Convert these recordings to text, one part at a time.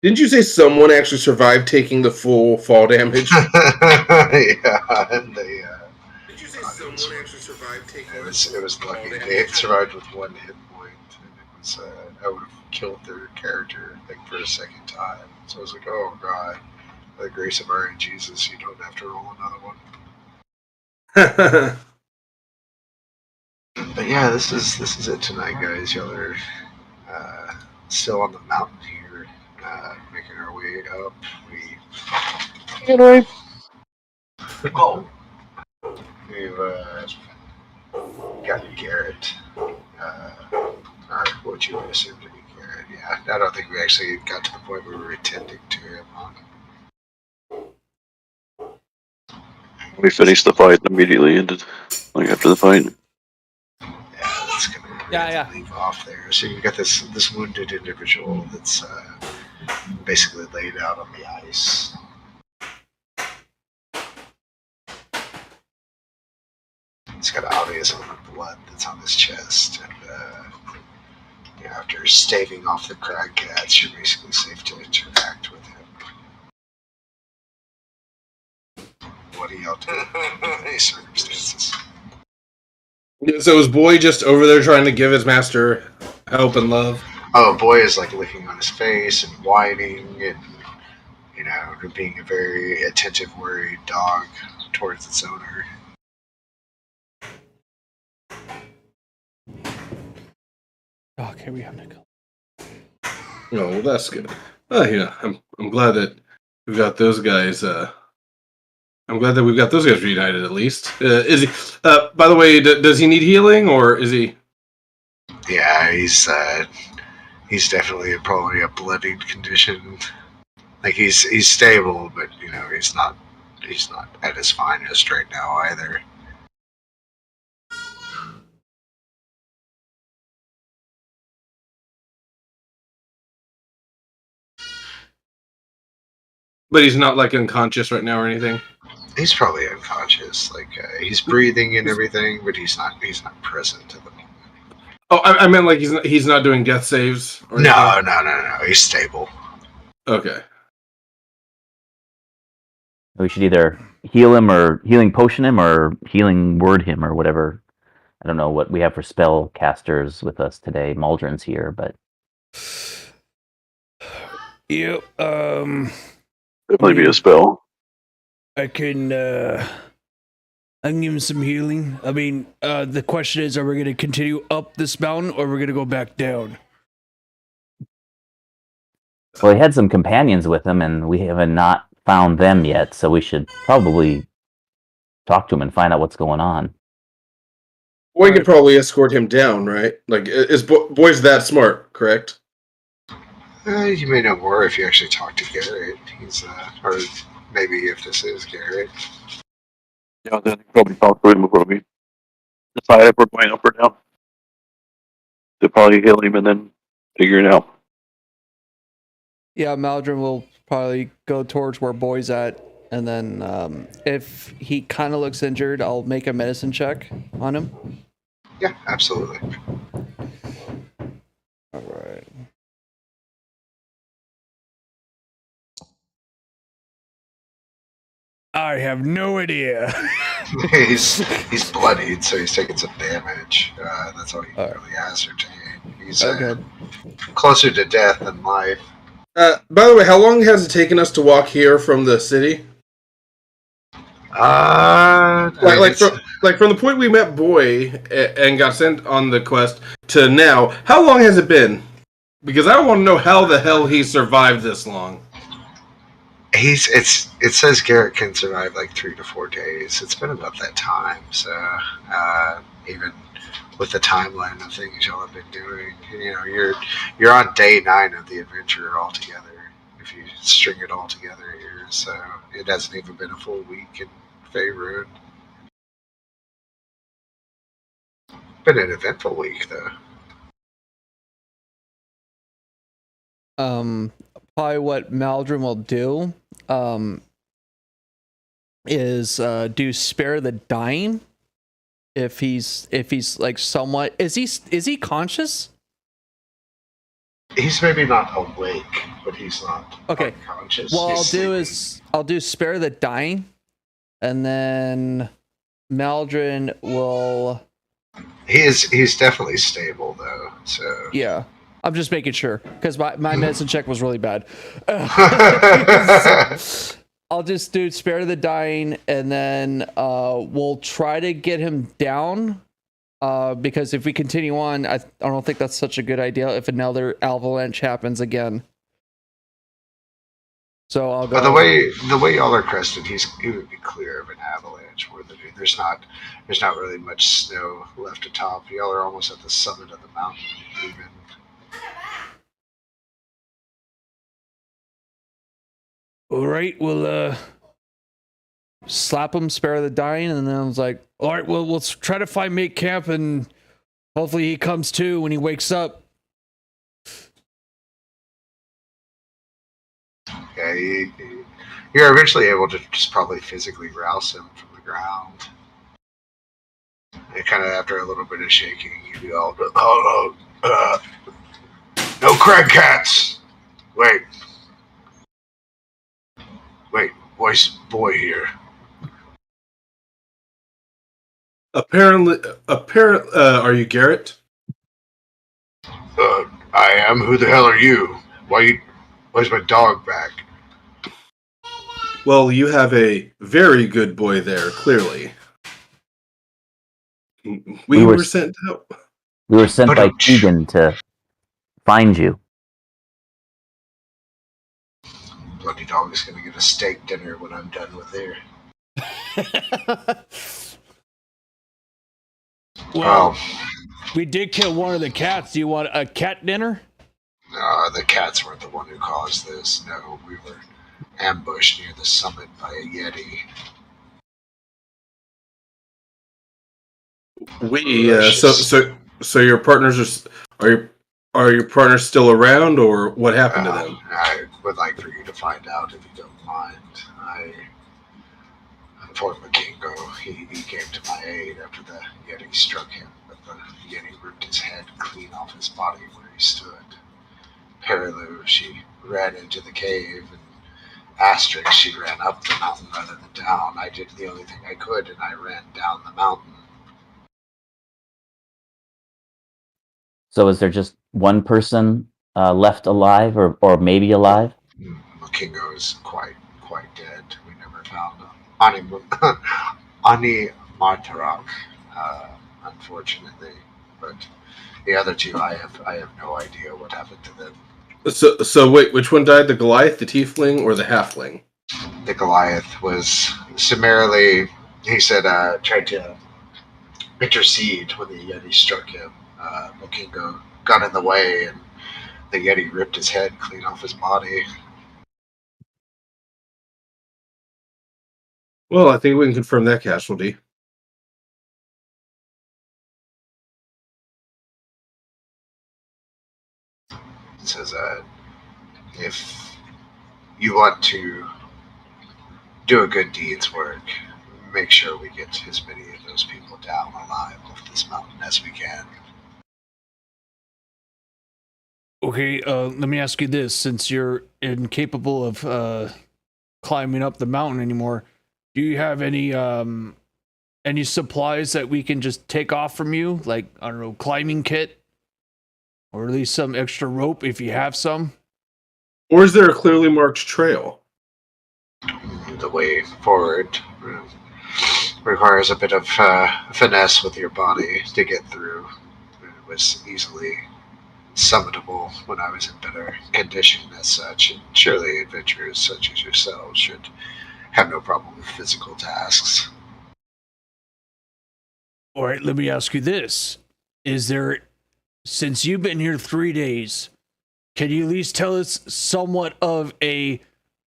Didn't you say someone actually survived taking the full fall damage? Yeah, and they. Did you say someone actually survived taking? It was lucky they survived with one hit point, and it was I would have killed their character like for a second time. So I was like, oh god, by the grace of our Jesus, you don't have to roll another one. But yeah, this is it tonight, guys. Y'all are still on the mountain here, making our way up. Oh, We've got Garrett, or what you would assume to be Garrett. Yeah, I don't think we actually got to the point where we were attending to him. We finished the fight immediately, ended like after the fight. Yeah, that's gonna leave off there. So you've got this wounded individual that's basically laid out on the ice. He's got an obvious amount of blood that's on his chest, and after staving off the crag cats, you're basically safe to interact with him. What do y'all do in these circumstances? So is Boy just over there trying to give his master help and love? Oh, Boy is like licking on his face and whining and, being a very attentive, worried dog towards its owner. Okay, we have to go. Oh, well, that's good. Yeah, I'm glad that we've got those guys. I'm glad that we've got those guys reunited at least. Is he? By the way, does he need healing or is he? Yeah, he's definitely probably a bloodied condition. Like he's stable, but he's not at his finest right now either. But he's not like unconscious right now or anything. He's probably unconscious. Like he's breathing and everything, but he's not present at the moment. Oh, I meant like he's not doing death saves. Or No. anything? He's stable. Okay. We should either heal him or healing potion him or healing word him or whatever. I don't know what we have for spell casters with us today. Maldron's here, but Yep. Definitely be a spell. I can give him some healing. I mean, the question is, are we going to continue up this mountain or are we going to go back down? well, he had some companions with him, and we haven't not found them yet. So we should probably talk to him and find out what's going on. Boy could probably escort him down, right? Like, Boy's that smart, correct? You may know more if you actually talk to Garrett. He's or maybe if this is Garrett. Yeah, then you probably talk to him before we decide if we're going up or down. They'll probably heal him and then figure it out. Yeah, Maldron will probably go towards where Boy's at, and then if he kind of looks injured, I'll make a medicine check on him. Yeah, absolutely. All right. I have no idea. he's bloodied, so he's taking some damage. That's all you can really ascertain. He's closer to death than life. By the way, how long has it taken us to walk here from the city? From the point we met Boy and got sent on the quest to now, how long has it been? Because I want to know how the hell he survived this long. It says Garrett can survive like 3 to 4 days. It's been about that time. So even with the timeline of things y'all have been doing, you're on day 9 of the adventure altogether. If you string it all together here, so it hasn't even been a full week in Faerun. Been an eventful week though. Probably what Maldron will do is do spare the dying if he's like somewhat is he conscious? He's maybe not awake, but he's not Okay. unconscious. What He's I'll do sleeping. is I'll do spare the dying, and then Maldrin will. He's definitely stable though. So Yeah, I'm just making sure because my medicine check was really bad. I'll just do spare the dying, and then we'll try to get him down. Because if we continue on, I don't think that's such a good idea if another avalanche happens again. So I'll go. But the way y'all are crested, he would be clear of an avalanche more than there's not really much snow left atop. Y'all are almost at the summit of the mountain even. All right, we'll slap him, spare the dying, and then I was like, all right, well, let's try to find mate camp, and hopefully he comes to when he wakes up. Yeah, you're eventually able to just probably physically rouse him from the ground. And kind of after a little bit of shaking, you yell, "Oh, no crag cats! Wait, boy here." Apparently, are you Garrett? I am. Who the hell are you? Why's my dog back? Well, you have a very good boy there, clearly. We were sent out. We were sent by Keegan to find you. Bloody dog is going to get a steak dinner when I'm done with her. Well, we did kill one of the cats. Do you want a cat dinner? The cats weren't the one who caused this. No, we were ambushed near the summit by a yeti. So your partners are your partners still around, or what happened to them? I would like for you to find out if you don't mind. Poor Makingo, he came to my aid after the yeti struck him, but the yeti ripped his head clean off his body where he stood. Perilu, she ran into the cave, and Asterix, she ran up the mountain rather than down. I did the only thing I could, and I ran down the mountain. So is there just one person left alive, or maybe alive? Makingo is quite dead. We never found him. Ani Martarak, unfortunately. But the other two, I have no idea what happened to them. So wait, which one died? The Goliath, the Tiefling, or the Halfling? The Goliath was summarily, he said, tried to intercede when the Yeti struck him. Makingo got in the way, and the Yeti ripped his head clean off his body. Well, I think we can confirm that casualty. It says, if you want to do a good deed's work, make sure we get as many of those people down alive off this mountain as we can. Okay, let me ask you this. Since you're incapable of climbing up the mountain anymore, do you have any supplies that we can just take off from you? Like, I don't know, climbing kit? Or at least some extra rope if you have some? Or is there a clearly marked trail? The way forward requires a bit of finesse with your body to get through. It was easily summitable when I was in better condition as such, and surely adventurers such as yourselves should have no problem with physical tasks. All right, let me ask you this. Is there, since you've been here 3 days, can you at least tell us somewhat of a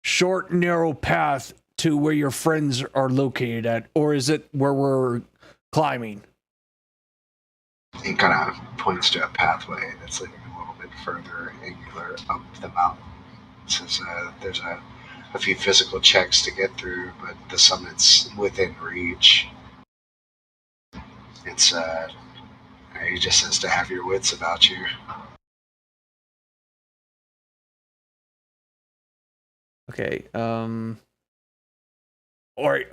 short, narrow path to where your friends are located at? Or is it where we're climbing? He kind of points to a pathway that's leading a little bit further angular up the mountain. It says there's a few physical checks to get through, but the summit's within reach. It's he just says to have your wits about you. Okay. All right.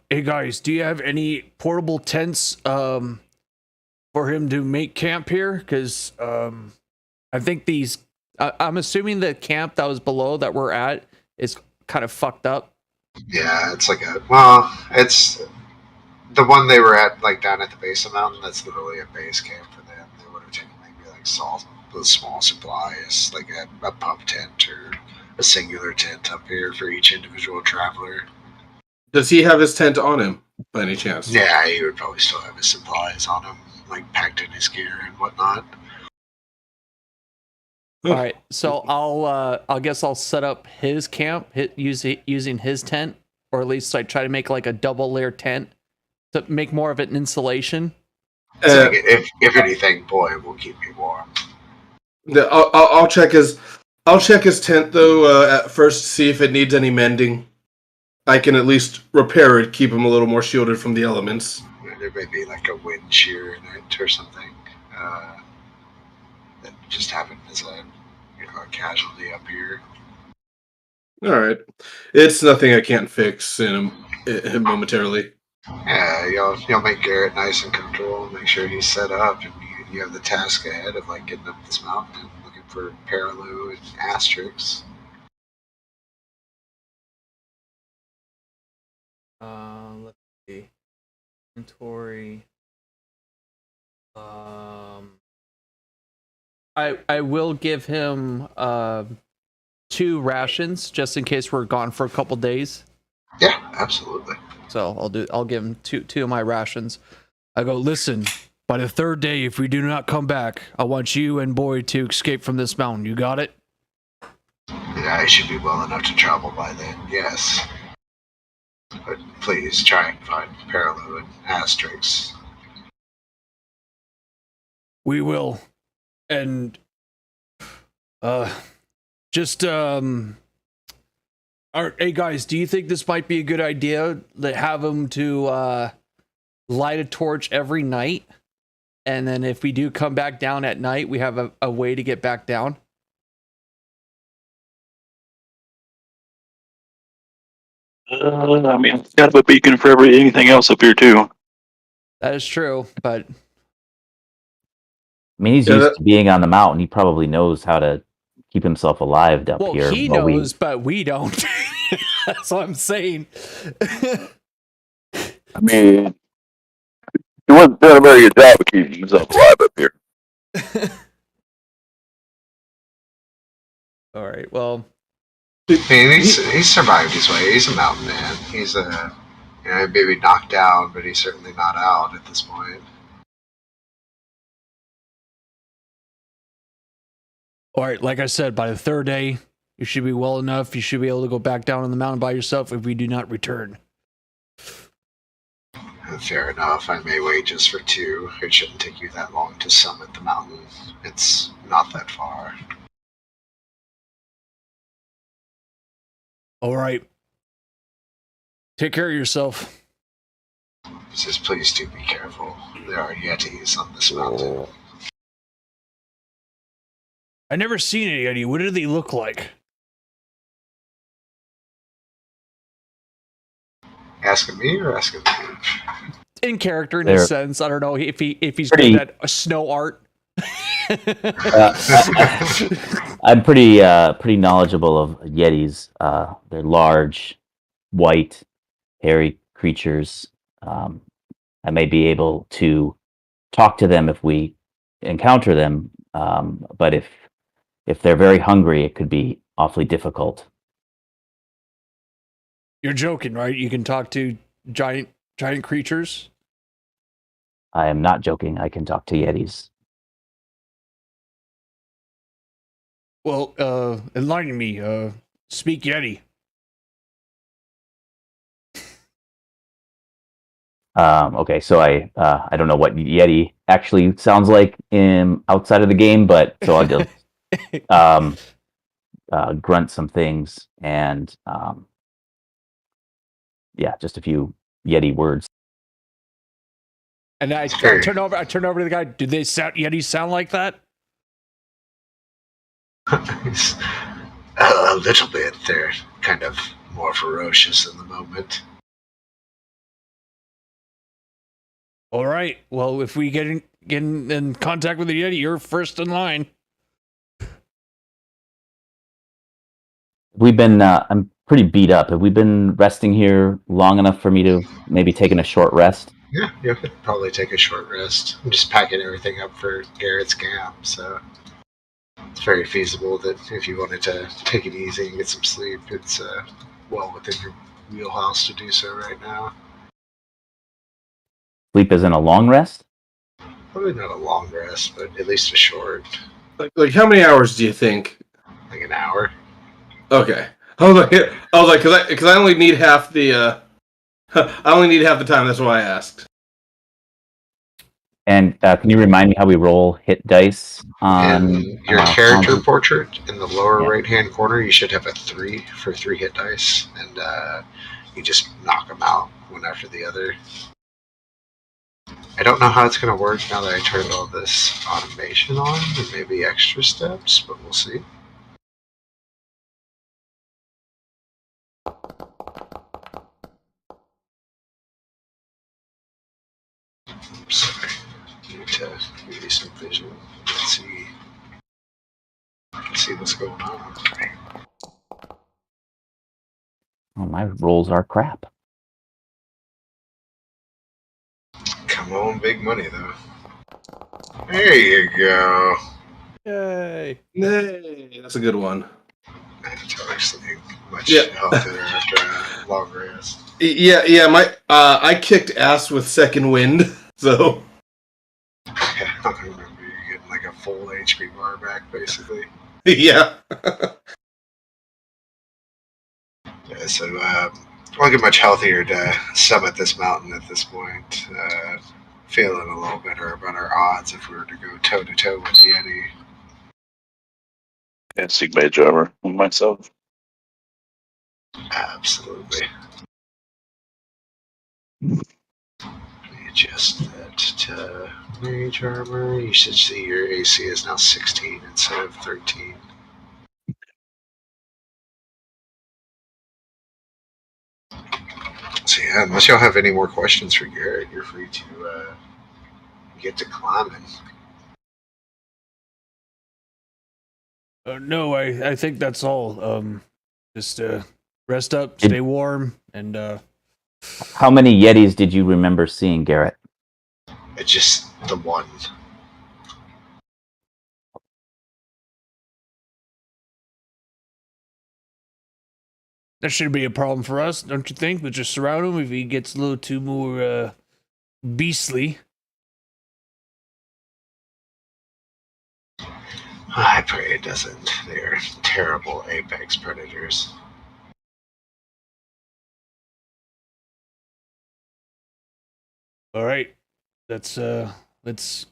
Hey guys, do you have any portable tents for him to make camp here? Because I think these. I'm assuming the camp that was below that we're at is kind of fucked up. Yeah, it's like it's the one they were at, like down at the base of the mountain. That's literally a base camp for them. They would have taken maybe like small supplies, like a pub tent or a singular tent up here for each individual traveler. Does he have his tent on him by any chance? Yeah, he would probably still have his supplies on him, like packed in his gear and whatnot. All right, so I guess I'll set up his camp using his tent, or at least I try to make like a double layer tent to make more of an insulation. So if anything, boy, it will keep me warm. I'll check his tent though at first to see if it needs any mending. I can at least repair it, keep him a little more shielded from the elements. There may be like a wind shear in it or something. That just happened as a casualty up here. All right, it's nothing I can't fix momentarily. Yeah, you'll make Garrett nice and comfortable. Make sure he's set up, and you have the task ahead of like getting up this mountain and looking for Paraloo and Asterix. Let's see. Inventory. I will give him 2 rations just in case we're gone for a couple days. Yeah, absolutely. So I'll give him two of my rations. I go, listen, by the 3rd day, if we do not come back, I want you and Boyd to escape from this mountain. You got it? Yeah, I should be well enough to travel by then, yes. But please try and find Paraloo and Asterix. We will. And just hey guys, do you think this might be a good idea to have him to light a torch every night, and then if we do come back down at night, we have a way to get back down? I mean, it's got a beacon for anything else up here too. That is true, but I mean, he's used to being on the mountain. He probably knows how to keep himself alive up here. Well, he knows, but we don't. That's what I'm saying. I mean, he wasn't doing a very good job of keeping himself alive up here. All right, well. I mean, he's survived his way. He's a mountain man. He's maybe knocked down, but he's certainly not out at this point. All right, like I said, by the 3rd day, you should be well enough. You should be able to go back down on the mountain by yourself if we do not return. Fair enough. I may wait just for 2. It shouldn't take you that long to summit the mountain. It's not that far. All right. Take care of yourself. Just please do be careful. There are yetis on this mountain. I never seen a Yeti. What do they look like? Asking me or asking him? In character, in a sense. I don't know if he's pretty, good at snow art. I'm pretty knowledgeable of Yetis. They're large, white, hairy creatures. I may be able to talk to them if we encounter them, but if they're very hungry, it could be awfully difficult. You're joking, right? You can talk to giant creatures? I am not joking. I can talk to Yetis. Well, enlighten me. Speak Yeti. Okay, so I don't know what Yeti actually sounds like outside of the game, but so I'll just grunt some things and just a few Yeti words. And I turn over to the guy. Do they sound Yetis sound like that? A little bit. They're kind of more ferocious in the moment. All right. Well, if we get in contact with the Yeti, you're first in line. We've been. I'm pretty beat up. Have we been resting here long enough for me to maybe taking a short rest? Yeah, you could probably take a short rest. I'm just packing everything up for Garrett's camp, so it's very feasible that if you wanted to take it easy and get some sleep, it's well within your wheelhouse to do so right now. Sleep isn't a long rest. Probably not a long rest, but at least a short, Like how many hours do you think? like an hour. Okay. I was like, because I only need half the I only need half the time. That's why I asked. And can you remind me how we roll hit dice on In your character Foundry? portrait, in the lower Yeah. right-hand corner, you should have a 3 for 3 hit dice, and you just knock them out one after the other. I don't know how it's going to work now that I turned all this automation on, and maybe extra steps, but we'll see. Sorry, need to give you some vision. Let's see what's going on. Oh, my rolls are crap. Come on, big money though. There you go. Yay. Nay, that's a good one. That's actually much Yeah. healthier after a long rest. Yeah. My I kicked ass with second wind, so I remember you getting like a full HP bar back, basically. yeah. Yeah, so I'll get much healthier to summit this mountain at this point. Feeling a little better about our odds if we were to go toe to toe with the Yeti. Can't see mage armor on myself. Absolutely. Adjust that to mage armor. You should see your AC is now 16 instead of 13. So yeah, unless y'all have any more questions for Garrett, you're free to get to climbing. No, I think that's all. Just rest up, stay warm, and How many Yetis did you remember seeing, Garrett? It's just the one. that shouldn't be a problem for us, don't you think? We'll just surround him if he gets a little too more beastly. I pray it doesn't. They're terrible apex predators. All right, let's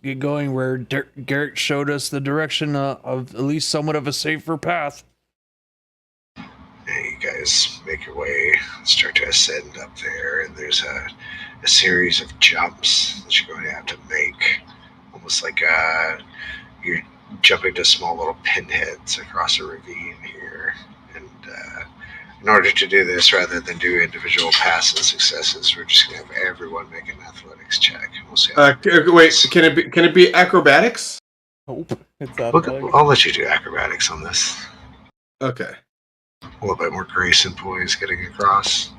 get going. Where Garrett showed us the direction of at least somewhat of a safer path. And you guys make your way, start to ascend up there, and there's a series of jumps that you're going to have to make. Almost like you're jumping to small little pinheads across a ravine here. And in order to do this, rather than do individual passes and successes, we're just going to have everyone make an athletics check. We'll see. Wait, can it be acrobatics? Nope. It's I'll let you do acrobatics on this. Okay. A little bit more grace and poise getting across.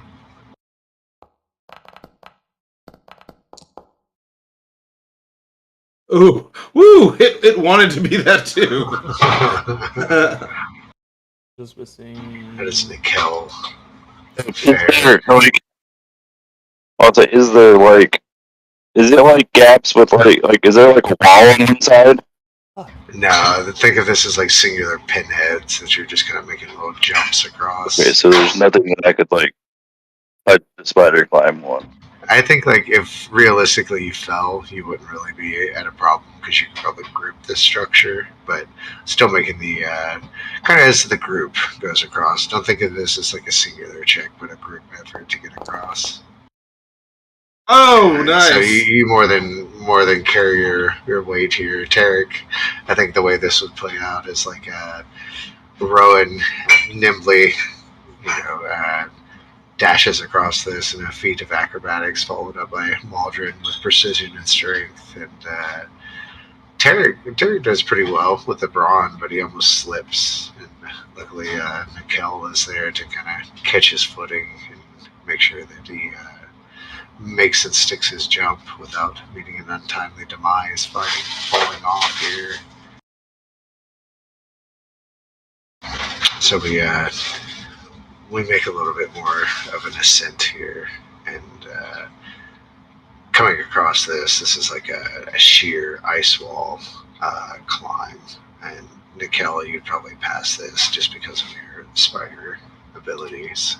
Ooh, woo! It wanted to be that too. just missing. That is Nikel. Like, I'll say, is there like gaps with like is there like a wall on the inside? No, think of this as like singular pinheads that you're just kind of making little jumps across. Okay, so there's nothing that I could like let the spider climb on. I think like if realistically you fell, you wouldn't really be at a problem because you could probably group this structure, but still making the kind of as the group goes across. Don't think of this as like a singular check, but a group effort to get across. Oh, nice. So you more than carry your weight here, Tarek. I think the way this would play out is like Rowan nimbly, dashes across this in a feat of acrobatics, followed up by Maldron with precision and strength. And Terry does pretty well with the brawn, but he almost slips. And luckily, Mikkel is there to kind of catch his footing and make sure that he makes and sticks his jump without meeting an untimely demise, falling off here. So we make a little bit more of an ascent here, and coming across this is like a sheer ice wall climb, and Nikel, you'd probably pass this just because of your spider abilities.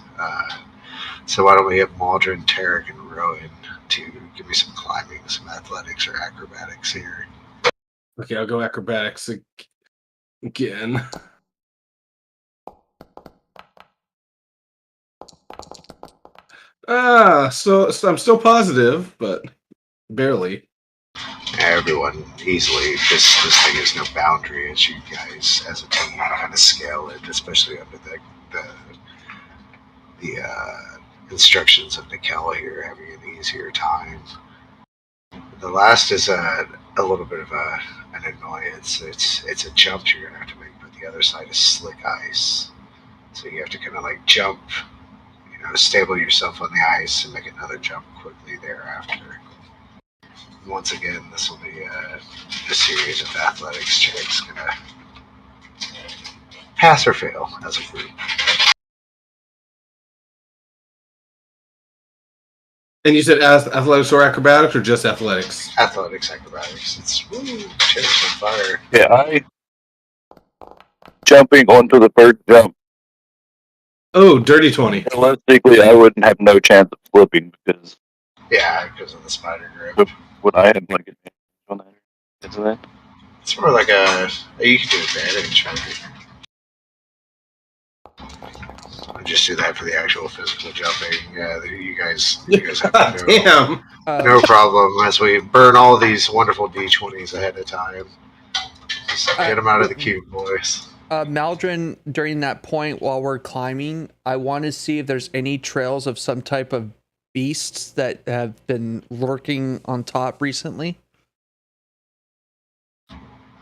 So why don't we have Maldron, Tarek, and Rowan to give me some climbing, some athletics or acrobatics here. Okay, I'll go acrobatics again. So I'm still positive, but barely. Everyone easily. This thing is no boundary as you guys, as a team, kind of scale it, especially under the instructions of Nikel here, having an easier time. The last is a little bit of an annoyance. It's a jump you're gonna have to make, but the other side is slick ice, so you have to kind of like jump, stable yourself on the ice and make another jump quickly thereafter. Once again, this will be a series of athletics checks, gonna pass or fail as a group. And you said athletics or acrobatics, or just athletics? Athletics, acrobatics. It's chairs on fire. Yeah, I jumping onto the first jump. Oh, dirty 20. Realistically, I wouldn't have no chance of flipping because Yeah, because of the spider grip. would I have like advantage on that? Isn't it? It's more like you can do advantage. Right? I'll just do that for the actual physical jumping. Yeah, you guys have to know. Damn. No problem. As we burn all these wonderful D20s ahead of time. Just get them out of the cube, boys. Maldron, during that point while we're climbing, I want to see if there's any trails of some type of beasts that have been lurking on top recently.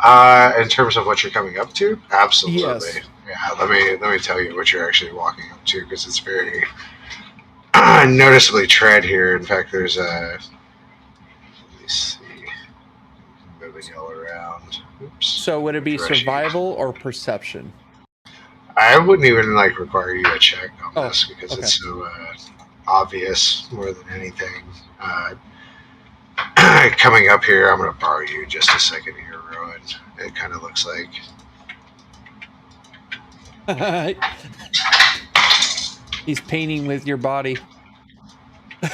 In terms of what you're coming up to, absolutely. Yes. Yeah, let me tell you what you're actually walking up to, because it's very noticeably tread here. In fact, there's let me see, moving y'all around. Oops. So would it be survival or perception? I wouldn't even require you to check on this because okay. it's so obvious more than anything. Coming up here, I'm going to borrow you just a second here, Rowan. It kind of looks like. He's painting with your body. And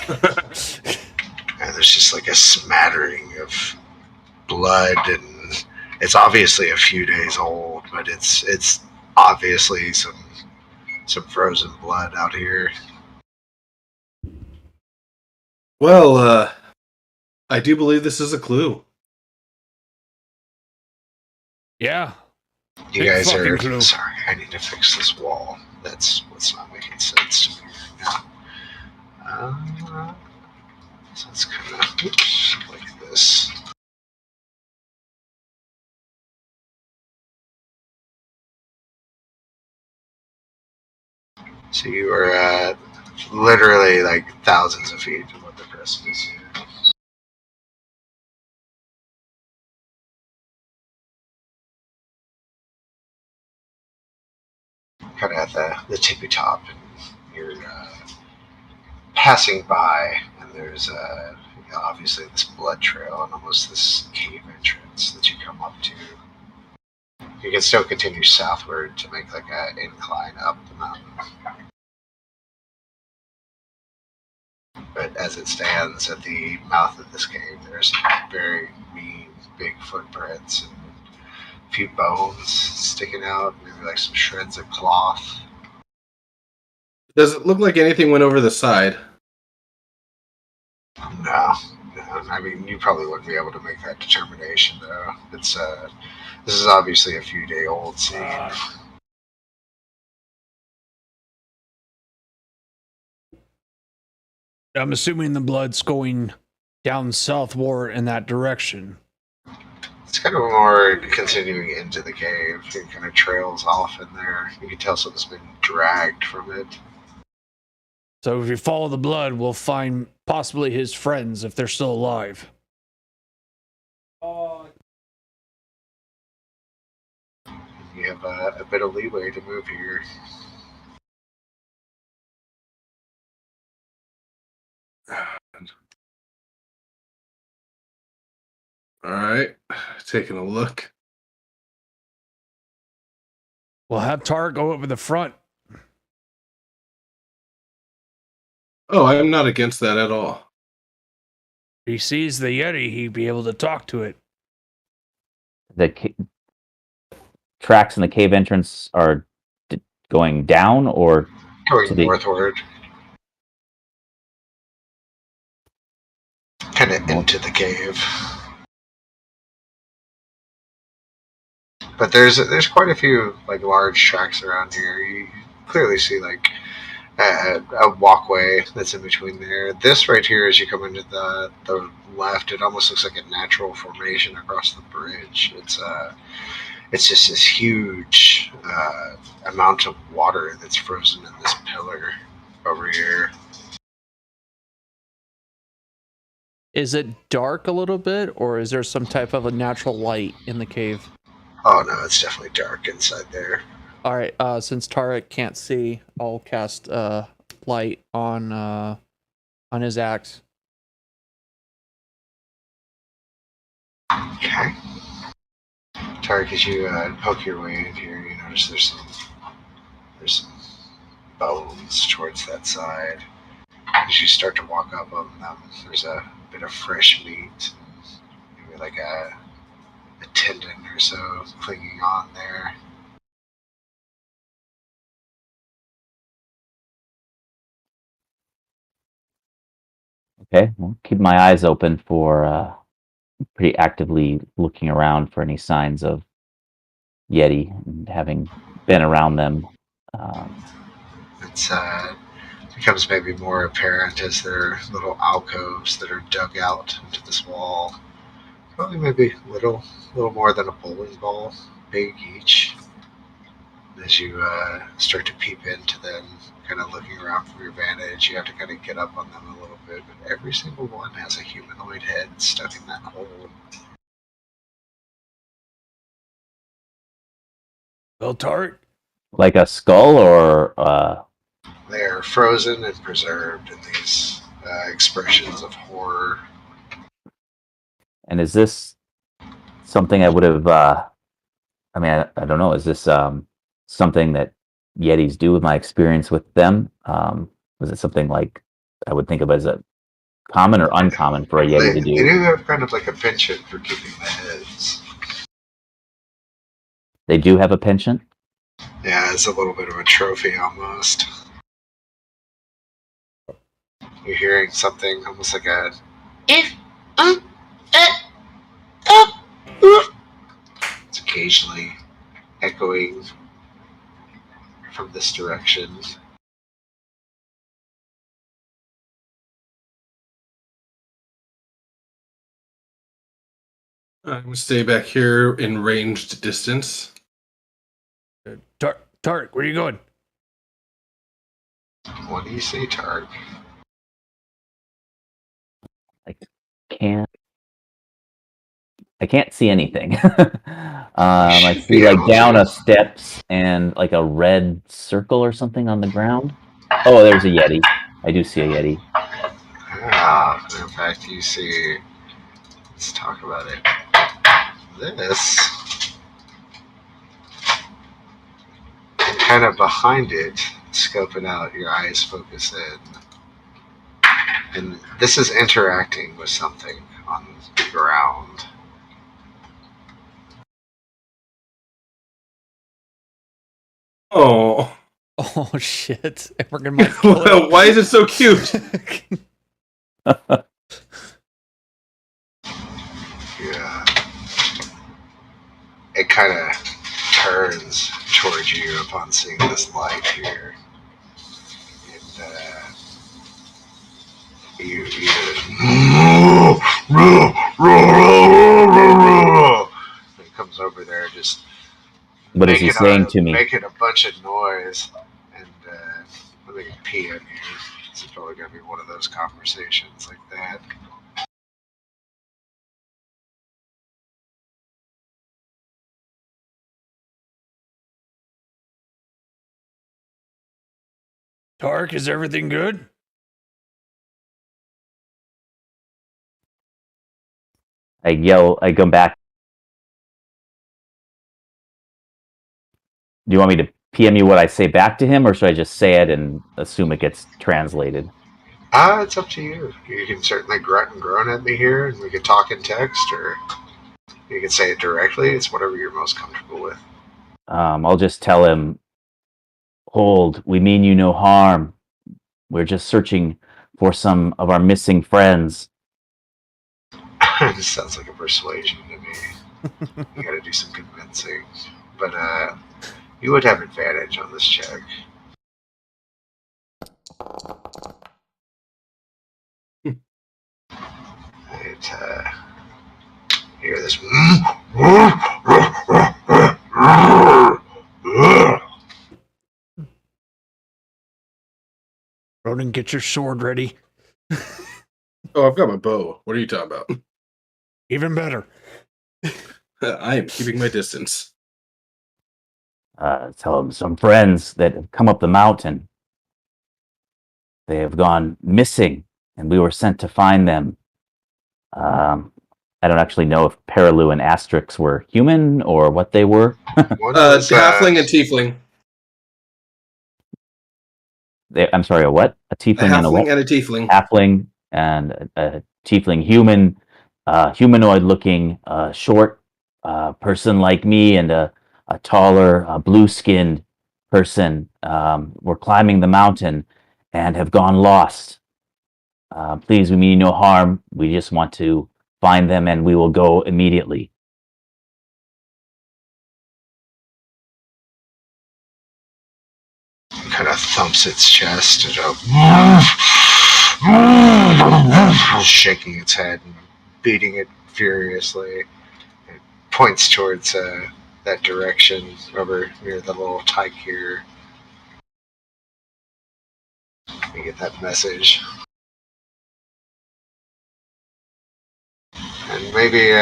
there's just like a smattering of blood, and it's obviously a few days old, but it's obviously some frozen blood out here. Well, I do believe this is a clue. Yeah. You Big guys fucking are clue. sorry. I need to fix this wall. That's what's not making sense to me right now. So it's kind of like this. So you are literally like thousands of feet above the precipice here. Kind of at the tippy top, and you're passing by, and there's obviously this blood trail and almost this cave entrance that you come up to. You can still continue southward to make like an incline up the mountain. But as it stands at the mouth of this cave, there's very mean, big footprints and a few bones sticking out, maybe like some shreds of cloth. Does it look like anything went over the side? No. I mean, you probably wouldn't be able to make that determination, though. It's this is obviously a few-day-old scene. I'm assuming the blood's going down southward in that direction. It's kind of more continuing into the cave. It kind of trails off in there. You can tell something's been dragged from it. So if we follow the blood, we'll find possibly his friends if they're still alive. You have a bit of leeway to move here. All right, taking a look. We'll have Tar go over the front. Oh, I'm not against that at all. If he sees the Yeti, he'd be able to talk to it. The tracks in the cave entrance are going down or Going to the northward. Kind of into the cave. But there's quite a few like large tracks around here. You clearly see like a walkway that's in between there. This right here, as you come into the left, it almost looks like a natural formation across the bridge. It's just this huge amount of water that's frozen in this pillar over here. Is it dark a little bit, or is there some type of a natural light in the cave? Oh no, it's definitely dark inside there. All right. Since Tarek can't see, I'll cast light on his axe. Okay. Tarek, as you poke your way in here, you notice there's some bones towards that side. As you start to walk up on them, there's a bit of fresh meat, maybe like a tendon or so clinging on there. Okay, well, keep my eyes open for pretty actively looking around for any signs of Yeti and having been around them. It's becomes maybe more apparent as there are little alcoves that are dug out into this wall. Probably maybe a little more than a bowling ball, big each. As you start to peep into them, kind of looking around from your vantage, you have to kind of get up on them a little bit, but every single one has a humanoid head stuck in that hole. Well, Tarek, Like a skull or They're frozen and preserved in these expressions of horror. and is this something I would have I mean I don't know, is this something that Yetis do with my experience with them? Was it something like I would think of as a common or uncommon for a Yeti to They do? do have kind of like a penchant for keeping the heads. They do have a penchant? Yeah, it's a little bit of a trophy almost. You're hearing something almost like a it's occasionally echoing from this direction. I'm gonna stay back here in ranged distance. Tarek, where are you going? What do you say, Tark? I can't see anything. I see like down a steps and like a red circle or something on the ground. Oh, there's a Yeti. I do see a Yeti. Ah, in fact, you see. Let's talk about it. This, and kind of behind it, scoping out, your eyes focus in, and this is interacting with something on the ground. Oh, Oh shit! And we're gonna kill it. well, why is it so cute? Yeah. It kind of turns towards you upon seeing this light here. And You hear this. He comes over there, just What is he saying to me? making a bunch of noise, and I think PM you. This is probably gonna be one of those conversations like that. Tark, is everything good? I yell. I go back. Do you want me to PM you what I say back to him, or should I just say it and assume it gets translated? It's up to you. You can certainly grunt and groan at me here, and we could talk in text, or you can say it directly. It's whatever you're most comfortable with. I'll just tell him, "Hold, we mean you no harm. We're just searching for some of our missing friends." This sounds like a persuasion to me. You gotta do some convincing. But you would have advantage on this check. Hear this. Ronan, get your sword ready. Oh, I've got my bow. What are you talking about? Even better. I am keeping my distance. Tell him some friends that have come up the mountain. They have gone missing, and we were sent to find them. I don't actually know if Perilu and Asterix were human or what they were. Halfling and tiefling. I'm sorry, a what? A tiefling and a what? And a tiefling. Halfling and a tiefling human, humanoid-looking, short person like me, and a taller, blue-skinned person were climbing the mountain and have gone lost. Please, we mean no harm. We just want to find them, and we will go immediately. Kind of thumps its chest and shaking its head and beating it furiously. It points towards that direction over near the little tyke here. You get that message. And maybe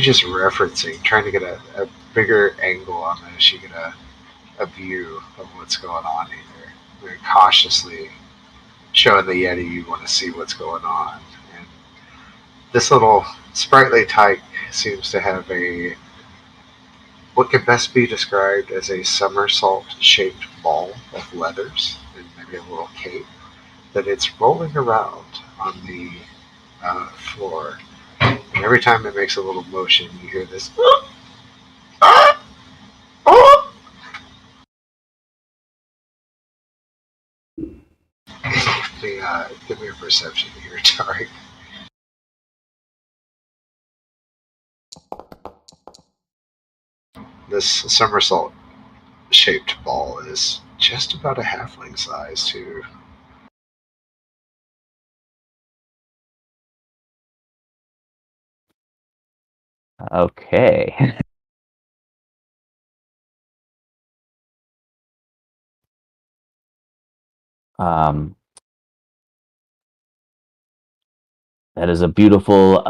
just referencing, trying to get a bigger angle on this. You get a view of what's going on here. Very cautiously showing the Yeti you want to see what's going on. And this little sprightly tyke seems to have what could best be described as a somersault-shaped ball of leathers and maybe a little cape that it's rolling around on the floor. And every time it makes a little motion, you hear this. Give me a perception here, Tarek. This somersault-shaped ball is just about a halfling size, too. Okay. That is a beautiful.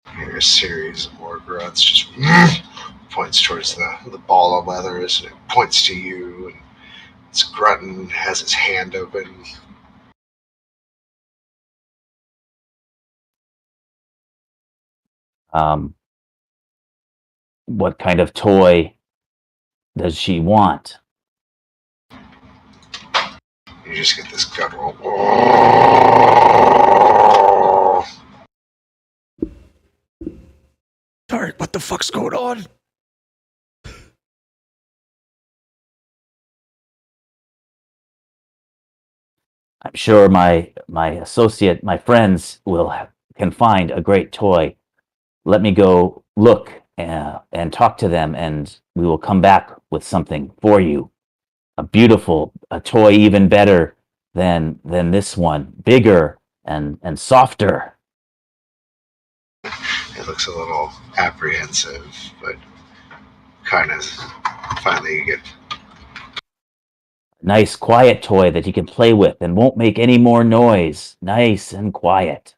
You hear a series of more grunts. Just points towards the ball of leathers, and it points to you. And it's grunting, has its hand open. What kind of toy does she want? You just get this gut roll. Tarek, what the fuck's going on? I'm sure my associate, my friends can find a great toy. Let me go look and talk to them, and we will come back with something for you. A toy even better than this one, bigger and softer. It looks a little apprehensive, but kind of finally you get. Nice, quiet toy that you can play with and won't make any more noise. Nice and quiet.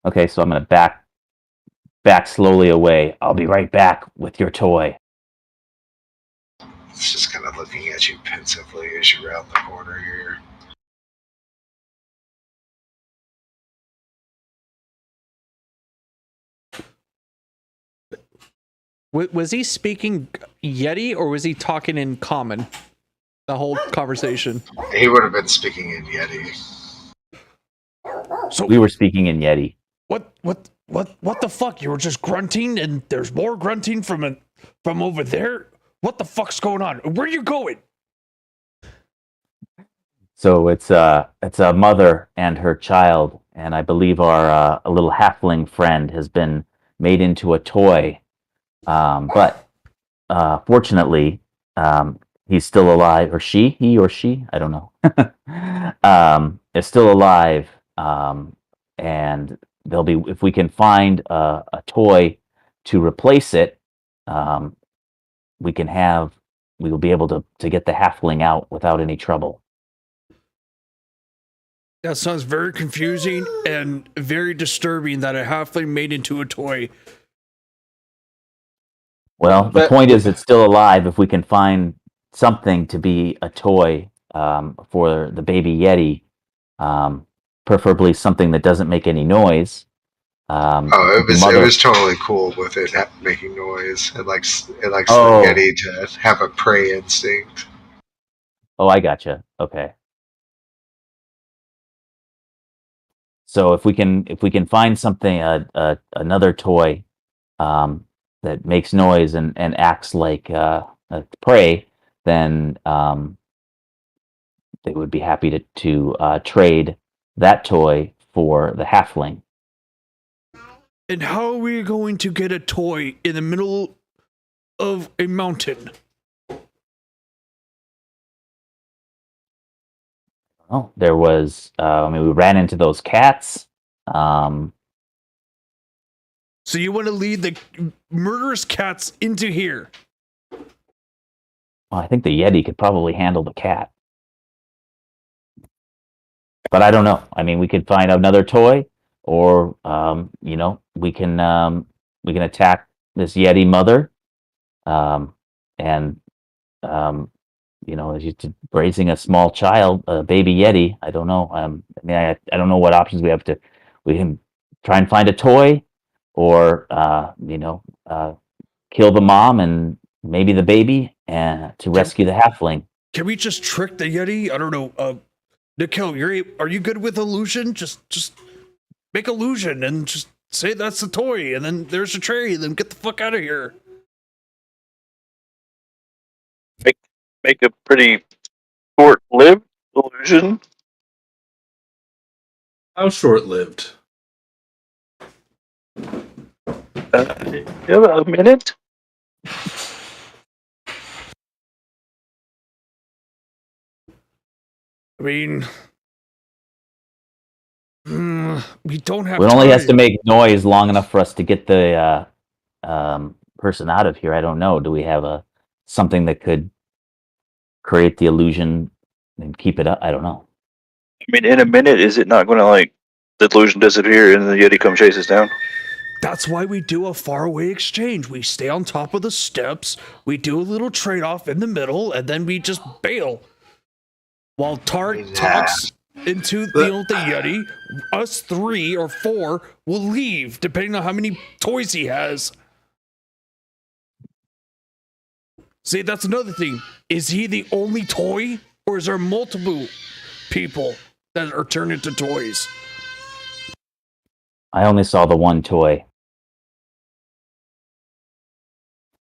Okay, so I'm going to back slowly away. I'll be right back with your toy. It's just kind of looking at you pensively as you round the corner here. Was he speaking Yeti or was he talking in common? The whole conversation. He would have been speaking in Yeti. So We were speaking in Yeti. what the fuck? You were just grunting, and there's more grunting from over there. What the fuck's going on? Where are you going? So it's a mother and her child, and I believe our a little halfling friend has been made into a toy. But fortunately, he's still alive, or he or she, I don't know, is still alive. And there'll be, if we can find a toy to replace it, we will be able to get the halfling out without any trouble. That sounds very confusing and very disturbing that a halfling made into a toy. Well, the point is it's still alive. If we can find something to be a toy for the baby Yeti, preferably something that doesn't make any noise. It was totally cool with it making noise. It likes the Yeti to have a prey instinct. Oh, I gotcha. Okay. So if we can find something, another toy that makes noise and acts like a prey, then they would be happy to trade that toy for the halfling. And how are we going to get a toy in the middle of a mountain? Oh, there was. We ran into those cats. So you want to lead the murderous cats into here? Well, I think the Yeti could probably handle the cat, but I don't know. I mean, we could find another toy, or we can attack this Yeti mother, and raising a small child, a baby Yeti. I don't know. I don't know what options we have to. We can try and find a toy, or kill the mom and maybe the baby, and to rescue the halfling. Can we just trick the Yeti? I don't know. Nikhil, are you good with illusion? Just make illusion and just say that's the toy, and then there's a tray, then get the fuck out of here. Make a pretty short-lived illusion. How short-lived? A minute. I mean, we don't have. It only has to make noise long enough for us to get the person out of here. I don't know. Do we have something that could create the illusion and keep it up? I don't know. I mean, in a minute, is it not going to the illusion disappear and the Yeti come chase us down? That's why we do a faraway exchange. We stay on top of the steps, we do a little trade-off in the middle, and then we just bail. While Tark talks into the Yeti, us 3 or 4 will leave, depending on how many toys he has. See, that's another thing. Is he the only toy, or is there multiple people that are turned into toys? I only saw the one toy.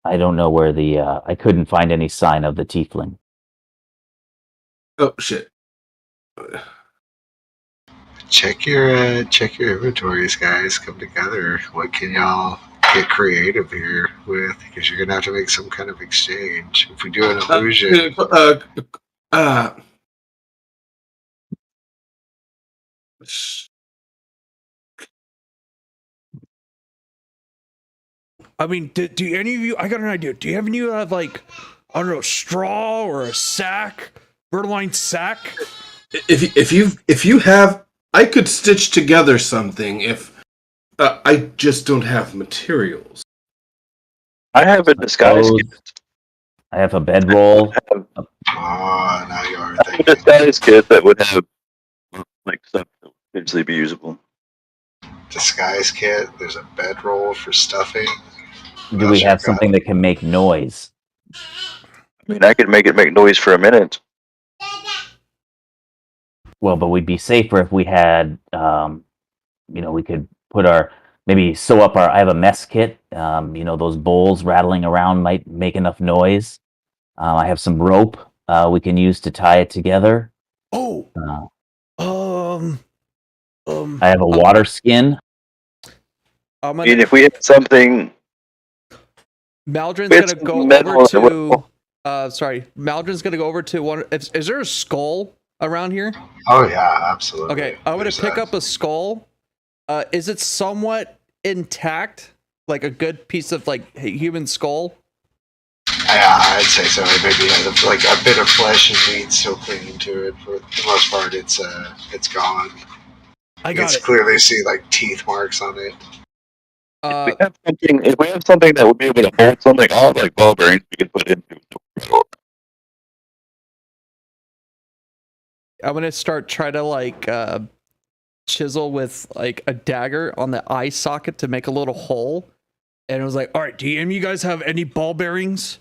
I don't know where I couldn't find any sign of the tiefling. Oh shit! Check your inventories, guys. Come together. What can y'all get creative here with, because you're gonna have to make some kind of exchange. If we do an illusion, I mean, do any of you? I got an idea. Do you have any like, I don't know, straw or a sack, birdline sack? If you have, I could stitch together something. If I just don't have materials. I have a disguise Clothes. kit. I have a bedroll. now you are I have a thinking. disguise kit that would have like stuff that would potentially be usable. Disguise kit. There's a bedroll for stuffing. Do we have something that can make noise? I mean, I could make it make noise for a minute. Well, but we'd be safer if we had, we could put maybe sew up I have a mess kit. Those bowls rattling around might make enough noise. I have some rope we can use to tie it together. Oh, I have a water skin. I mean, if we had something, Maldron's It's gonna go metal over and to. Maldron's gonna go over to one. Is there a skull around here? Oh yeah, absolutely. Okay, I'm gonna There's pick up a skull. Is it somewhat intact? Like a good piece of like human skull? Yeah, I'd say so. It maybe has like a bit of flesh and meat still clinging to it. For the most part, it's gone. I You got can it. clearly see like teeth marks on it. if we have something that would be able to hold something on, like ball bearings, we could put into it. I'm gonna start trying to like chisel with like a dagger on the eye socket to make a little hole. And it was like, all right, do any of you guys have any ball bearings?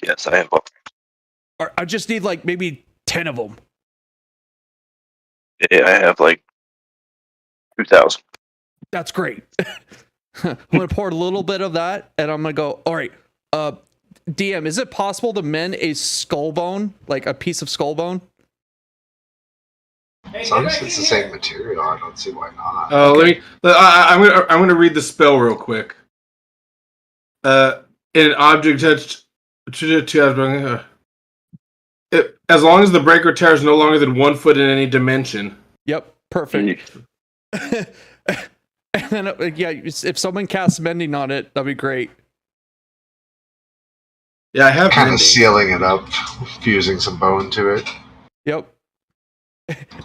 Yes, I have one. Or I just need like maybe 10 of them. Yeah, I have like 2,000. That's great. I'm gonna pour a little bit of that, and I'm gonna go. All right, DM, is it possible to mend a skull bone, like a piece of skull bone? As long as it's the same material, I don't see why not. I'm gonna read the spell real quick. In an object touched as long as the breaker tear is no longer than 1 foot in any dimension. Yep, perfect. And then, if someone casts mending on it, that'd be great. Yeah, I have Kind mending. of sealing it up, fusing some bone to it. Yep.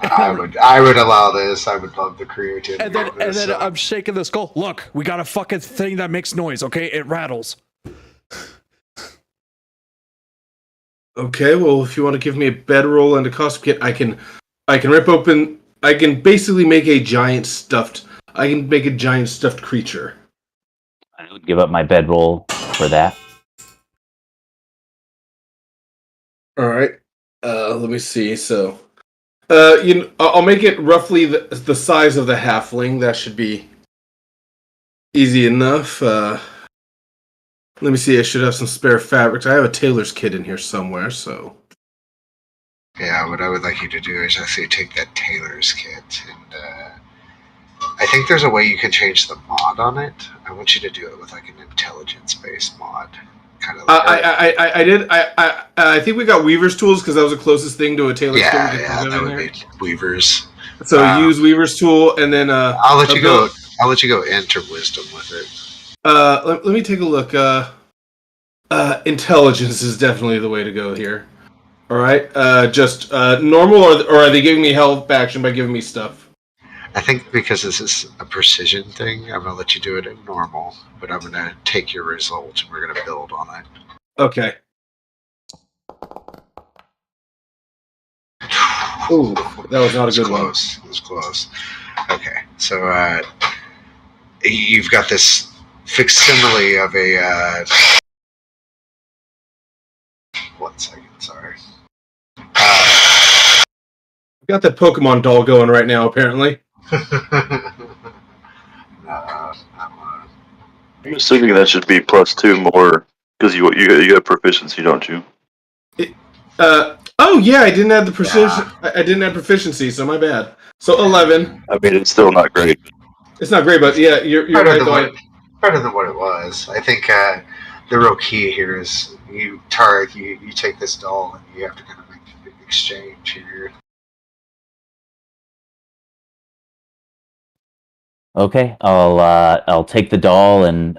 I would allow this. I would love the creativity. And then, of this, so. I'm shaking the skull. Look, we got a fucking thing that makes noise. Okay, it rattles. Okay, well, if you want to give me a bedroll and a costume kit, I can rip open. I can basically make a giant stuffed. I can make a giant stuffed creature. I would give up my bedroll for that. All right. Let me see. So, I'll make it roughly the size of the halfling. That should be easy enough. Let me see. I should have some spare fabrics. I have a tailor's kit in here somewhere. So, Yeah, what I would like you to do is actually take that tailor's kit, and I think there's a way you can change the mod on it. I want you to do it with like an intelligence-based mod, kind of. Like I think we got Weaver's tools because that was the closest thing to a tailor's tool. that would be Weaver's. So use Weaver's tool, and then I'll let you go. I'll let you go enter wisdom with it. Let me take a look. Intelligence is definitely the way to go here. All right. Just normal, or are they giving me health action by giving me stuff? I think because this is a precision thing, I'm gonna let you do it in normal, but I'm gonna take your result and we're gonna build on it. Okay. Ooh, that was not a good one. Close. It was close. Okay, so you've got this facsimile of a. 1 second, sorry. Got that Pokemon doll going right now, apparently. I'm assuming that should be +2 more because you have proficiency, don't you? Oh yeah, I didn't add the precision. I didn't add proficiency, so my bad. So 11. I mean, it's still not great. It's not great, but yeah, you're better right. than Though. better than what it was. I think the real key here is Tarek, you take this doll and you have to kind of make an exchange here. Okay, I'll take the doll and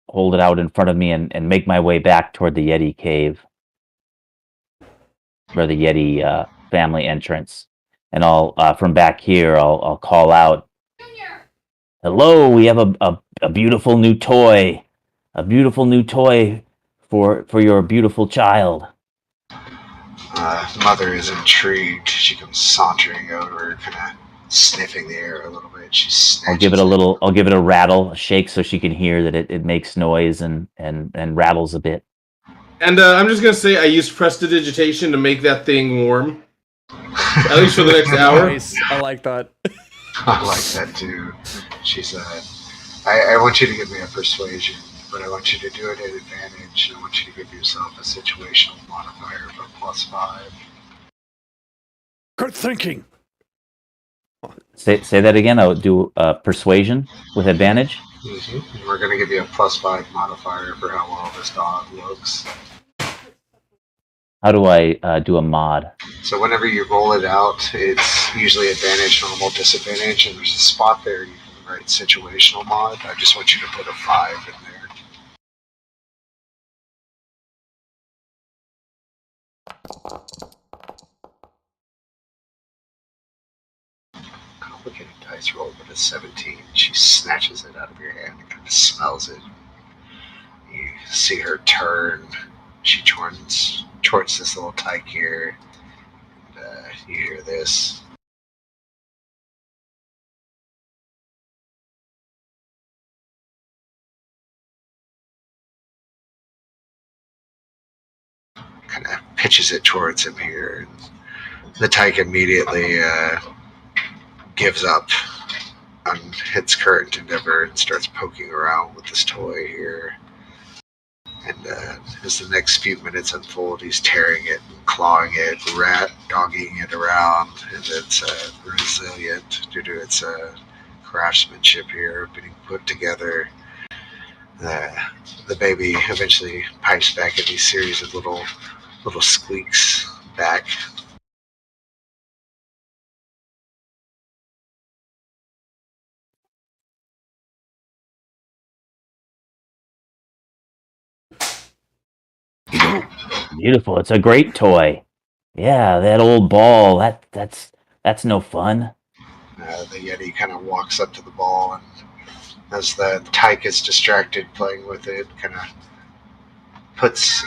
hold it out in front of me and make my way back toward the Yeti cave, or the Yeti family entrance. And I'll from back here I'll call out, "Hello, we have a beautiful new toy, a beautiful new toy for your beautiful child." Mother is intrigued. She comes sauntering over, kind of sniffing the air a little bit. She snatches I'll give it a rattle, a shake, so she can hear that it makes noise and rattles a bit. And I'm just gonna say I used prestidigitation to make that thing warm, at least for the next hour. Nice. I like that. I like that too. She's I want you to give me a persuasion, but I want you to do it at advantage. I want you to give yourself a situational modifier for +5. Good thinking. Say that again. I'll do persuasion with advantage. Mm-hmm. We're going to give you a +5 modifier for how well this dog looks. How do I do a mod? So whenever you roll it out, it's usually advantage, normal, disadvantage, and there's a spot there you can write situational mod. I just want you to put a 5 in there. Complicated dice roll, but a 17. She snatches it out of your hand and kind of smells it. You see her turn. She turns towards this little tyke here. And, you hear this. Kind of pitches it towards him here. And the tyke immediately gives up on its current endeavor and starts poking around with this toy here. And as the next few minutes unfold, he's tearing it, clawing it, dogging it around, and it's resilient due to its craftsmanship here being put together. The baby eventually pipes back in these series of little squeaks back. Beautiful. It's a great toy. Yeah, that old ball. That's no fun. The Yeti kind of walks up to the ball, and as the tyke is distracted playing with it, kind of puts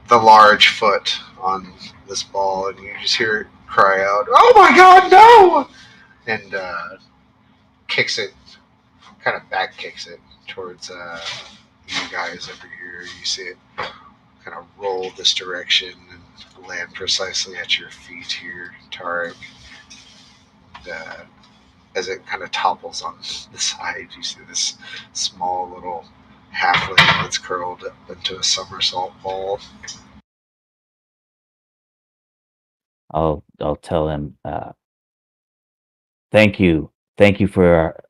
the large foot on this ball, and you just hear it cry out, "Oh my God, no!" And kicks it, kind of back kicks it towards you guys over here. You see it kind of roll this direction and land precisely at your feet here, Tarek. And, as it kind of topples on the side, you see this small little halfling that's curled up into a somersault ball. I'll tell him. Thank you for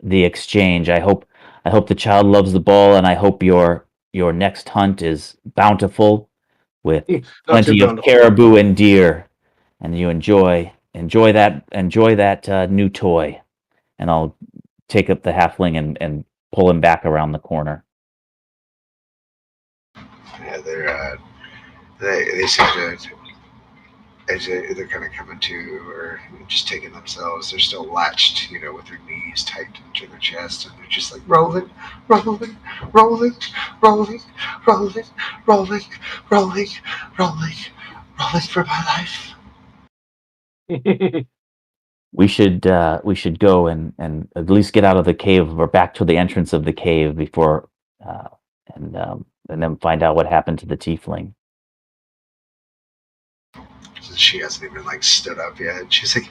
the exchange. I hope the child loves the ball, and I hope your next hunt is bountiful with Not plenty too of bountiful. caribou and deer, and you enjoy that new toy. And I'll take up the halfling and pull him back around the corner. Yeah, they seem to, as they're kind of coming to or just taking themselves, they're still latched, with their knees tight into their chest, and they're just like rolling, rolling, rolling, rolling, rolling, rolling, rolling, rolling, rolling for my life. We should go and at least get out of the cave or back to the entrance of the cave before and then find out what happened to the tiefling. She hasn't even stood up yet. She's like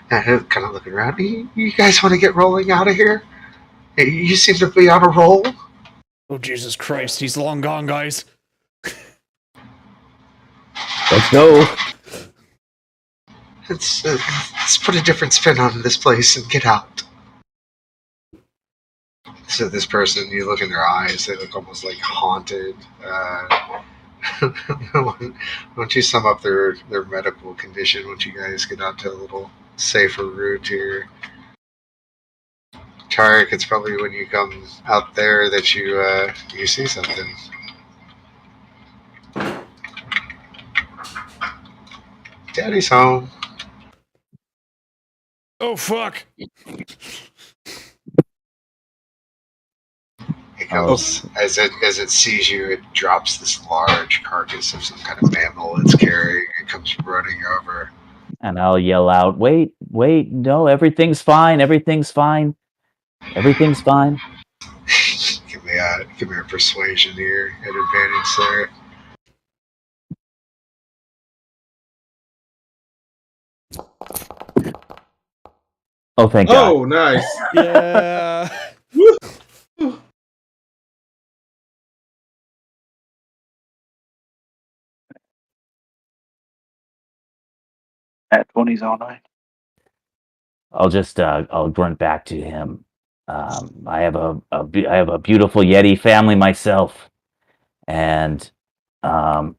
kind of looking around. You guys want to get rolling out of here? You seem to be on a roll. Oh, Jesus Christ. He's long gone, guys. Let's go. Let's put a different spin on this place and get out. So this person, you look in their eyes, they look almost like haunted. Why don't you sum up their medical condition once you guys get out to a little safer route here? Tarek, it's probably when you come out there that you see something. Daddy's home. Oh fuck! It comes as it sees you. It drops this large carcass of some kind of mammal it's carrying. It comes running over. And I'll yell out, wait, no, everything's fine, everything's fine. Everything's fine. Give me a persuasion here at advantage there. Oh, thank God. Oh, nice. Yeah. At 20's all night. I'll just I'll grunt back to him. I have a beautiful Yeti family myself, and I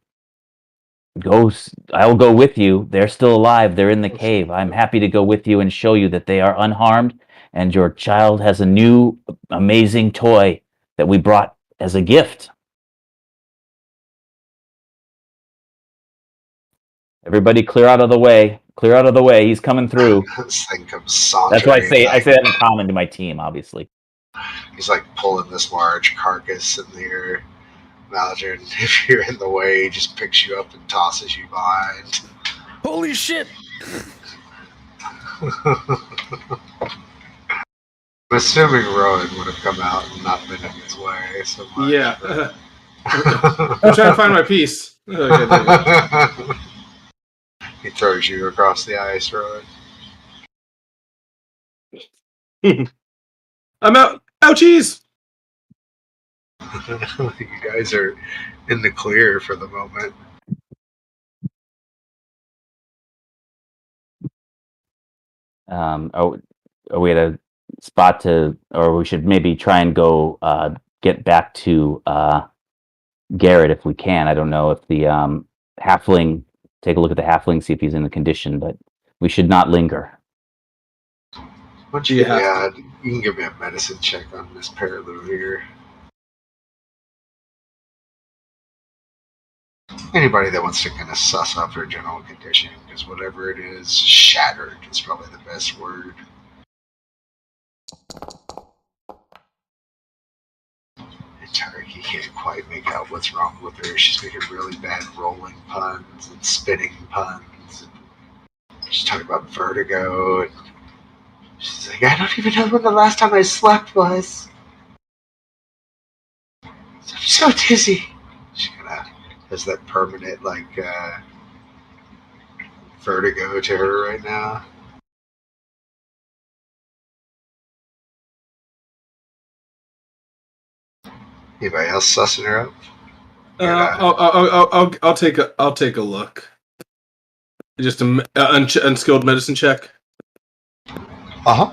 will go with you. They're still alive. They're in the cave. I'm happy to go with you and show you that they are unharmed, and your child has a new amazing toy that we brought as a gift. Everybody, clear out of the way. Clear out of the way. He's coming through. This thing comes sauntering. That's why I say that in common to my team, obviously. He's like pulling this large carcass in the Maladrin. If you're in the way, he just picks you up and tosses you behind. Holy shit! I'm assuming Rowan would have come out and not been in his way so much. Yeah. I'm trying to find my piece. Okay, He throws you across the ice, Rowan. I'm out. Ouchies! You guys are in the clear for the moment. Are we at a spot to, or we should maybe try and go get back to Garrett if we can. I don't know if the halfling, take a look at the halfling, see if he's in the condition, but we should not linger. What you you can give me a medicine check on Miss Perilou here. Anybody that wants to kind of suss up her general condition, because whatever it is, shattered is probably the best word. He can't quite make out what's wrong with her. She's making really bad rolling puns and spitting puns. And she's talking about vertigo. And she's like, I don't even know when the last time I slept was. I'm so dizzy. She kind of has that permanent, vertigo to her right now. Anybody else sussing her up? I'll take a look. Just an unskilled medicine check. Uh-huh.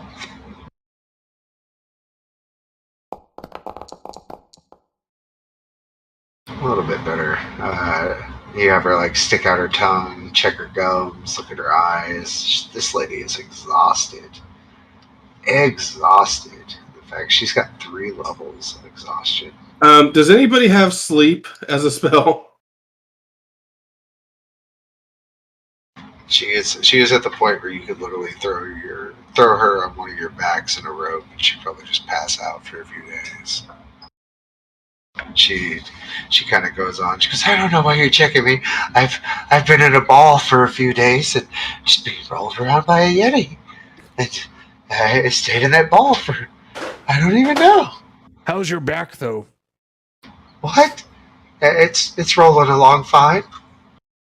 A little bit better. You have her stick out her tongue, check her gums, look at her eyes. This lady is exhausted. Exhausted. In fact, she's got 3 levels of exhaustion. Does anybody have sleep as a spell? She is at the point where you could literally throw her on one of your backs in a rope, and she'd probably just pass out for a few days. She kind of goes on. She goes, I don't know why you're checking me. I've been in a ball for a few days and just being rolled around by a yeti, and I stayed in that ball for I don't even know. How's your back though? What? It's rolling along fine.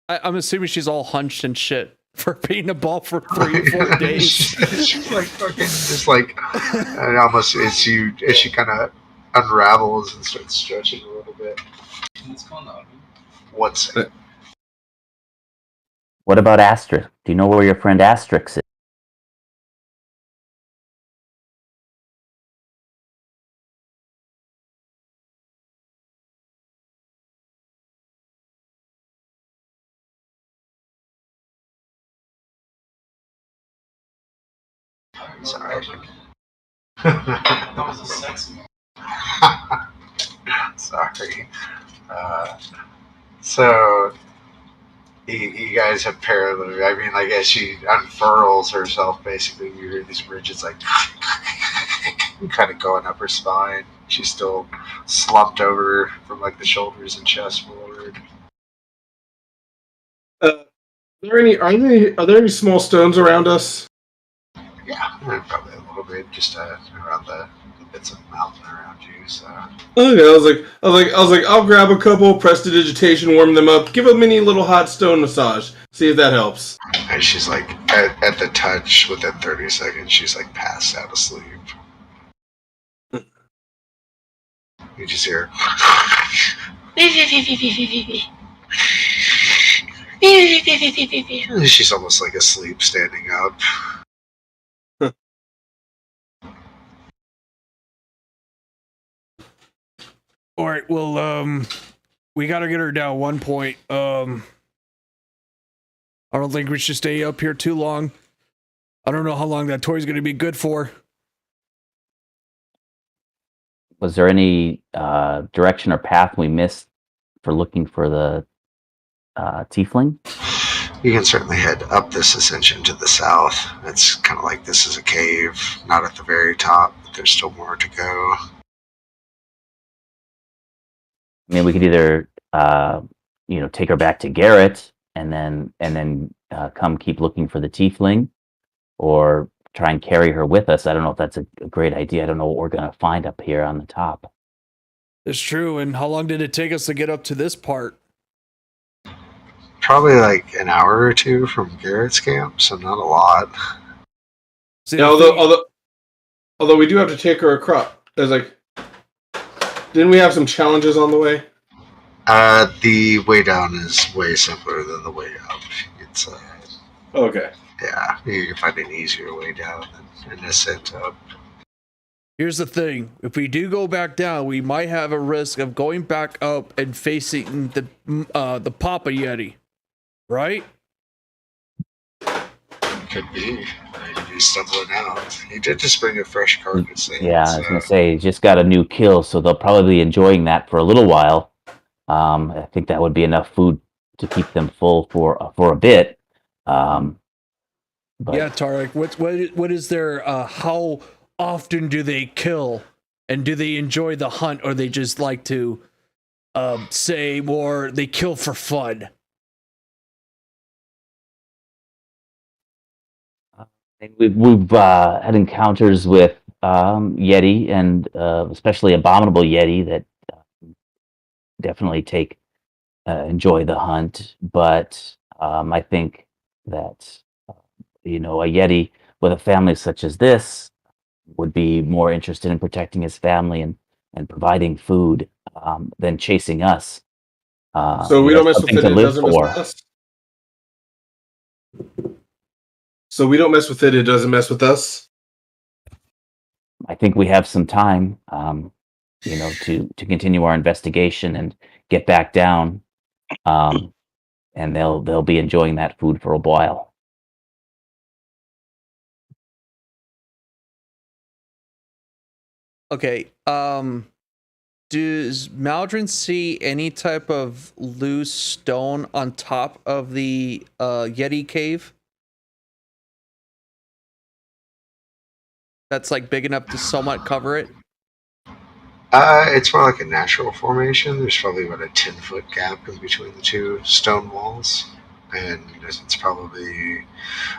I'm assuming she's all hunched and shit for being a ball for 3 or 4 days. She's fucking just and almost as she kind of unravels and starts stretching a little bit. What's going on? One second. What about Asterix? Do you know where your friend Asterix is? Sorry. That was a sexy. Sorry. So you guys have parallel. I mean, like as she unfurls herself, basically you hear these ridges like kind of going up her spine. She's still slumped over from like the shoulders and chest forward. Are there any small stones around us? Yeah, probably a little bit, just around the bits of mountain around you. So Okay, I was like, I'll grab a couple, prestidigitation, warm them up, give a mini little hot stone massage, see if that helps. and she's like at the touch within 30 seconds, she's like passed out asleep. You just hear. She's almost like asleep, standing up. All right, well, we gotta get her down 1 point. I don't think we should stay up here too long. I don't know how long that toy's gonna be good for. Was there any direction or path we missed for looking for the tiefling? You can certainly head up this ascension to the south. It's kind of like this is a cave, not at the very top, but there's still more to go. I mean, we could either take her back to Garrett and then come keep looking for the tiefling, or try and carry her with us. I don't know if that's a great idea. I don't know what we're gonna find up here on the top. It's true. And how long did it take us to get up to this part? Probably like an hour or two from Garrett's camp, so not a lot. See, Yeah, although we do have to take her across. There's like, didn't we have some challenges on the way? The way down is way simpler than the way up. It's Okay. yeah, you can find an easier way down than an ascent up. Here's the thing. If we do go back down, we might have a risk of going back up and facing the Papa Yeti. Right? Could be. Maybe he's stumbling out. He did just bring a fresh carcass in. Yeah, I was gonna say, he's just got a new kill, so they'll probably be enjoying that for a little while. I think that would be enough food to keep them full for a bit. But Yeah, Tarek. What is their how often do they kill, and do they enjoy the hunt, or they just like to say more they kill for fun? we've had encounters with Yeti, and especially abominable Yeti that definitely enjoy the hunt. But I think that a Yeti with a family such as this would be more interested in protecting his family and providing food than chasing us. So we don't mess with something it. to It live doesn't mess for. with us. So we don't mess with it. It doesn't mess with us. I think we have some time, to continue our investigation and get back down, and they'll be enjoying that food for a while. Okay. Does Maldron see any type of loose stone on top of the Yeti cave? That's like big enough to somewhat cover it? It's more like a natural formation. There's probably about a 10-foot gap in between the two stone walls. And it's probably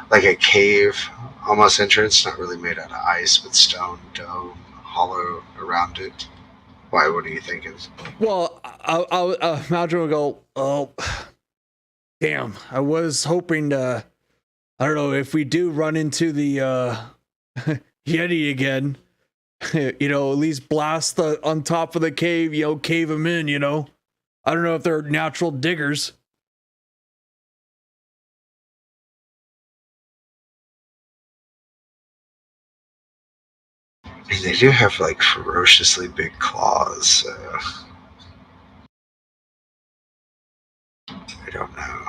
like a cave almost entrance, not really made out of ice, but stone dome, hollow around it. Why? What do you think is? Well, Maldron would go, oh, damn. I was hoping to, I don't know, if we do run into the Yeti again, at least blast on top of the cave, cave them in, I don't know if they're natural diggers. And they do have like ferociously big claws, so I don't know.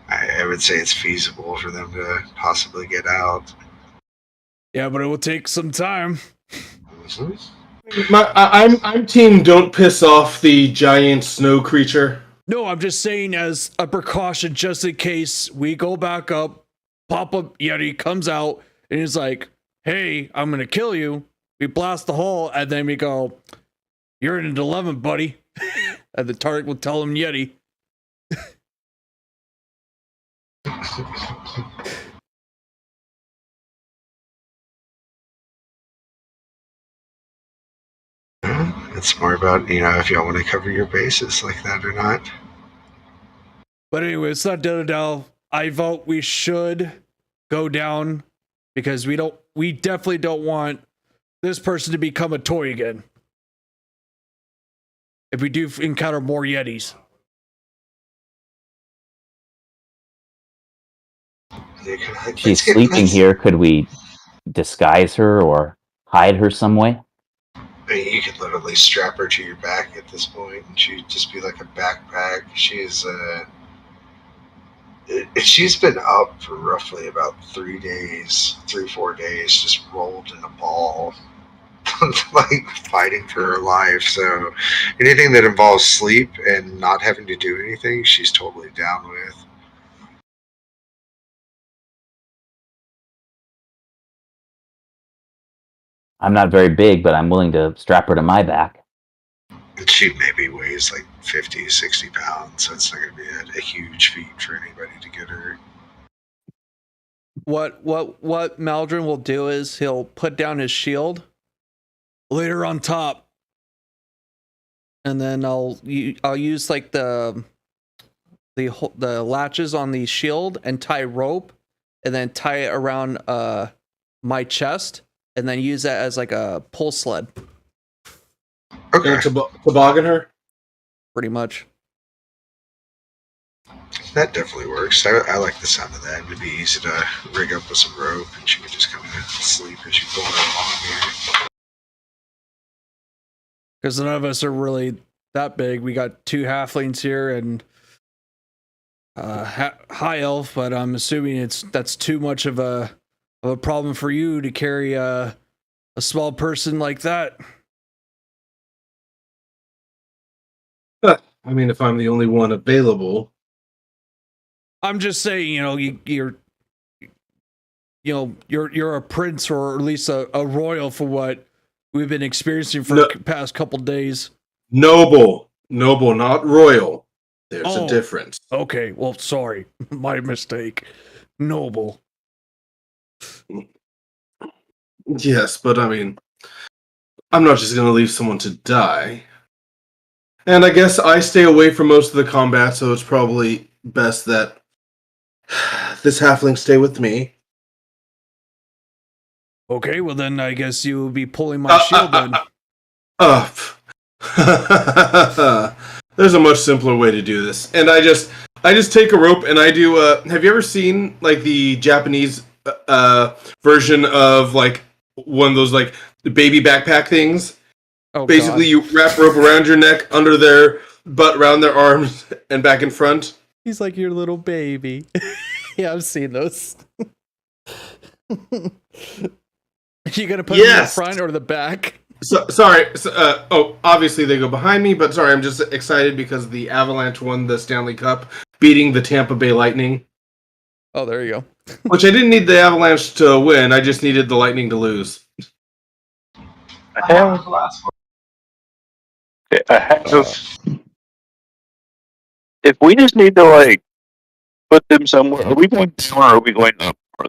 I would say it's feasible for them to possibly get out. Yeah, but it will take some time. Mhm. I'm team. Don't piss off the giant snow creature. No, I'm just saying as a precaution, just in case we go back up, Pop-Up Yeti comes out, and he's like, hey, I'm going to kill you. We blast the hole, and then we go, you're in an 11, buddy. And the target will tell him Yeti. It's more about, if y'all want to cover your bases like that or not. But anyway, it's not Denizens. I vote we should go down because we definitely don't want this person to become a toy again. If we do encounter more Yetis. She's sleeping here. Could we disguise her or hide her some way? I mean, you could literally strap her to your back at this point, and she'd just be like a backpack. She's been up for roughly about 3 days, 4 days, just rolled in a ball, like fighting for her life. So anything that involves sleep and not having to do anything, she's totally down with. I'm not very big, but I'm willing to strap her to my back. She maybe weighs like 50, 60 pounds, so it's not going to be a huge feat for anybody to get her. What Maldron will do is he'll put down his shield, Lay her on top. and then I'll use like the latches on the shield and tie rope, and then tie it around my chest, and then use that as like a pull sled, Okay, Toboggan her. pretty much. that definitely works. I like the sound of that. It'd be easy to rig up with some rope, and she could just kind of sleep as you pull her along here. Because none of us are really that big. We got 2 halflings here and high elf, but I'm assuming that's too much of a problem for you to carry a small person like that. I mean, if I'm the only one available. I'm just saying, you're a prince, or at least a royal, for what we've been experiencing for the past couple days. Noble, not royal. There's a difference. Okay, well, sorry, my mistake. Noble. Yes, but I mean, I'm not just going to leave someone to die. And I guess I stay away from most of the combat, so it's probably best that this halfling stay with me. Okay, well then I guess you will be pulling my shield then. There's a much simpler way to do this. And I just take a rope and I do have you ever seen like the Japanese version of like one of those like baby backpack things? Oh, basically, God. you wrap rope around your neck, under their butt, around their arms, and back in front. He's like your little baby. Yeah, I've seen those. You gonna put them in the front or the back? Sorry. Obviously they go behind me, but sorry, I'm just excited because the Avalanche won the Stanley Cup, beating the Tampa Bay Lightning. Oh, there you go. Which I didn't need the Avalanche to win. I just needed the Lightning to lose. If we just need to like put them somewhere, are we going down or are we going up for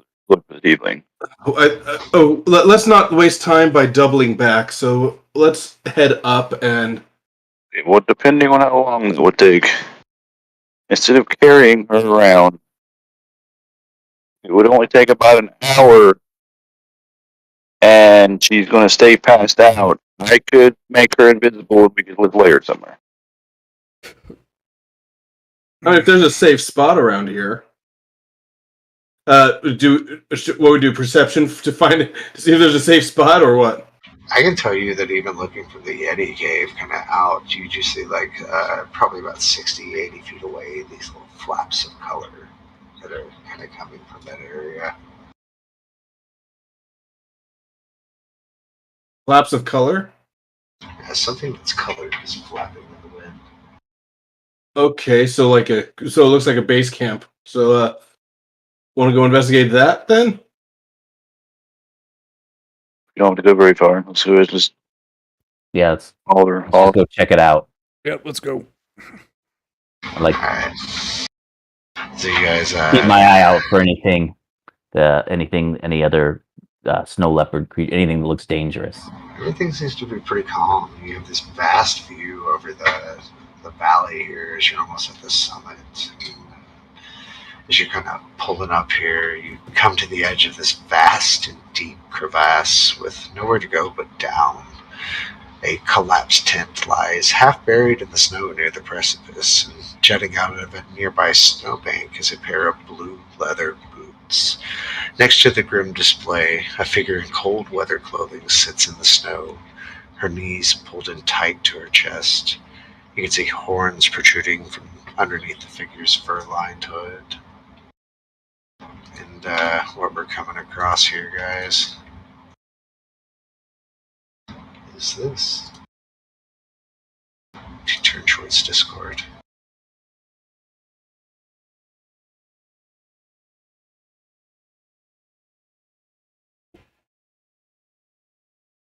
this evening? Let's not waste time by doubling back. So let's head up and. Well, depending on how long it would take, instead of carrying her around, it would only take about an hour, and she's going to stay passed out. I could make her invisible and we could live later somewhere. I mean, if there's a safe spot around here, what would we do? Perception to find to see if there's a safe spot or what? I can tell you that even looking from the Yeti cave kind of out, you just see like probably about 60, 80 feet away these little flaps of color that are kind of coming from that area. Flaps of color. Something that's colored is flapping in the wind. Okay, so it looks like a base camp. So want to go investigate that then? You don't have to go very far. Let's go. Just Yeah, let's holler. just go check it out. Yep, let's go. I like Alright. So you guys keep my eye out for anything, any other snow leopard creature, anything that looks dangerous. everything seems to be pretty calm. You have this vast view over the valley here as you're almost at the summit. As you're kind of pulling up here, you come to the edge of this vast and deep crevasse with nowhere to go but down. A collapsed tent lies half buried in the snow near the precipice, and jutting out of a nearby snowbank is a pair of blue leather boots. Next to the grim display, a figure in cold weather clothing sits in the snow, her knees pulled in tight to her chest. You can see horns protruding from underneath the figure's fur-lined hood. And what we're coming across here, guys, is this. She turned towards Discord.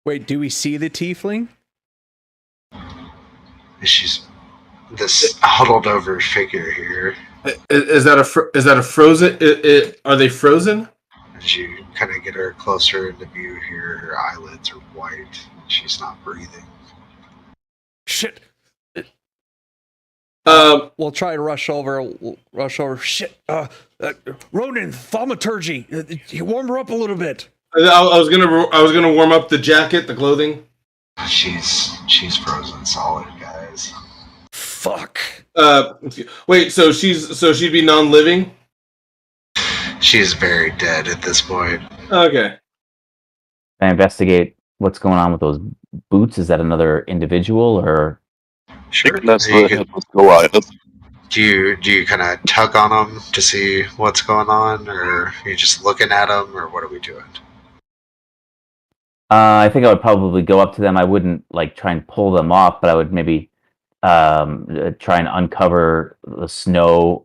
Wait, do we see the tiefling? She's this huddled over figure here. Is that a frozen? Are they frozen? As you kind of get her closer into view here, her eyelids are white. She's not breathing. Shit. We'll try to rush over. Shit. Ronan, thaumaturgy. Warm her up a little bit. I was gonna warm up the jacket, the clothing. She's frozen solid, guys. Fuck. Wait. So she'd be non-living. She's very dead at this point. Okay. I investigate what's going on with those boots. Is that another individual or? Sure. That's You the can- headless Goliath. Do you kind of tug on them to see what's going on, or are you just looking at them, or what are we doing? I think I would probably go up to them. I wouldn't like try and pull them off, but I would maybe try and uncover the snow,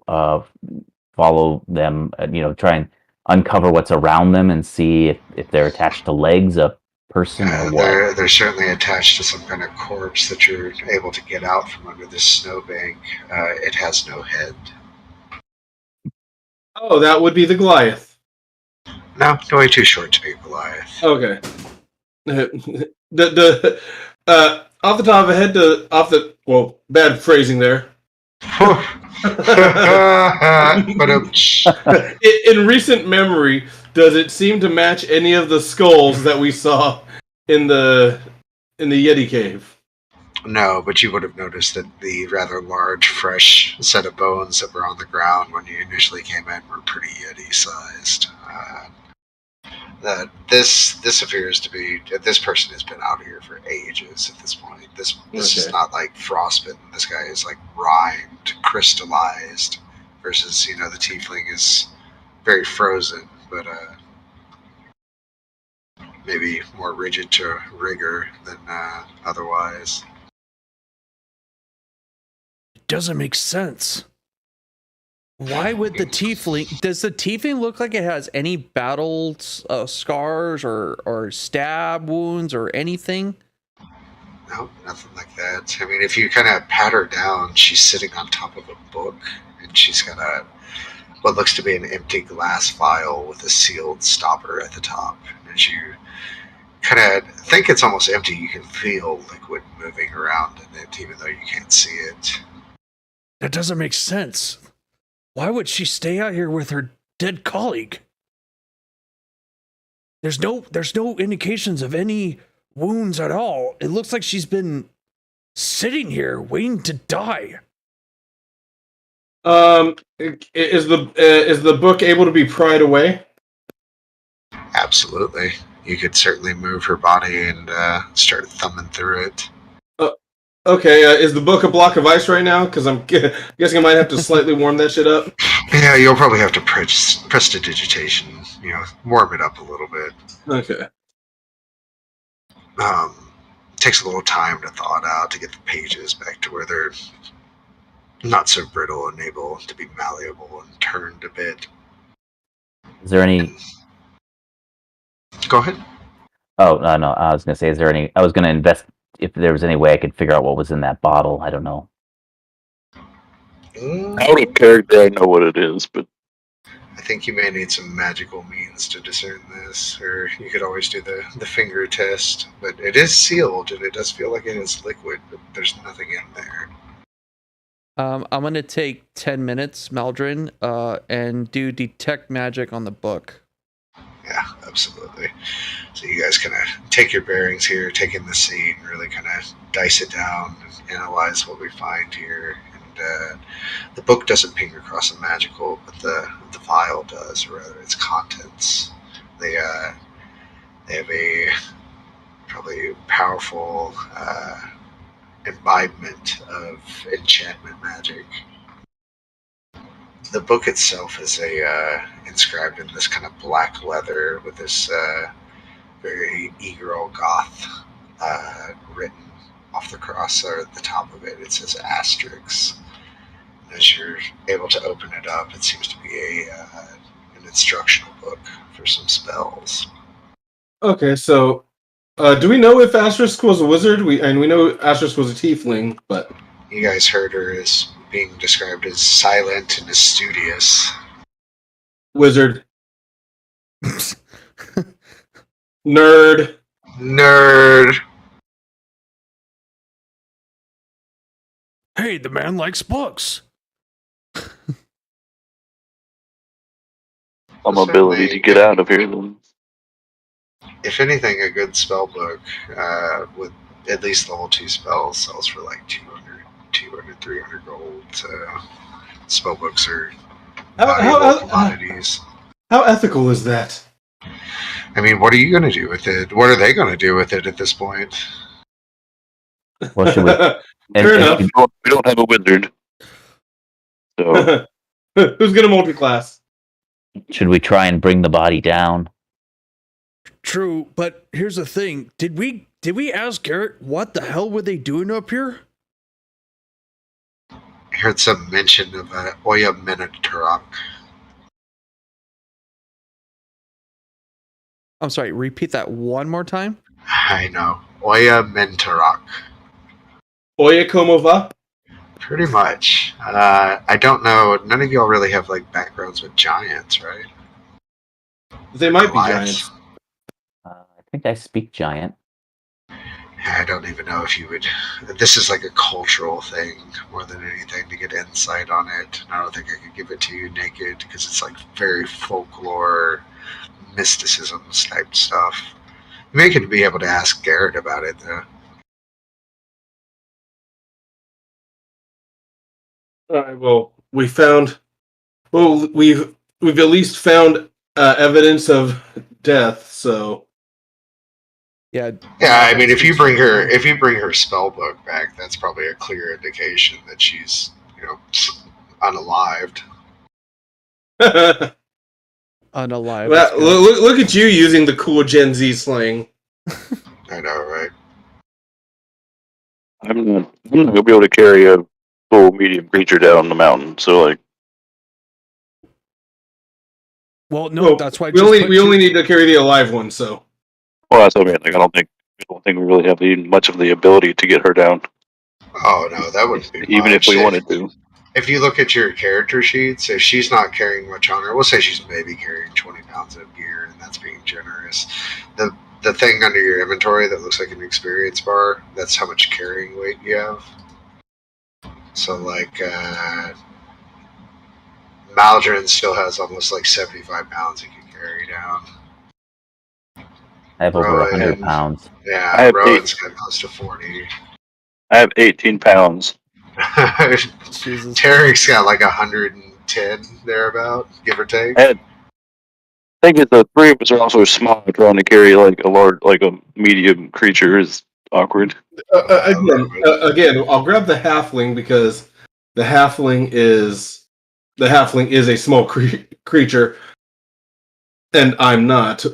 follow them, try and uncover what's around them and see if they're attached to legs, a person, or what. They're certainly attached to some kind of corpse that you're able to get out from under this snowbank. It has no head. Oh, that would be the Goliath. No, way too short to be Goliath. Okay. the off the top of the head, bad phrasing there. But In recent memory, does it seem to match any of the skulls that we saw in the Yeti cave? no, but you would have noticed that the rather large, fresh set of bones that were on the ground when you initially came in were pretty Yeti-sized. This appears to be, this person has been out here for ages at this point. This is Okay. not like Frostmaiden. This guy is like rimed, crystallized, versus the tiefling is very frozen, but maybe more rigid to rigor than otherwise. Doesn't make sense. Why would the tiefling? Does the tiefling look like it has any battle scars or stab wounds or anything? No, nothing like that. I mean, if you kind of pat her down, she's sitting on top of a book, and she's got what looks to be an empty glass vial with a sealed stopper at the top. And as you kind of think it's almost empty, you can feel liquid moving around in it, even though you can't see it. That doesn't make sense. Why would she stay out here with her dead colleague? There's no indications of any wounds at all. It looks like she's been sitting here waiting to die. Is the book able to be pried away? Absolutely. You could certainly move her body and start thumbing through it. Okay, is the book a block of ice right now? Because I'm guessing I might have to slightly warm that shit up. Yeah, you'll probably have to prestidigitation, warm it up a little bit. Okay. Takes a little time to thaw it out to get the pages back to where they're not so brittle and able to be malleable and turned a bit. Is there any? Go ahead. Oh no! I was gonna say, is there any? I was gonna invest if there was any way I could figure out what was in that bottle. I don't know. Out of character, I know what it is, but I think you may need some magical means to discern this, or you could always do the finger test. But it is sealed, and it does feel like it is liquid, but there's nothing in there. I'm gonna take 10 minutes, Maldrin, and do detect magic on the book. Yeah, absolutely. So you guys kind of take your bearings here, take in the scene, really kind of dice it down, and analyze what we find here. And the book doesn't ping across the magical, but the vial does, or rather its contents. They have a probably powerful imbibement of enchantment magic. The book itself is inscribed in this kind of black leather with this very Egro goth written off the cross or at the top of it. It says asterisk. As you're able to open it up, it seems to be an instructional book for some spells. Okay, so do we know if Asterisk was a wizard? We know Asterisk was a tiefling, but You guys heard her as being described as silent and as studious. wizard. Nerd. Nerd. Hey, the man likes books. some ability to get out of here. Then If anything, a good spell book with at least level 2 spells sells for like 200, 300 gold. Spell books are valuable commodities. How ethical is that? I mean, what are you going to do with it? What are they going to do with it at this point? What should we? Fair enough. we don't have a wizard, so Who's gonna multi-class? Should we try and bring the body down? True, but here's the thing. Did we ask Garrett what the hell were they doing up here? I heard some mention of Oya Minotaurok. I'm sorry, repeat that one more time. I know. Oya Minotaurok. Oye como va? Pretty much. I don't know. None of y'all really have like backgrounds with giants, right? They might be Goliaths. giants. I think I speak giant. I don't even know if you would. This is like a cultural thing more than anything to get insight on it. And I don't think I could give it to you naked because it's like very folklore, mysticism type stuff. You may could be able to ask Garrett about it though. All right. Well, we've at least found evidence of death. So Yeah. Yeah, I mean, if you bring her spell book back, that's probably a clear indication that she's unalived. Unalive. Well, look at you using the cool Gen Z slang. I know, right? I'm not gonna be able to carry a full medium creature down the mountain. So like, Well, no, Well, that's why we only need to carry the alive one. So well, that's what I mean. Like, I don't think we really have much of the ability to get her down, Oh no, that wouldn't be even if much. we wanted to. If you look at your character sheets, if she's not carrying much on her, we'll say she's maybe carrying 20 pounds of gear, and that's being generous. The thing under your inventory that looks like an experience bar, that's how much carrying weight you have. So like Maldron still has almost like 75 pounds he can carry down. I have over Rowan. 100 pounds. Yeah, I have Rowan's got close to 40. I have 18 pounds. Jesus. Tarek's got like 110 thereabout, give or take. I think it's the three of us are also small. Trying to carry like a medium creature is awkward. Again, I'll grab the halfling because the halfling is a small creature, and I'm not.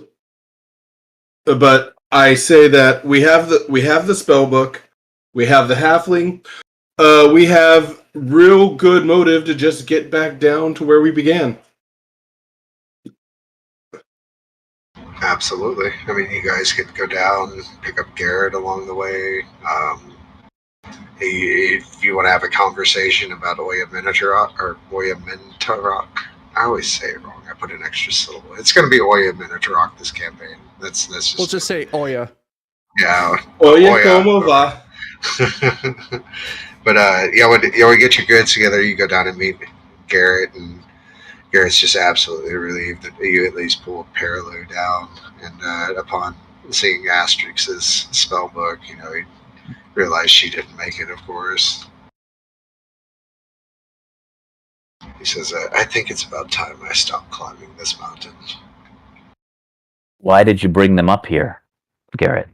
But I say that we have the spell book, we have the halfling, we have real good motive to just get back down to where we began. Absolutely. I mean, you guys could go down, pick up Garrett along the way. If you want to have a conversation about Oya Minotaurok or Oya Minotaurok, I always say it wrong. I put an extra syllable. It's going to be Oya Minotaurok this campaign. That's just. We'll just say Oya. Yeah. Oya como va. But yeah, when you get your goods together, you go down and meet Garrett, and Garrett's just absolutely relieved that you at least pulled Parallel down. And upon seeing Asterix's spell book, he realized she didn't make it, of course. He says, I think it's about time I stopped climbing this mountain. Why did you bring them up here, Garrett?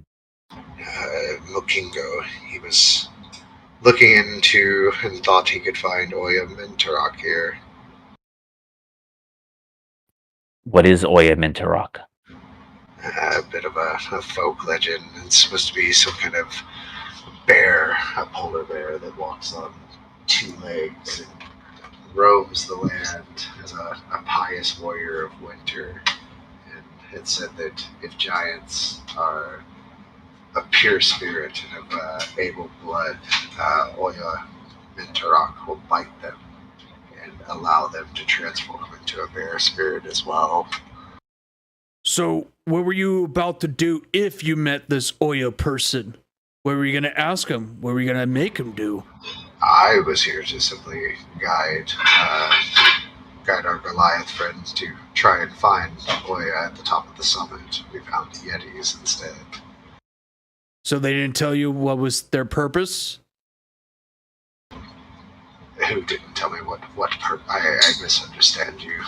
Mokingo, he was looking into and thought he could find Oya Mintarok here. What is Oya Mintarok? A bit of a folk legend. It's supposed to be some kind of bear, a polar bear that walks on two legs and roams the land as a pious warrior of winter. And it said that if giants are a pure spirit and of able blood, Oya Mintarok will bite them and allow them to transform into a bear spirit as well. So, what were you about to do if you met this Oya person? What were you going to ask him? What were you going to make him do? I was here to simply guide our Goliath friends to try and find Oya at the top of the summit. We found the Yetis instead. So they didn't tell you what was their purpose? Who didn't tell me what I misunderstand you.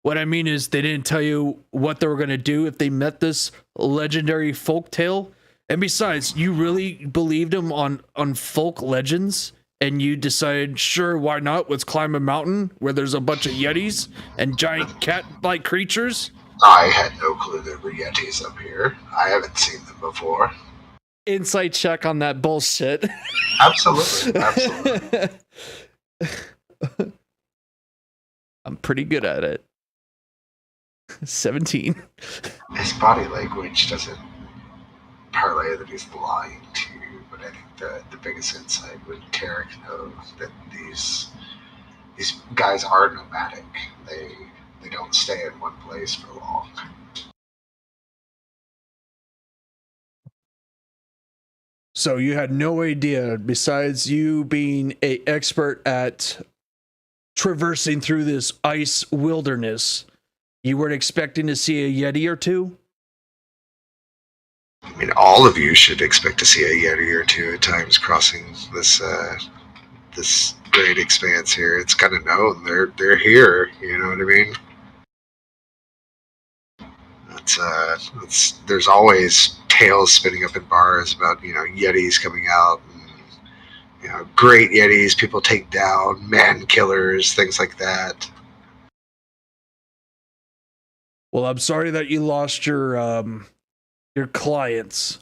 What I mean is they didn't tell you what they were going to do if they met this legendary folktale? And besides, you really believed him on folk legends? And you decided, sure, why not? Let's climb a mountain where there's a bunch of Yetis and giant cat-like creatures? I had no clue there were Yetis up here. I haven't seen them before. Insight check on that bullshit. Absolutely. Absolutely. I'm pretty good at it. 17. His body language doesn't parlay that he's lying to you, but I think the biggest insight would Tarek know that these guys are nomadic. They don't stay in one place for long. So you had no idea, besides you being an expert at traversing through this ice wilderness, you weren't expecting to see a Yeti or two? I mean, all of you should expect to see a Yeti or two at times crossing this great expanse here. It's kind of known they're here. You know what I mean? There's always tales spinning up in bars about Yetis coming out and great Yetis people take down, man killers, things like that. Well, I'm sorry that you lost your clients.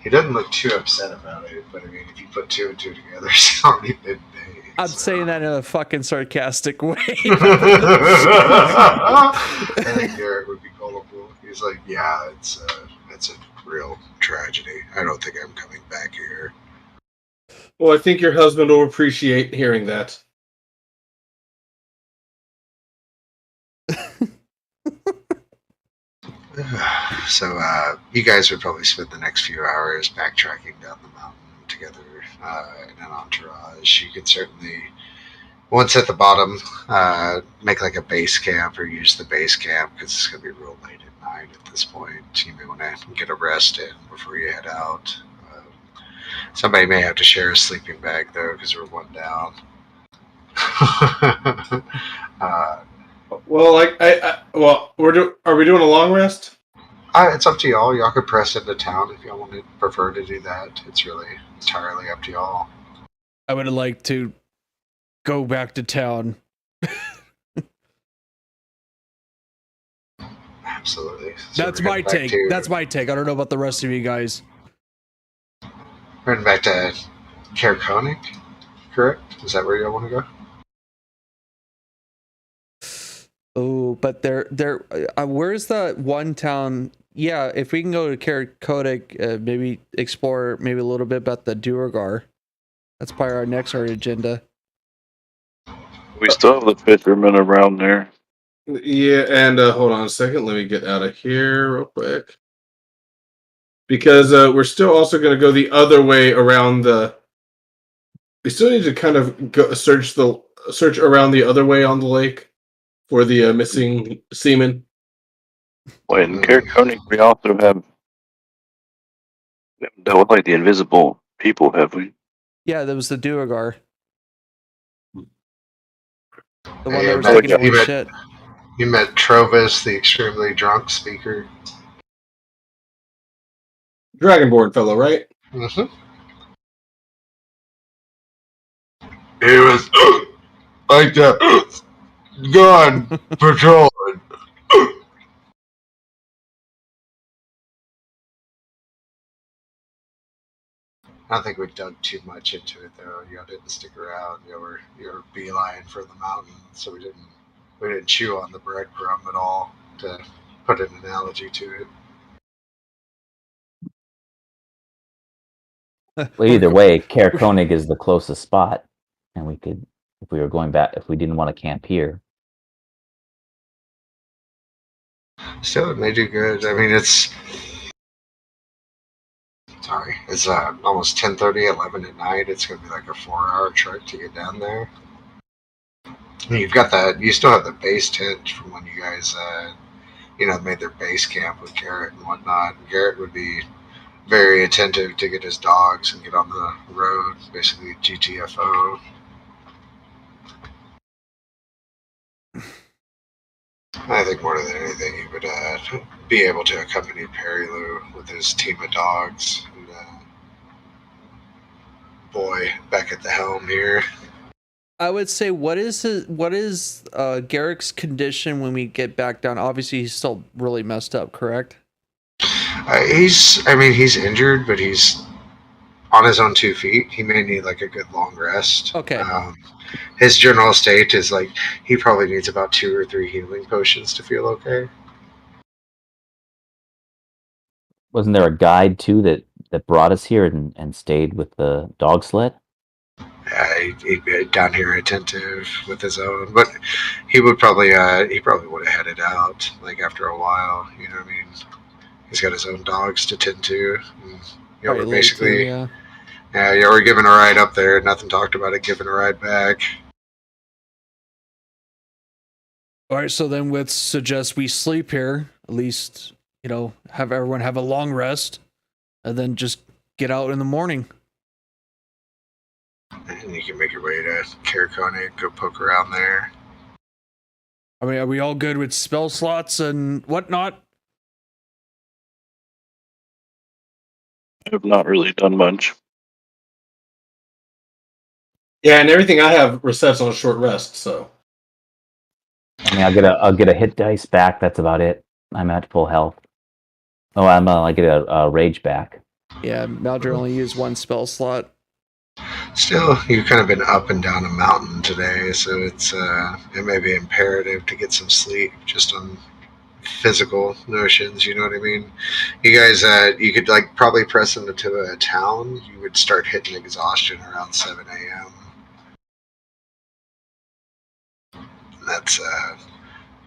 He doesn't look too upset about it, but I mean, if you put two and two together, it's already been made. I'm saying that in a fucking sarcastic way. I think Derek would be gullible. He's like, yeah, it's a real tragedy. I don't think I'm coming back here. Well, I think your husband will appreciate hearing that. So you guys would probably spend the next few hours backtracking down the mountain together in an entourage. You could certainly, once at the bottom, make like a base camp or use the base camp because it's going to be real late at night at this point. You may want to get a rest in before you head out. Somebody may have to share a sleeping bag though because we're one down. Well, are we doing a long rest? It's up to y'all. Y'all could press into town if y'all prefer to do that. It's really entirely up to y'all. I would like to go back to town. Absolutely. So That's we're my heading back take. to- That's my take. I don't know about the rest of you guys. We're heading back to Kerkonik, correct? Is that where y'all want to go? Oh, but where's the one town? Yeah, if we can go to Kodak, maybe explore maybe a little bit about the Duergar. That's probably our next agenda. We still have the fishermen around there. Yeah, and hold on a second. Let me get out of here real quick. Because we're still also going to go the other way around the... We still need to kind of go search around the other way on the lake for the missing seamen. Well, in Kerkonik, we also have... We haven't dealt with, like, the invisible people, have we? Yeah, that was the Duergar. The one Hey, that was Matt, taking everyone's shit. You met Trovis, the extremely drunk speaker. Dragonborn fellow, right? Mm-hmm. He was like that. Gone patrolling. I don't think we dug too much into it though. Y'all didn't stick around. You were beeline for the mountain, so we didn't chew on the breadcrumb at all. To put an analogy to it. Well, either way, Kaer Konig is the closest spot, and we could, if we were going back, if we didn't want to camp here. Still, it may do good. I mean, it's almost 10:30, 11 at night. It's gonna be like a 4-hour trek to get down there. And you've got that. You still have the base tent from when you guys, made their base camp with Garrett and whatnot. Garrett would be very attentive to get his dogs and get on the road, basically GTFO. I think more than anything, he would be able to accompany Perry Lou with his team of dogs. And, boy, back at the helm here. I would say, what is Garrick's condition when we get back down? Obviously, he's still really messed up, correct? He's injured, but he's on his own 2 feet. He may need like a good long rest. Okay. His general state is like he probably needs about 2 or 3 healing potions to feel okay. Wasn't there a guide too that brought us here and stayed with the dog sled? He'd be down here attentive with his own, but he would probably would have headed out like after a while. You know what I mean? He's got his own dogs to tend to. And, we're basically we're giving a ride up there. Nothing talked about it. Giving a ride back. All right, so then let's suggest we sleep here. At least, have everyone have a long rest, and then just get out in the morning. And you can make your way to Kerkonik, go poke around there. I mean, are we all good with spell slots and whatnot? I have not really done much. Yeah, and everything I have resets on a short rest, so. I mean, I'll get a hit dice back. That's about it. I'm at full health. Oh, I get a rage back. Yeah, Maldry only used 1 spell slot. Still, you've kind of been up and down a mountain today, so it may be imperative to get some sleep just on physical notions. You know what I mean? You guys, you could like probably press into a town. You would start hitting exhaustion around 7 a.m. That's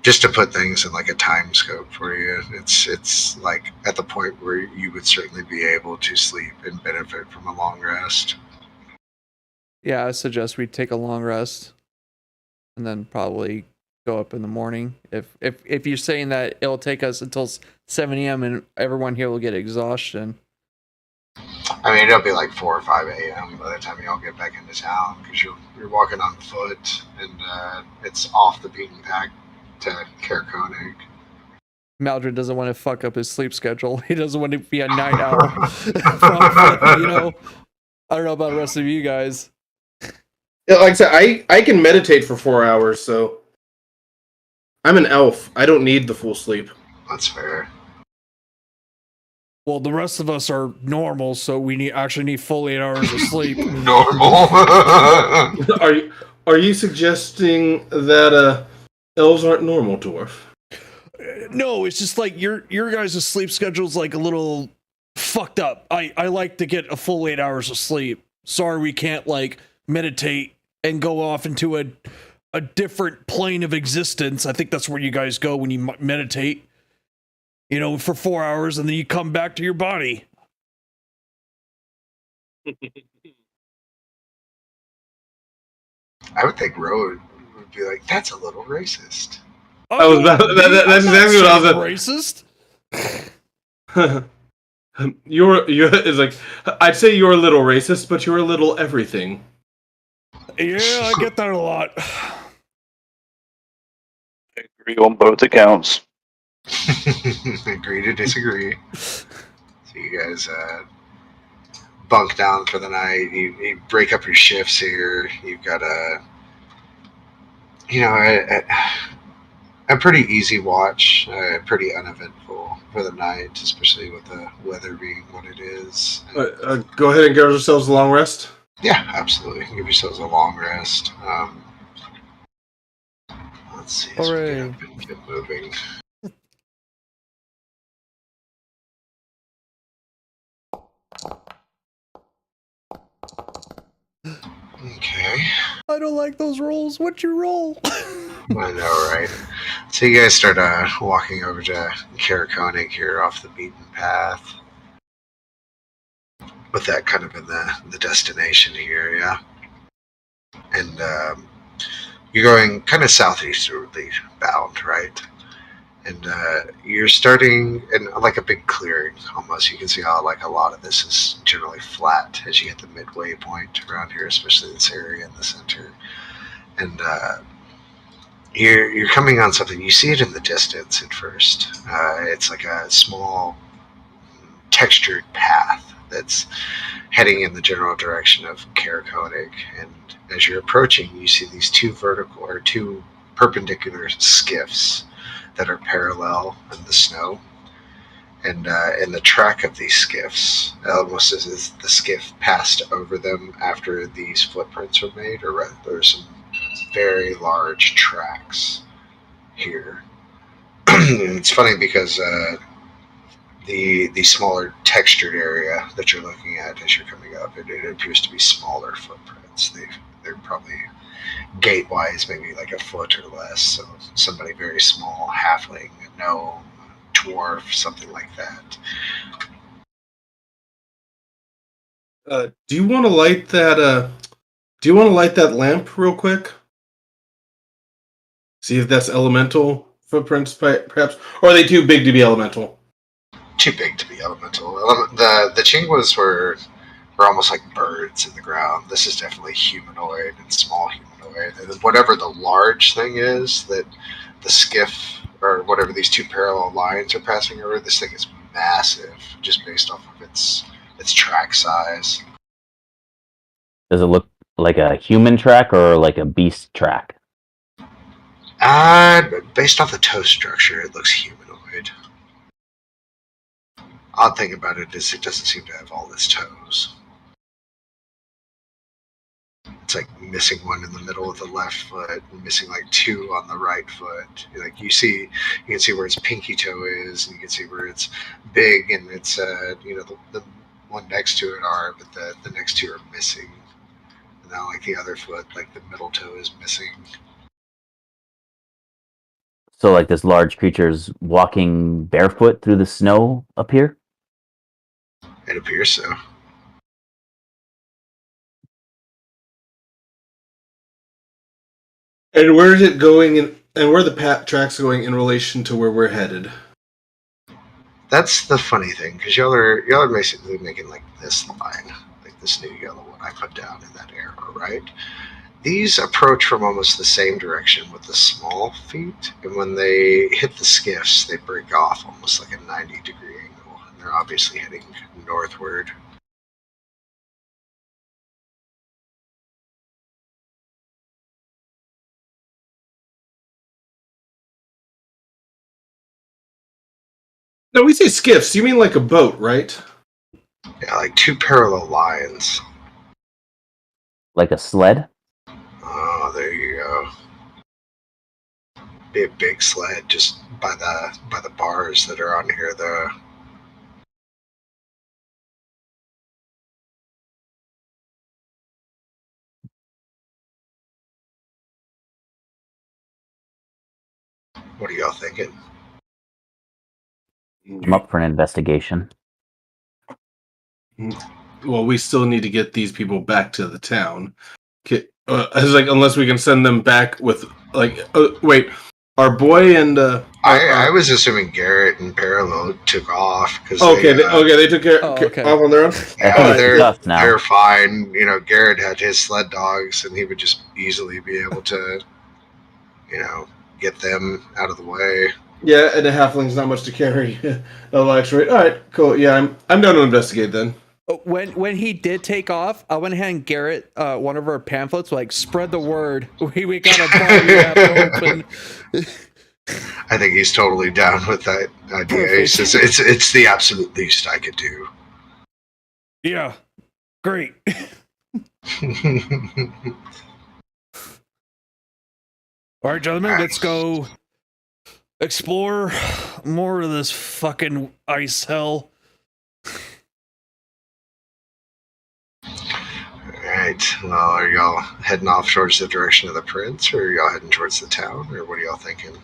just to put things in like a time scope for you. It's like at the point where you would certainly be able to sleep and benefit from a long rest. Yeah, I suggest we take a long rest, and then probably go up in the morning. If you're saying that it'll take us until 7 a.m. and everyone here will get exhaustion. I mean, it'll be like 4 or 5 a.m. by the time y'all get back into town because you're walking on foot and it's off the beaten path to Kerkonig. Maldred doesn't want to fuck up his sleep schedule. He doesn't want to be a night owl. From, you know, I don't know about the rest of you guys. Yeah, like I said, I can meditate for 4 hours, so I'm an elf. I don't need the full sleep. That's fair. Well, the rest of us are normal, so we actually need full 8 hours of sleep. Normal. Are you suggesting that elves aren't normal, dwarf? No, it's just like your guys' sleep schedule's like a little fucked up. I like to get a full 8 hours of sleep. Sorry, we can't like meditate and go off into a different plane of existence. I think that's where you guys go when you meditate. You know, for 4 hours, and then you come back to your body. I would think Road would be like, that's a little racist. I was about, that's exactly what I was. Racist. you're it's like I'd say you're a little racist, but you're a little everything. Yeah, I get that a lot. I agree on both accounts. Agree to disagree. So you guys bunk down for the night. You break up your shifts here. You've got a pretty easy watch, pretty uneventful for the night, especially with the weather being what it is. Go ahead and give yourselves a long rest. Yeah, absolutely. Give yourselves a long rest. Let's see. As we get up and get moving. Okay. I don't like those rolls. What'd you roll? I know, right? So you guys start walking over to Kerkonig here off the beaten path. With that kind of in the destination here, yeah. And you're going kind of southeasterly bound, right? And you're starting in like a big clearing almost. You can see how like a lot of this is generally flat as you hit the midway point around here, especially this area in the center. And you're coming on something. You see it in the distance at first. It's like a small textured path that's heading in the general direction of Kerkonig. And as you're approaching, you see these two perpendicular skiffs that are parallel in the snow. And in the track of these skiffs, almost as the skiff passed over them after these footprints were made, or there's some very large tracks here. And it's funny because the smaller textured area that you're looking at as you're coming up, it appears to be smaller footprints. They're probably gate-wise maybe like a foot or less, so somebody very small, halfling, gnome, dwarf, something like that. Do you want to light that? Do you want to light that lamp real quick? See if that's elemental footprints, perhaps, or are they too big to be elemental? Too big to be elemental. The Chingwas were almost like birds in the ground. This is definitely humanoid and small humanoid. And whatever the large thing is that the skiff or whatever these two parallel lines are passing over, this thing is massive just based off of its track size. Does it look like a human track or like a beast track? Based off the toe structure, it looks humanoid. Odd thing about it is it doesn't seem to have all its toes. It's like missing one in the middle of the left foot, and missing like two on the right foot. Like you can see where its pinky toe is, and you can see where it's big, and it's the one next to it are, but the next two are missing. And now like the other foot, like the middle toe is missing. So like this large creature's walking barefoot through the snow up here? It appears so. And where is it going, and where are the tracks going in relation to where we're headed? that's the funny thing, because y'all are basically making like this line, like this new yellow one I put down in that arrow, right? These approach from almost the same direction with the small feet, and when they hit the skiffs, they break off almost like a 90-degree angle, and they're obviously heading northward. No, we say skiffs. You mean like a boat, right? Yeah, like two parallel lines. Like a sled? Oh, there you go. Be a big sled just by the bars that are on here, though. What are y'all thinking? I'm up for an investigation. Well, we still need to get these people back to the town. It's like, unless we can send them back with, like, wait, our boy and I was assuming Garrett and Parallel took off because they took care off on their own. I think it's just now. They're fine. You know, Garrett had his sled dogs, and he would just easily be able to, get them out of the way. Yeah, and a halfling's not much to carry. Oh, actually, all right, cool. Yeah, I'm down to investigate then. When he did take off, I went ahead and Garrett, one of our pamphlets, like, spread the word. We got a bar we have to open. I think he's totally down with that idea. It's the absolute least I could do. Yeah, great. All right, gentlemen, let's go explore more of this fucking ice hell. Alright, well, are y'all heading off towards the direction of the prince, or are y'all heading towards the town, or what are y'all thinking?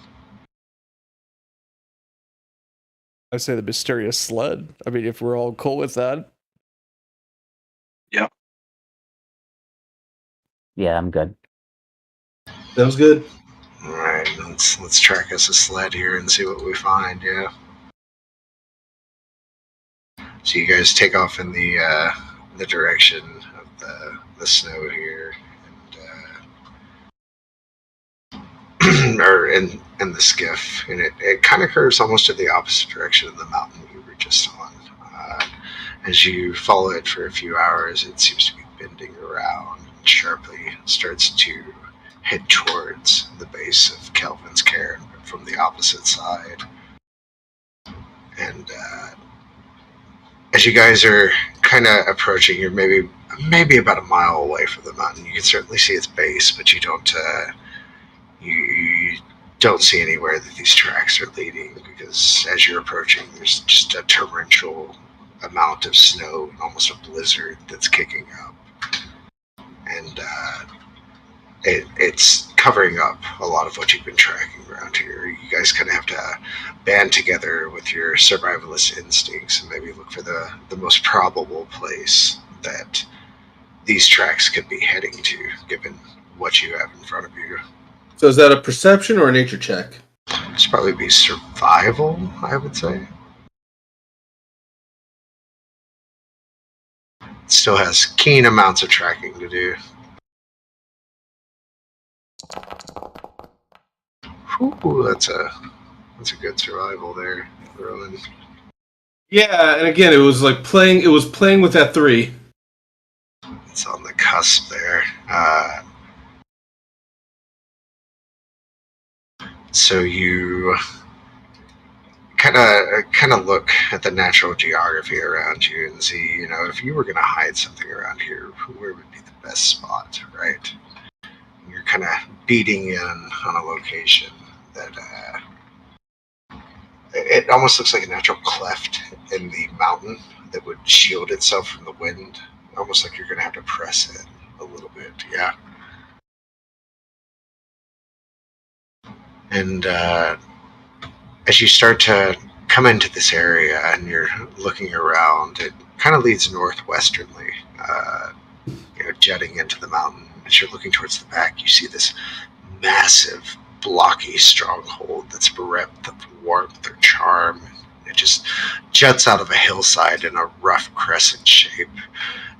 I say the mysterious sled. I mean, if we're all cool with that. Yeah, I'm good. Sounds good. Alright, let's track us a sled here and see what we find, yeah. So you guys take off in the direction of the snow here, and or in the skiff, and it kind of curves almost in the opposite direction of the mountain you were just on. As you follow it for a few hours, it seems to be bending around and sharply starts to head towards the base of Kelvin's Cairn, but from the opposite side. And as you guys are kind of approaching, you're maybe about a mile away from the mountain. You can certainly see its base, but you don't see anywhere that these tracks are leading, because as you're approaching, there's just a torrential amount of snow and almost a blizzard that's kicking up, and it's covering up a lot of what you've been tracking around here. You guys kind of have to band together with your survivalist instincts and maybe look for the most probable place that these tracks could be heading to, given what you have in front of you. So is that a perception or a nature check? It's probably be survival, I would say. It still has keen amounts of tracking to do. Ooh, that's a good survival there, Rowan. Yeah, and again, it was playing with that 3. It's on the cusp there. So you kind of look at the natural geography around you and see, if you were going to hide something around here, where would be the best spot, right? You're kind of beating in on a location that it almost looks like a natural cleft in the mountain that would shield itself from the wind, almost like you're going to have to press in a little bit, yeah. And as you start to come into this area and you're looking around, it kind of leads northwesternly, jetting into the mountain. As you're looking towards the back, you see this massive, blocky stronghold that's bereft of warmth or charm. It just juts out of a hillside in a rough crescent shape.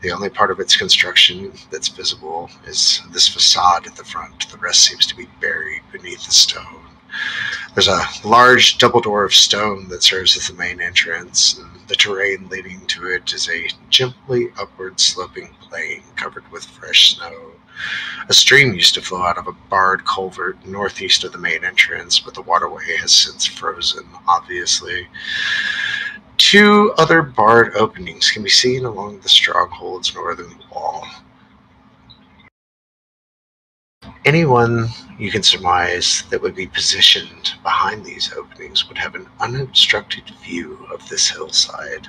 The only part of its construction that's visible is this facade at the front. The rest seems to be buried beneath the stone. There's a large double door of stone that serves as the main entrance, and the terrain leading to it is a gently upward sloping plain covered with fresh snow. A stream used to flow out of a barred culvert northeast of the main entrance, but the waterway has since frozen, obviously. Two other barred openings can be seen along the stronghold's northern wall. Anyone you can surmise that would be positioned behind these openings would have an unobstructed view of this hillside.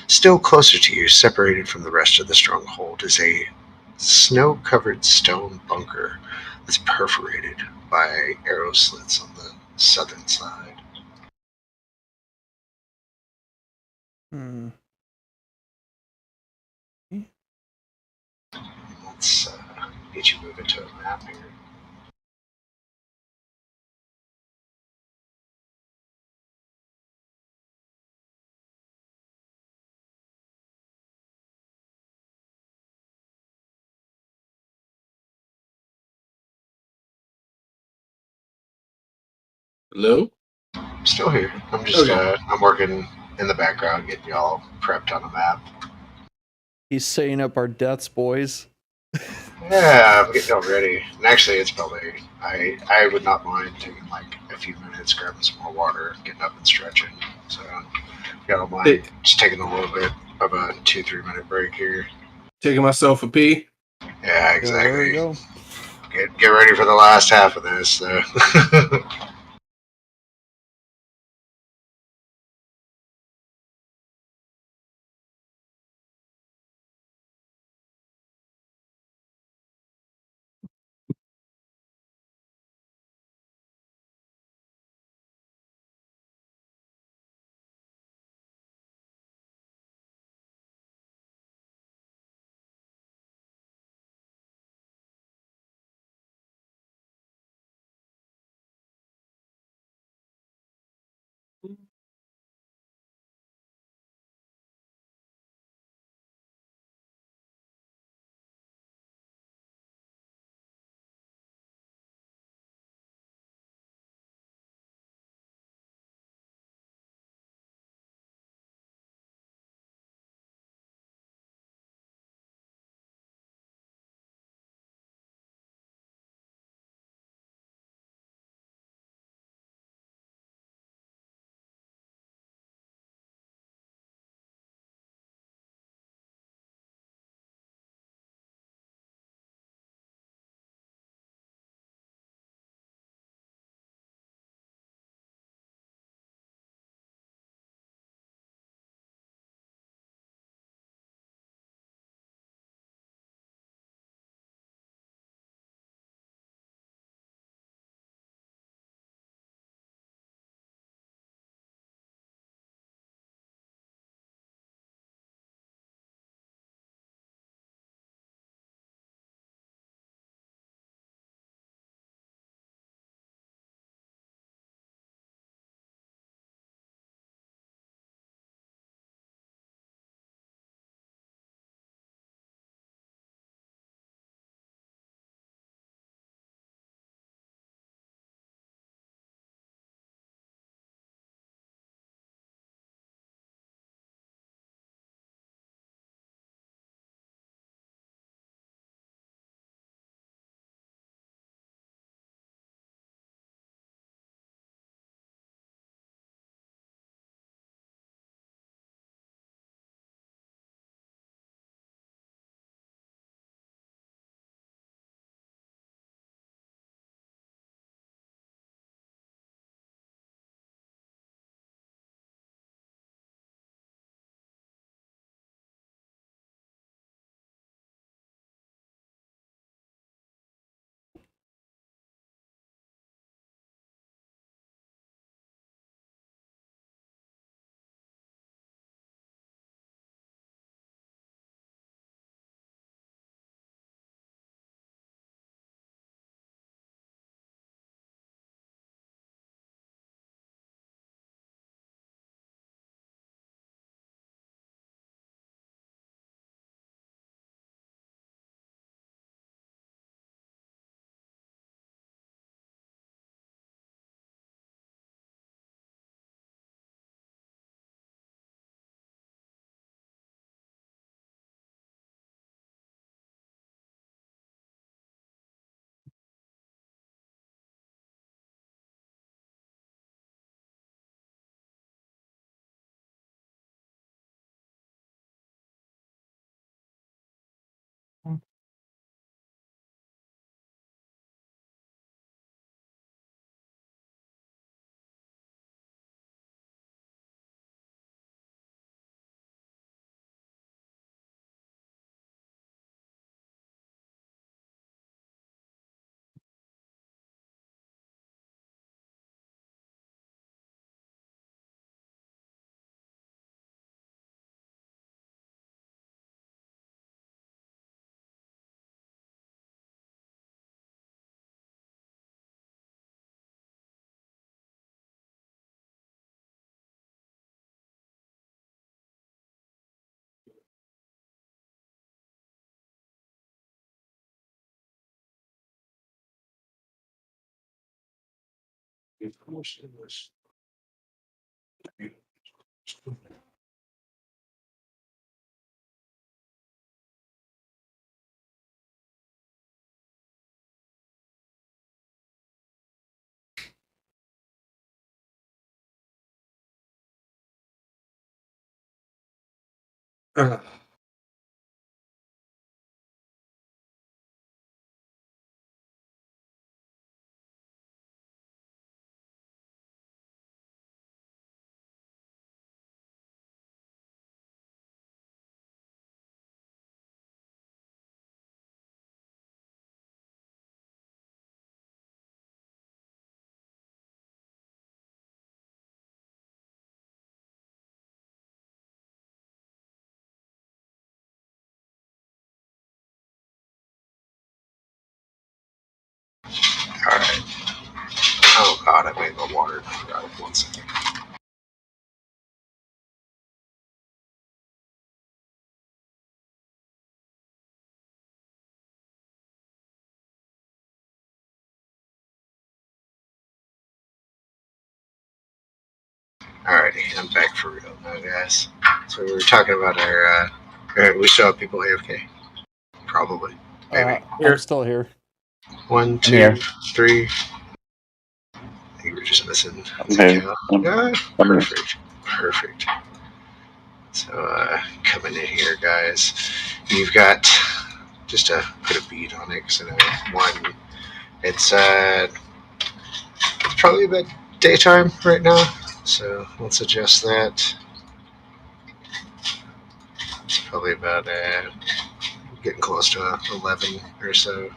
Still closer to you, separated from the rest of the stronghold, is a snow-covered stone bunker that's perforated by arrow slits on the southern side. Hmm. Let's get you moving to a map here. Hello? Still here. I'm just Okay. I'm working in the background, getting y'all prepped on a map. He's setting up our deaths, boys. Yeah, I'm getting y'all ready. And actually, it's probably I would not mind taking like a few minutes, grabbing some more water, getting up and stretching. So, y'all don't mind Hey. just taking a little bit of a 2-3 minute break here. Taking myself a pee. Yeah, There we exactly. go. Get ready for the last half of this. So. Uh, Alright. Oh god, I made the water. I forgot it 1 second. Alrighty, I'm back for real now, guys. So we were talking about our, we still have people AFK. Probably. Maybe. I'm still here. 1, 2, here. 3. I think we're just missing. Okay. Yeah, perfect. Perfect. So, coming in here, guys. You've got, just to put a beat on it, because I know one, it's probably about daytime right now. So let's adjust that. It's probably about getting close to 11 or so.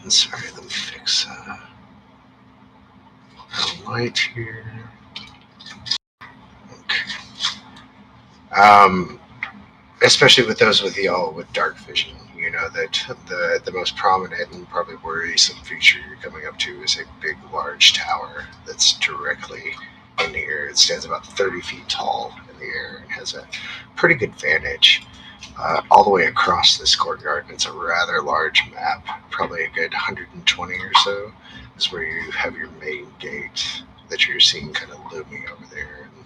And sorry, let me fix the light here. Okay. Especially with those with y'all with dark vision, you know that the most prominent and probably worrisome feature you're coming up to is a big, large tower that's directly in here. It stands about 30 feet tall in the air and has a pretty good vantage all the way across this courtyard. It's a rather large map, probably a good 120 or so. This is where you have your main gate that you're seeing kind of looming over there. And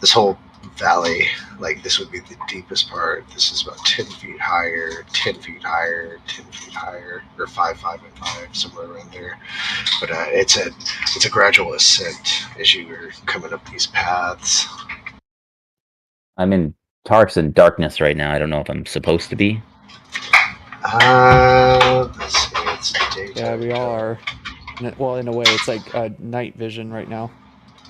this whole valley, like this would be the deepest part. This is about 10 feet higher, 10 feet higher, 10 feet higher, or 5, 5, and 5, somewhere around there. But it's a gradual ascent as you are coming up these paths. I'm in Tark's in darkness right now. I don't know if I'm supposed to be. Let's see, it's daytime. Yeah, we all are. Well, in a way, it's like night vision right now.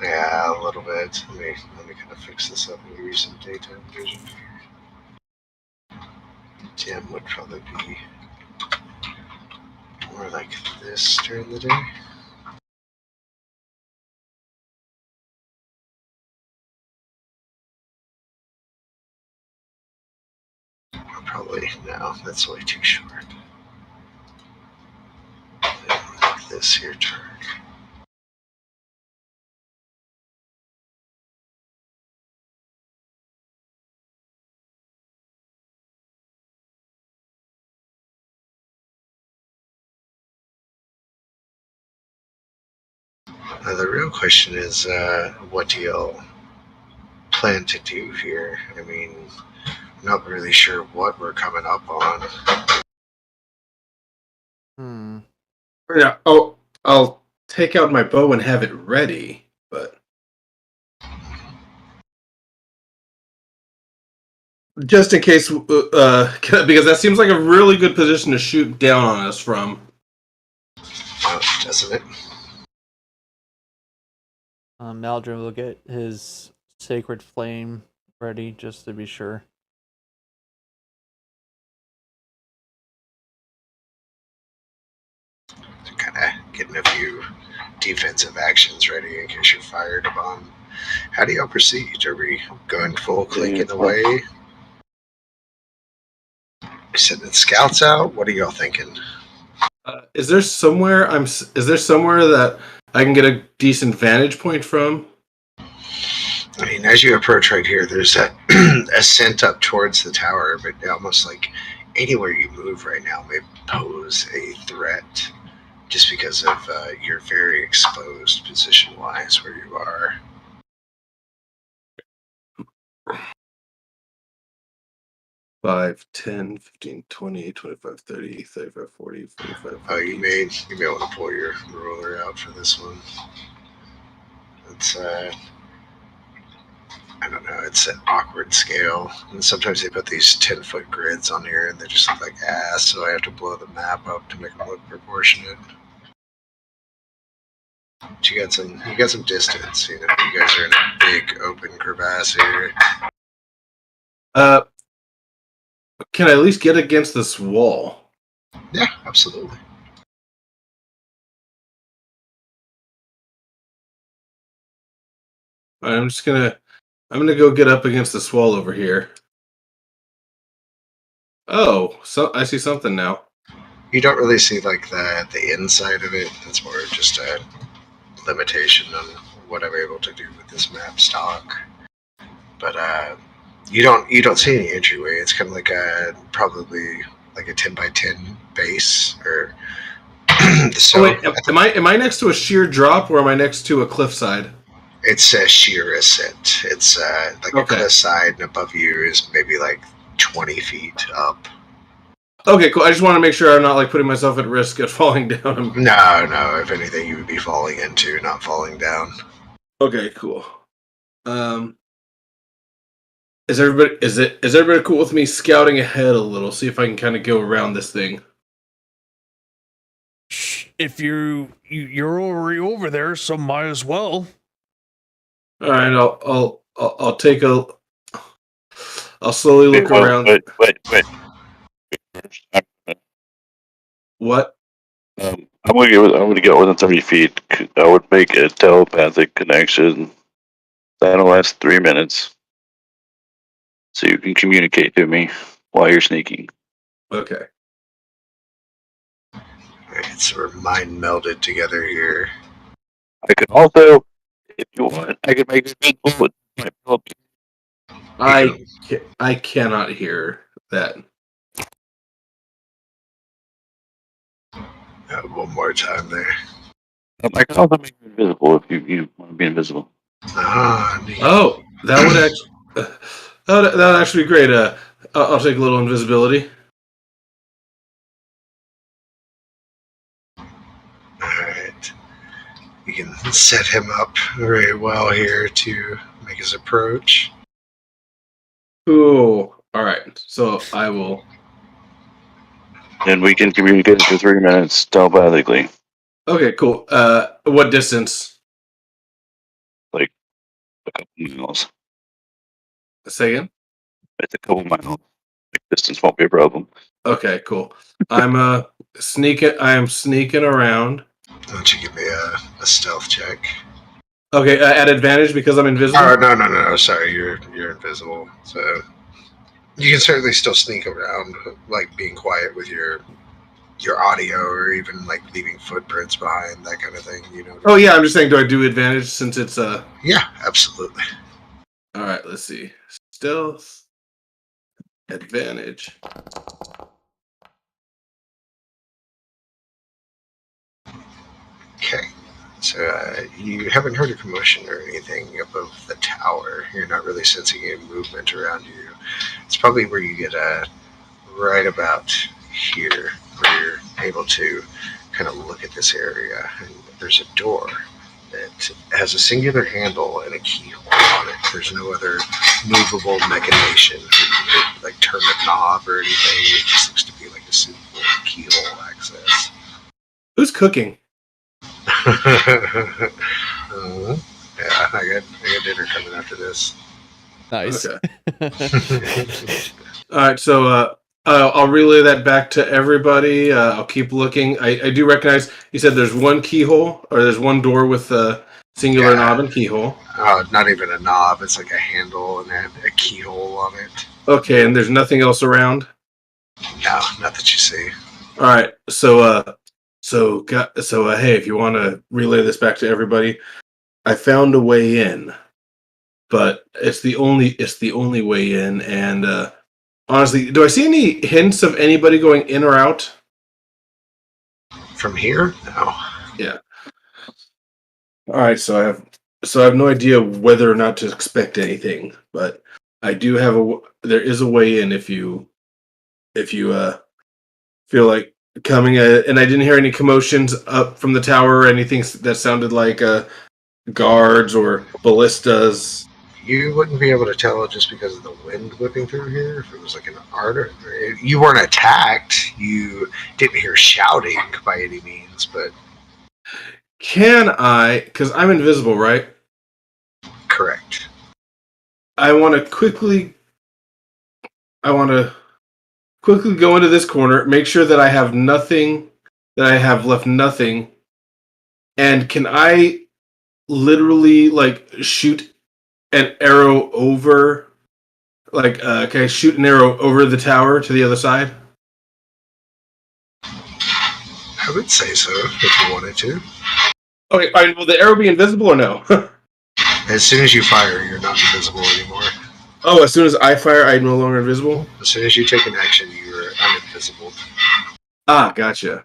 Yeah, a little bit. Let me kind of fix this up and give you some daytime vision here. Dim would probably be more like this during the day. Probably no, that's way too short. Like this here, Turk. Now the real question is, what do y'all plan to do here? I mean, I'm not really sure what we're coming up on. yeah. Oh, I'll take out my bow and have it ready, but just in case, because that seems like a really good position to shoot down on us from. Doesn't it? Maldrin will get his sacred flame ready just to be sure. Kind of getting a few defensive actions ready in case you're fired upon. How do y'all proceed? Are we going full clicking away? Sending scouts out? What are y'all thinking? Is there somewhere that I can get a decent vantage point from? I mean, as you approach right here, there's that ascent up towards the tower, but almost like anywhere you move right now may pose a threat, just because of your very exposed position-wise where you are. 5, 10, 15, 20, 25, 30, 35, 40, 45, Oh, 50. you may want to pull your ruler out for this one. It's I don't know. It's an awkward scale, and sometimes they put these 10-foot grids on here, and they just look like ass. So I have to blow the map up to make them look proportionate. But you got some distance. You know, you guys are in a big open crevasse here. Can I at least get against this wall? Yeah, absolutely. I'm gonna go get up against this wall over here. Oh, so I see something now. You don't really see like the inside of it. That's more just a limitation on what I'm able to do with this map stock. But you don't see any entryway. It's kind of like probably like a 10 by 10 base or. So oh, wait, am I next to a sheer drop or am I next to a cliffside? it's a sheer ascent. It's like a cliffside, and above you is maybe like 20 feet up. Okay, cool. I just want to make sure I'm not like putting myself at risk of falling down. No. If anything, you would be falling into, not falling down. Okay, cool. Is everybody cool with me scouting ahead a little, see if I can kind of go around this thing? If you're already over there, so might as well. All right, I'll take a. I'll slowly look around. Wait. What? I'm gonna get within 30 feet. I would make a telepathic connection. That'll last 3 minutes, so you can communicate to me while you're sneaking. Okay. Alright, so we're mind melded together here. I could also, if you want, I could make it invisible with my I cannot hear that. One more time there. I can also make you invisible if you want to be invisible. Neat. Oh, that would actually that would actually be great. I'll take a little invisibility. Alright. You can set him up very well here to make his approach. Ooh. All right. So I will. And we can communicate for 3 minutes telepathically. Okay. Cool. What distance? Like a couple miles. Say again. It's a couple miles. Distance won't be a problem. Okay. Cool. I'm sneaking. I am sneaking around. Why don't you give me a stealth check? Okay. At advantage because I'm invisible. Oh no! Sorry, you're invisible. So you can certainly still sneak around, like being quiet with your audio, or even like leaving footprints behind, that kind of thing. You know. Oh yeah. I'm just saying. Do I do advantage since it's Yeah, absolutely. All right. Let's see. Stealth. Advantage. Okay. So you haven't heard a commotion or anything above the tower. You're not really sensing any movement around you. It's probably where you get right about here, where you're able to kind of look at this area. And there's a door that has a singular handle and a keyhole on it. There's no other movable machination, like turn a knob or anything. It just looks to be like a simple keyhole access. Who's cooking? Yeah, I got dinner coming after this. Nice. Okay. All right, so I'll relay that back to everybody. I'll keep looking. I do recognize you said there's one keyhole, or there's one door with a singular knob and keyhole. Not even a knob. It's like a handle and a keyhole on it. Okay, and there's nothing else around? No, not that you see. All right, so hey, if you want to relay this back to everybody, I found a way in, but it's the only way in, and honestly, do I see any hints of anybody going in or out? From here? No. Yeah. All right, so I have no idea whether or not to expect anything, but I do have there is a way in if you feel like coming and I didn't hear any commotions up from the tower or anything that sounded like guards or ballistas. You wouldn't be able to tell just because of the wind whipping through here. If it was like an art, you weren't attacked. You didn't hear shouting by any means, but Can I, because I'm invisible, right? correct. I want to quickly go into this corner, make sure that I have nothing, that I have left nothing, and can I literally like shoot an arrow over, like can I shoot an arrow over the tower to the other side? I would say so if you wanted to. Okay, all right, will the arrow be invisible or no? As soon as you fire, you're not invisible anymore. Oh, as soon as I fire, I'm no longer invisible? As soon as you take an action, you're uninvisible. Ah, gotcha.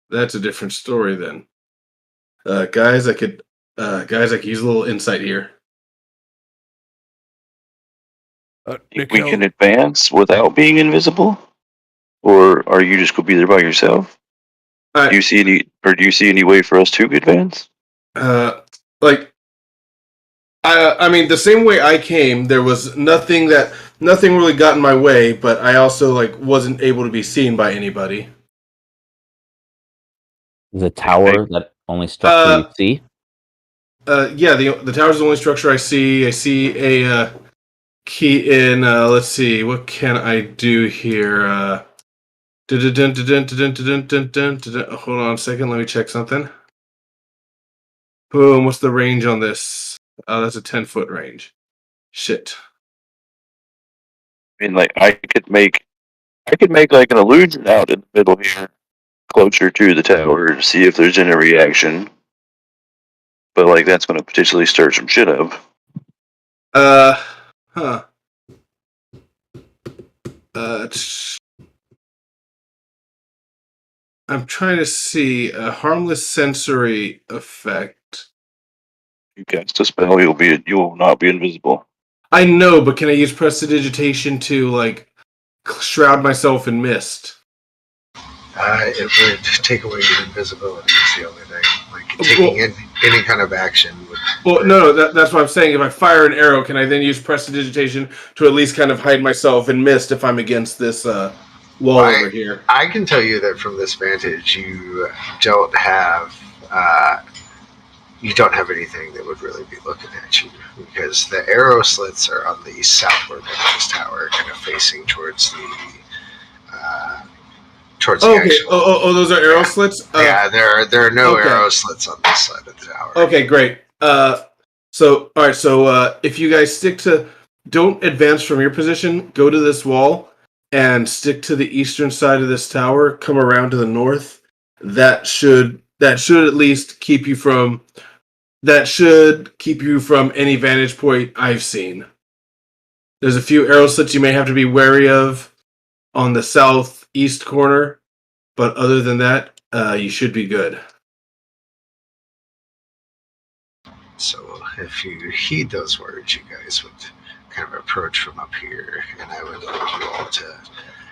That's a different story then. Guys, I could use a little insight here. Think we can advance without being invisible, or are you just gonna be there by yourself? Do you see any way for us to advance? Like, I mean, the same way I came, there was nothing really got in my way, but I also like wasn't able to be seen by anybody. Is a tower that only structure you see? Yeah, the tower's the only structure I see. I see a key in. Let's see, what can I do here? Hold on a second, let me check something. Boom, what's the range on this? Oh, that's a 10-foot range. Shit. I mean, like I could make like an illusion out in the middle here, closer to the tower, to see if there's any reaction. But like that's going to potentially stir some shit up. Huh. I'm trying to see a harmless sensory effect. You cast a spell, you will not be invisible. I know, but can I use prestidigitation to like shroud myself in mist? It would take away your invisibility. Is the only thing. Like taking any kind of action would. Well, no, that's what I'm saying. If I fire an arrow, can I then use prestidigitation to at least kind of hide myself in mist if I'm against this wall over here? I can tell you that from this vantage, you don't have anything that would really be looking at you, because the arrow slits are on the southward end of this tower, kind of facing towards the actual. Those are arrow slits. Yeah, there are no arrow slits on this side of the tower. Okay, great. So all right. So if you guys don't advance from your position. Go to this wall and stick to the eastern side of this tower. Come around to the north. That should at least keep you from. That should keep you from any vantage point I've seen. There's a few arrow slits you may have to be wary of on the southeast corner, but other than that, you should be good. So if you heed those words, you guys would kind of approach from up here, and I would like you all to,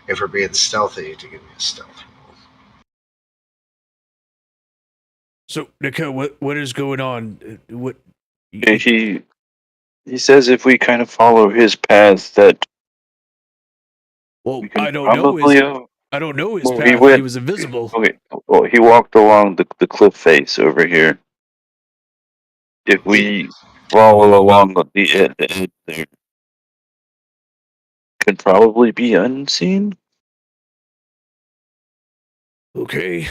if we're being stealthy, to give me a stealth roll. So, Nika, what is going on? What? He says if we kind of follow his path, that. Well, I don't know his path. He was invisible. Okay. Well, he walked along the cliff face over here. If we follow along the edge there, could probably be unseen. Okay.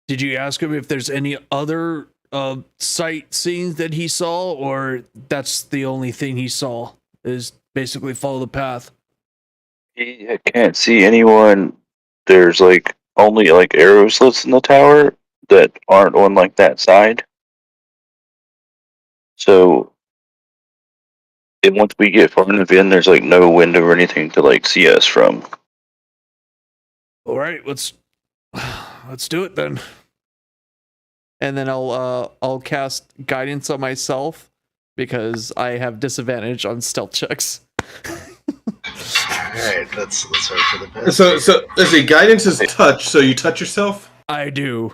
Did you ask him if there's any other sightseeing that he saw, or that's the only thing he saw? Is basically follow the path. He can't see anyone. There's only arrow slits in the tower, that aren't on like that side. So, and once we get far enough in, there's like no window or anything to like see us from. All right, let's do it then. And then I'll cast guidance on myself because I have disadvantage on stealth checks. Alright, let's hope for the best. So let's see. Guidance is touch. So you touch yourself. I do.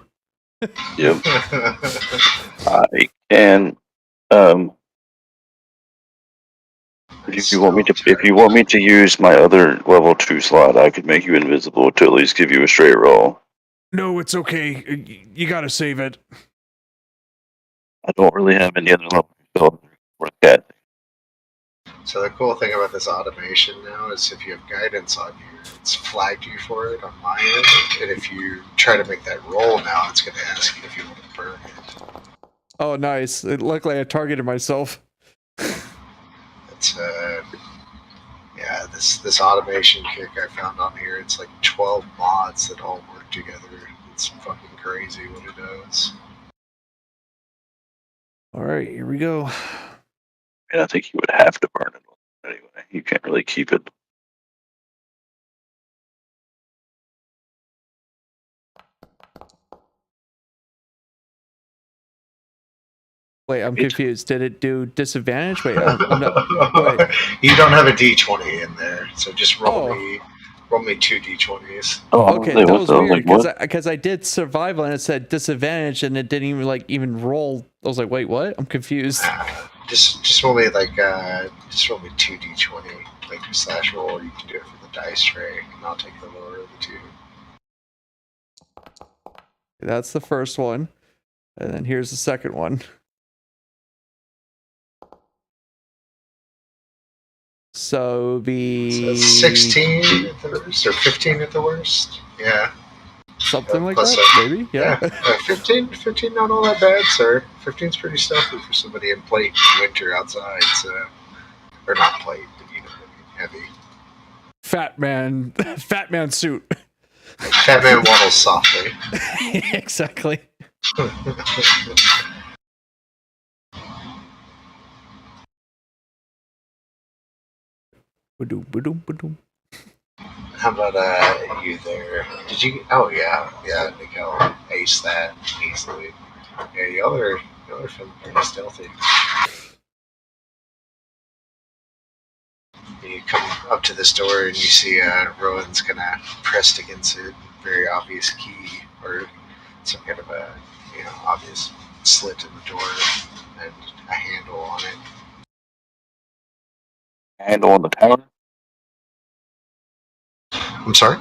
Yep. I can. If you want me to use my other level 2 slot, I could make you invisible to at least give you a straight roll. No, it's okay. You gotta save it. I don't really have any other level 2 spells like that. So the cool thing about this automation now is if you have guidance on you, it's flagged you for it on my end, and if you try to make that roll now, it's going to ask you if you want to burn it. Oh, nice. Luckily, I targeted myself. It's yeah, this automation kick I found on here, it's like 12 mods that all work together. It's fucking crazy what it does. All right, here we go. And I think you would have to burn it anyway. You can't really keep it. Wait, I'm confused. Did it do disadvantage? Wait, I'm not. Wait. You don't have a D20 in there, so just roll Oh. me 2 D20s. Oh, Okay, what that was the- weird like, what? because I did survival and it said disadvantage and it didn't even roll. I was like, wait, what? I'm confused. Just roll me just roll me 2 D20, like slash roll, or you can do it for the dice tray, and I'll take the lower of the two. That's the first one, and then here's the second one. So So it's 16 at the worst, or 15 at the worst. Yeah. something like Plus that, maybe. Yeah. 15 not all that bad, sir. 15's pretty stealthy for somebody in plate in winter outside, so. Or not plate, but you know what I mean, heavy. Fat man suit. Fat man waddles softly. Exactly. Ba-doom, ba-doom, ba-doom. How about you there? Did you? Oh yeah, Nicole aced that easily. Yeah, y'all are feeling pretty stealthy. You come up to this door and you see Rowan's kind of pressed against it, very obvious key or some kind of a obvious slit in the door and a handle on it. Handle on the tower? I'm sorry.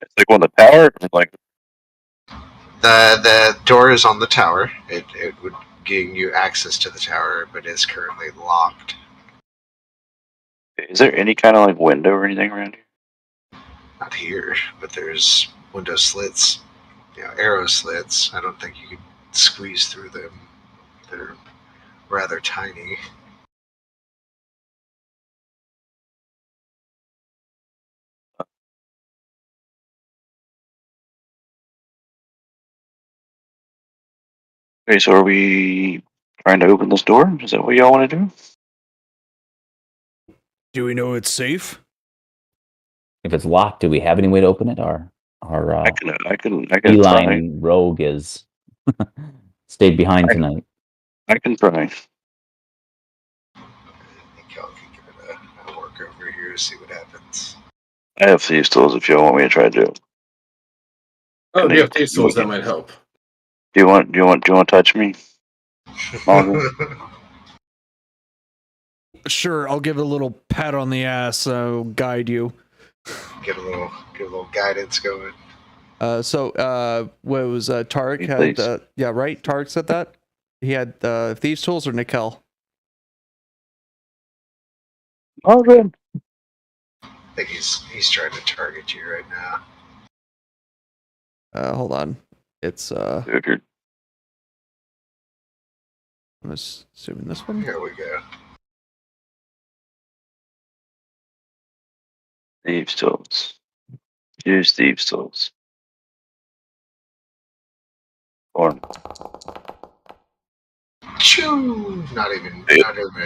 It's like on the tower? Like, The door is on the tower. It would give you access to the tower, but is currently locked. is there any kind of like window or anything around here? Not here, but there's window slits, arrow slits. I don't think you could squeeze through them. They're rather tiny. Okay, so are we trying to open this door? Is that what y'all want to do? Do we know it's safe? If it's locked, do we have any way to open it? Our I can try. feline rogue is stayed behind tonight. I can try. I think y'all can give it a work over here, see what happens. I have thieves tools if y'all want me to try to. Oh, Can you I- have these tools that might help. Do you want to touch me? Mongo? Sure, I'll give it a little pat on the ass. Guide you. Get a little guidance going. What was Tarek Hey, had? please. Yeah, right. Tarek said that he had thieves tools or Nickel. Oh, good. I think he's trying to target you right now. Hold on. It's Dude, you're I'm assuming this one. Here we go. thieves tools. Use thieves tools. Or Choo! Not even a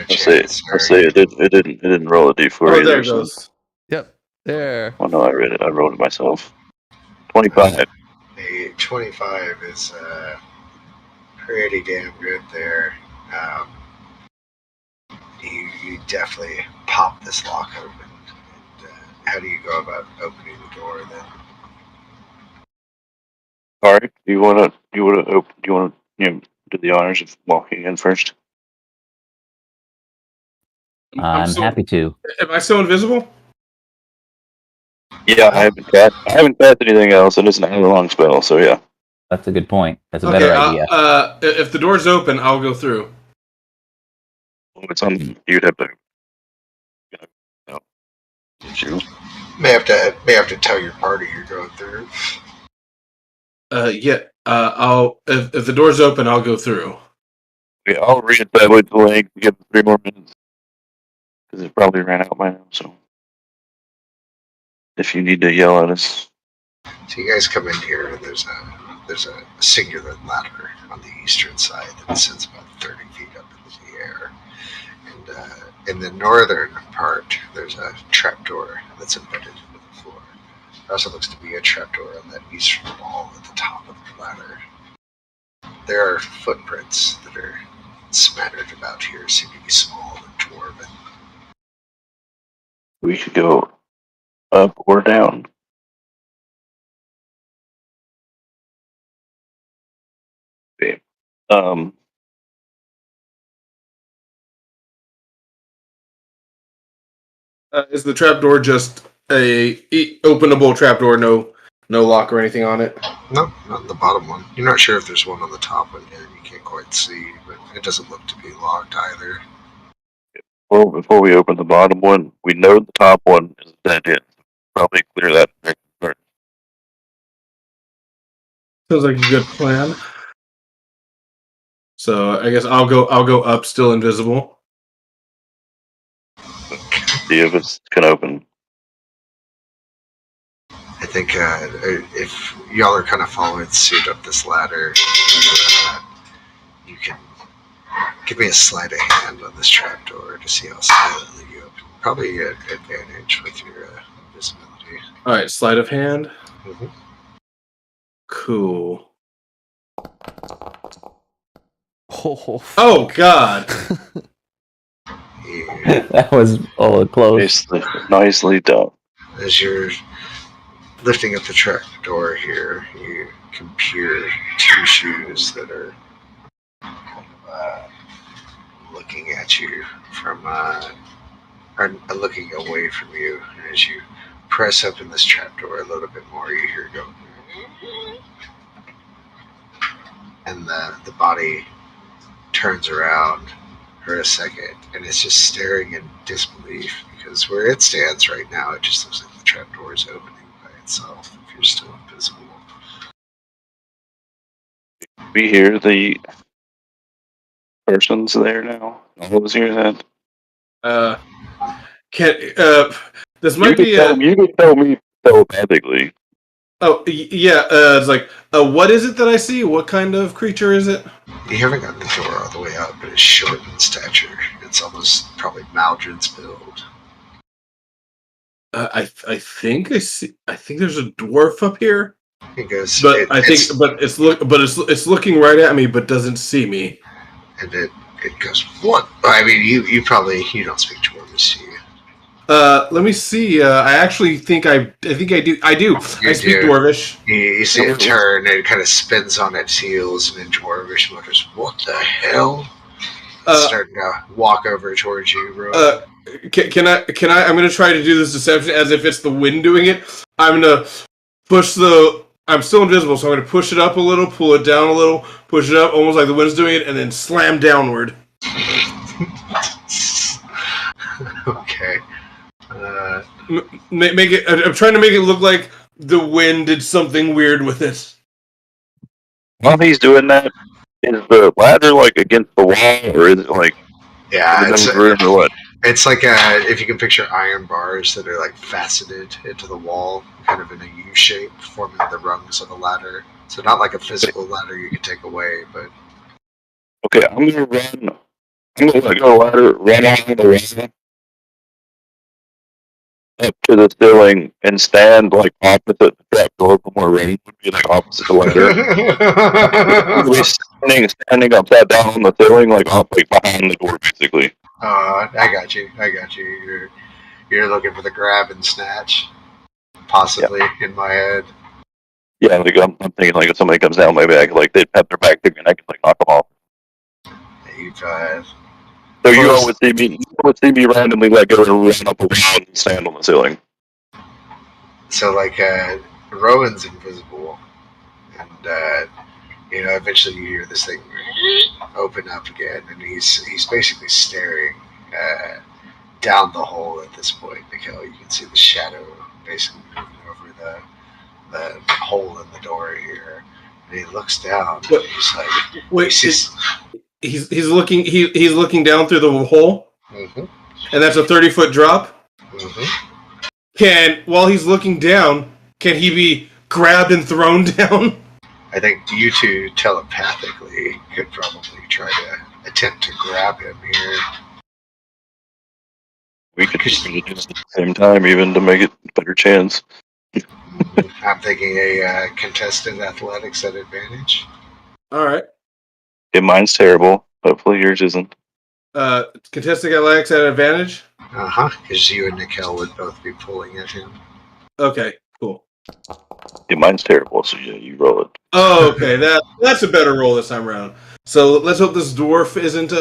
let's say chance. it didn't roll a d4 Oh, either. there it so- goes. Yep. There. Oh no, I read it. I wrote it myself. 25. A 25 is pretty damn good there. You definitely pop this lock open. And, how do you go about opening the door then? All right. Do you want to do the honors of walking in first? I'm still- happy to. Am I still invisible? Yeah, I haven't cast anything else, and it's an hour-long spell. So yeah. That's a good point. That's a better idea. If the door's open, I'll go through. Well, it's on. You'd have to. No. You. May have to tell your party you're going through. Yeah. I'll if the door's open, I'll go through. Yeah, I'll read that with the link. Give it 3 more minutes because it probably ran out by now. So if you need to yell at us, So you guys come in here, and there's a singular ladder on the eastern side that ascends about 30 feet up into the air. And in the northern part, there's a trapdoor that's embedded into the floor. There also looks to be a trapdoor on that eastern wall at the top of the ladder. There are footprints that are smattered about here, seem to be small and dwarven. we could go up or down. Okay. Is the trapdoor just a openable trapdoor? No lock or anything on it. No, not the bottom one. You're not sure if there's one on the top one here. You can't quite see, but it doesn't look to be locked either. Well, before we open the bottom one, we know the top one is dead end. Probably clear that. First. Sounds like a good plan. So I guess I'll go up, still invisible. See if it can open. I think if y'all are kind of following suit up this ladder, you can give me a sleight of hand on this trapdoor to see how silently you open. Probably an advantage with your invisibility. All right, sleight of hand. Mhm. Cool. Oh, God! That was close. Nicely done. As you're lifting up the trapdoor here, you can peer 2 shoes that are looking at you from, or looking away from you. And as you press open this trapdoor a little bit more, you hear it go, and the body turns around for a second, and it's just staring in disbelief because where it stands right now, it just looks like the trapdoor is opening by itself if you're still invisible. We hear the person's there now. All of us hear that. This might be you can tell me telepathically. yeah. It's like, what is it that I see? What kind of creature is it? You haven't gotten the door all the way up, but it's short in stature. It's almost probably Maldred's build. I think I see. I think there's a dwarf up here. It goes, But it's looking right at me, but doesn't see me. and it goes, what? I mean, you probably, you don't speak Dwarvish, do you? Let me see. I actually think I do. I do. I speak do. Dwarvish. You see it turn, and it kind of spins on its heels, and in Dwarvish mutters, what the hell? Starting to walk over towards you, bro. Can I? I'm gonna try to do this deception as if it's the wind doing it. I'm gonna push I'm still invisible, so I'm gonna push it up a little, pull it down a little, push it up, almost like the wind's doing it, and then slam downward. Okay. Make it. I'm trying to make it look like the wind did something weird with it. While he's doing that, is the ladder like against the wall, or is it like Yeah, it's room or what? it's like if you can picture iron bars that are like faceted into the wall, kind of in a U shape, forming the rungs of a ladder. So not like a physical ladder you can take away, but Okay, I'm gonna run. I'm gonna let go of the ladder, run out of the ladder up to the ceiling, and stand like opposite the trap door from where Rain would be, like opposite the ladder. I'm gonna be standing upside down on the ceiling, like behind the door, basically. I got you. You're looking for the grab and snatch, possibly in my head. Yeah, like I'm thinking, like if somebody comes down my back, like they'd have their back to me, and I could like knock them off. You've So you always see me randomly let go and run up around and stand on the ceiling. so like Rowan's invisible, and eventually you hear this thing open up again, and he's basically staring down the hole at this point. Mikhail, you can see the shadow basically moving over the hole in the door here, and he looks down. And he's like, wait, he's looking down through the hole, mm-hmm. and that's a 30-foot drop. Mm-hmm. While he's looking down, can he be grabbed and thrown down? I think you two telepathically could probably try to attempt to grab him here. We could just do it at the same time, even to make it a better chance. I'm thinking a contested athletics at advantage. All right. Yeah, mine's terrible. Hopefully yours isn't. Contesting athletics at advantage? Because you and Nikhil would both be pulling at him. Okay, cool. Yeah, mine's terrible, so yeah, you roll it. Oh, okay. That's a better roll this time around. So let's hope this dwarf isn't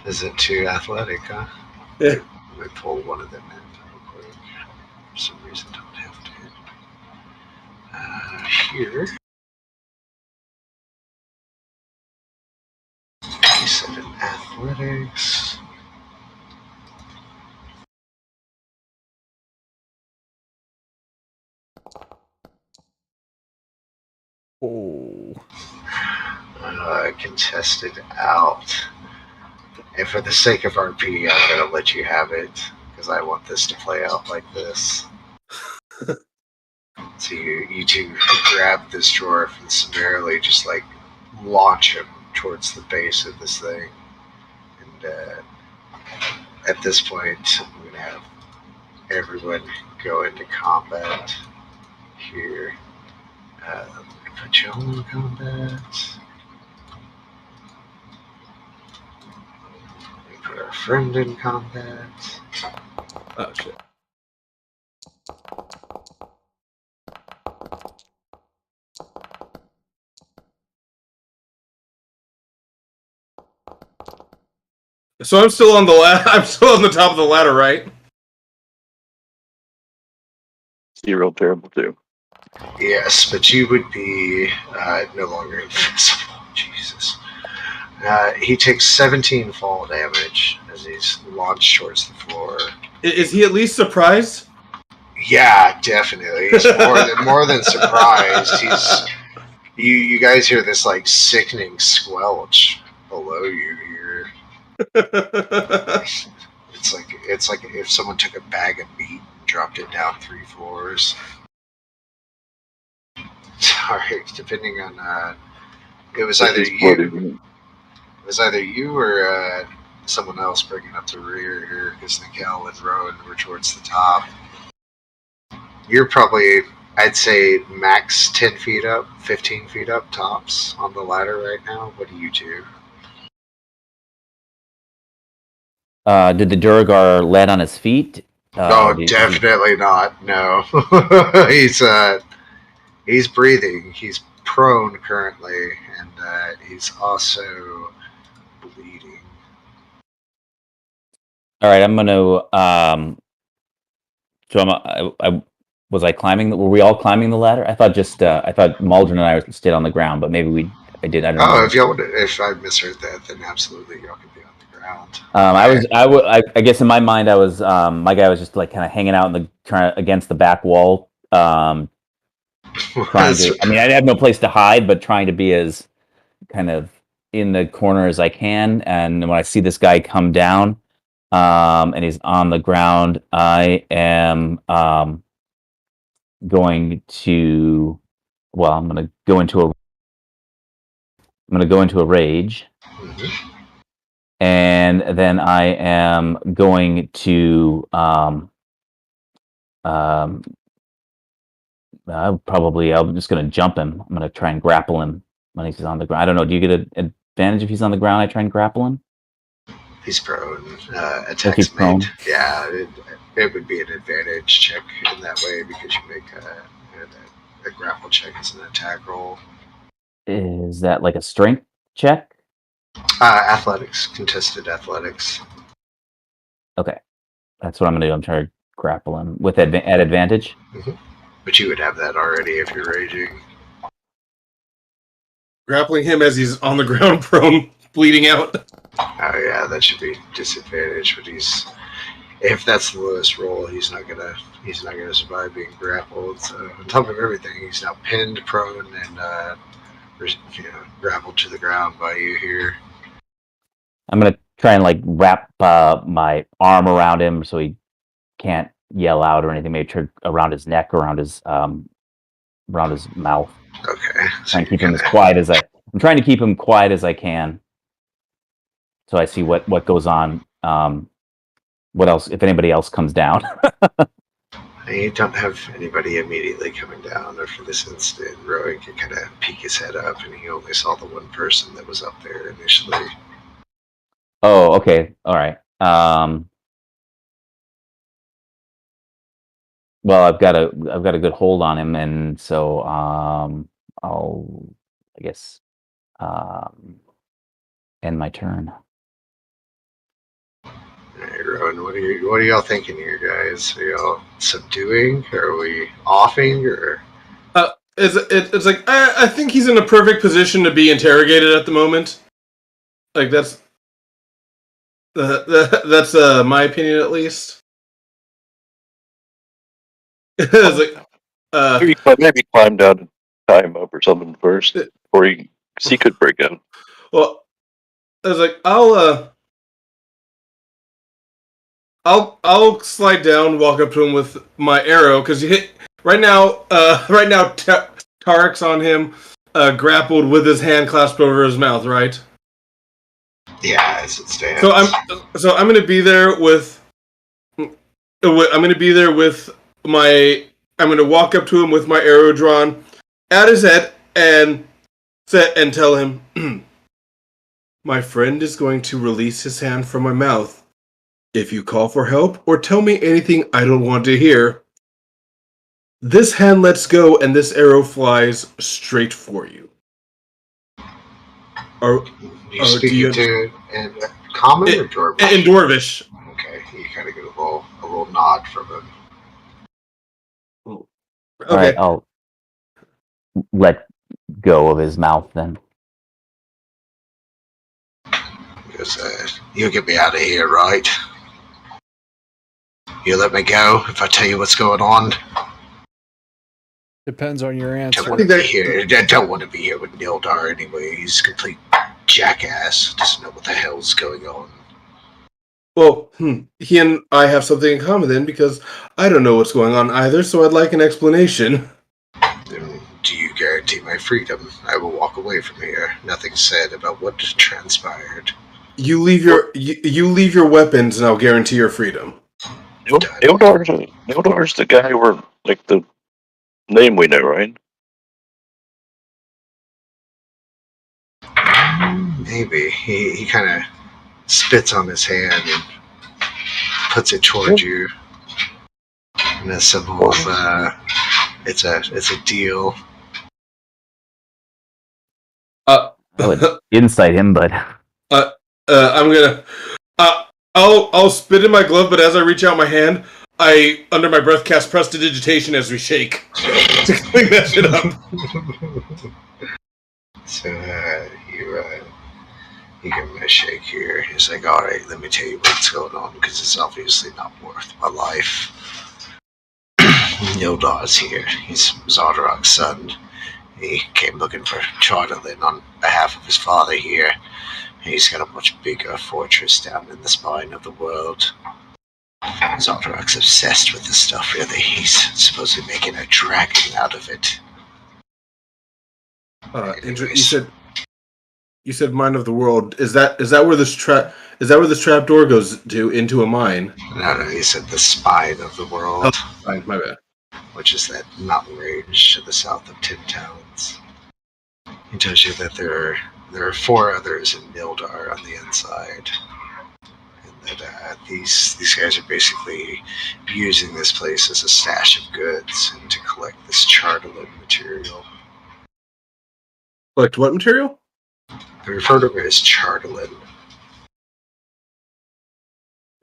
Isn't too athletic, huh? Yeah. Let me pull one of them in real quick. For some reason, don't have to. Here. He said in athletics. Oh. Contested out. And for the sake of RP, I'm going to let you have it, because I want this to play out like this. So you two grab this dwarf and summarily just like launch him towards the base of this thing. And at this point, I'm going to have everyone go into combat here. Let me put you all in combat. Let me put our friend in combat. Oh shit. So I'm still on the I'm still on the top of the ladder, right? You rolled terrible too. Yes, but you would be no longer invincible. Jesus. He takes 17 fall damage as he's launched towards the floor. Is he at least surprised? Yeah, definitely. He's more than surprised. You guys hear this like sickening squelch below you here. It's like if someone took a bag of meat and dropped it down 3 floors. Sorry, depending on it was either you or someone else bringing up the rear here, because Nikhil and Rowan were towards the top. You're probably, I'd say, max 10 feet up, 15 feet up tops on the ladder right now. What do you do? Did the Duragar land on his feet? No, definitely not. No. He's breathing. He's prone currently, and he's also bleeding. All right, I'm gonna. So was I climbing? Were we all climbing the ladder? I thought Maldron and I stayed on the ground, but maybe I did. I don't know. If I misheard that, then absolutely y'all could be on the ground. I guess in my mind, I was. My guy was just like kind of hanging out against the back wall. I have no place to hide, but trying to be as kind of in the corner as I can. And when I see this guy come down, and he's on the ground, I am going to well, I'm gonna go into a rage, and then I am going to I'm just gonna jump him. I'm gonna try and grapple him when he's on the ground. I don't know. Do you get an advantage if he's on the ground? I try and grapple him. He's prone. He's Attacks prone. made. Yeah, it would be an advantage check in that way because you make a grapple check as an attack roll. Is that like a strength check? Athletics, contested athletics. Okay, that's what I'm gonna do. I'm trying to grapple him with at advantage. But you would have that already if you're raging. Grappling him as he's on the ground, prone, bleeding out. Oh yeah, that should be disadvantage. But if that's the lowest roll, he's not gonna survive being grappled. So on top of everything, he's now pinned, prone, and grappled to the ground by you here. I'm gonna try and like wrap my arm around him so he can't yell out or anything. Maybe around his neck, around his mouth. Okay. Trying to keep him as quiet as I'm trying to keep him quiet as I can. So I see what goes on. What else? If anybody else comes down. You don't have anybody immediately coming down, or for this instant, Rowan can kind of peek his head up, and he only saw the one person that was up there initially. Oh, okay, all right. Well, I've got a good hold on him, and so I'll, I guess, end my turn. Hey, Rowan, what are y'all thinking here, guys? Are y'all subduing? Or are we offing? Or It's like I think he's in a perfect position to be interrogated at the moment. Like that's my opinion at least. It's like maybe climb down and tie him up or something first before he could break out. well, I was like I'll slide down, walk up to him with my arrow because you hit right now. Tarek's on him, grappled with his hand clasped over his mouth. Right. yeah, as it stands. So I'm gonna be there with. I'm gonna walk up to him with my arrow drawn at his head and tell him, my friend is going to release his hand from my mouth. If you call for help or tell me anything I don't want to hear, this hand lets go and this arrow flies straight for you. Do you speak to in common or Dwarvish? In Dwarvish. Okay, you kind of get a little nod from him. Okay. All right, I'll let go of his mouth then. He goes, you'll get me out of here, right? You let me go if I tell you what's going on? Depends on your answer. I don't want to be here with Nildar anyway. He's a complete jackass. Doesn't know what the hell's going on. Well, he and I have something in common then, because I don't know what's going on either, so I'd like an explanation. Do you guarantee my freedom? I will walk away from here. Nothing said about what transpired. You leave your weapons and I'll guarantee your freedom. Nildar's the guy where, like, the name we know, right? Maybe. He kind of spits on his hand and puts it towards you. And a symbol of, it's a deal. I would incite him, but I'm gonna I'll spit in my glove, but as I reach out my hand, I under my breath cast prestidigitation as we shake to clean that shit up. So you give him a shake here. He's like, all right, let me tell you what's going on, because it's obviously not worth my life. Nildar's here. He's Zardarok's son. He came looking for Charlatan on behalf of his father here. He's got a much bigger fortress down in the spine of the world. Zardarok's obsessed with this stuff, really. He's supposedly making a dragon out of it. Anyways. You said mine of the world. Is that where this trap door goes to into a mine? No, he said the spine of the world, Fine, my bad. which is that mountain range to the south of Tin Towns. He tells you that there are 4 others in Mildar on the inside, and that these guys are basically using this place as a stash of goods and to collect this chartolin material. Collect what material? They refer to it as chartolin.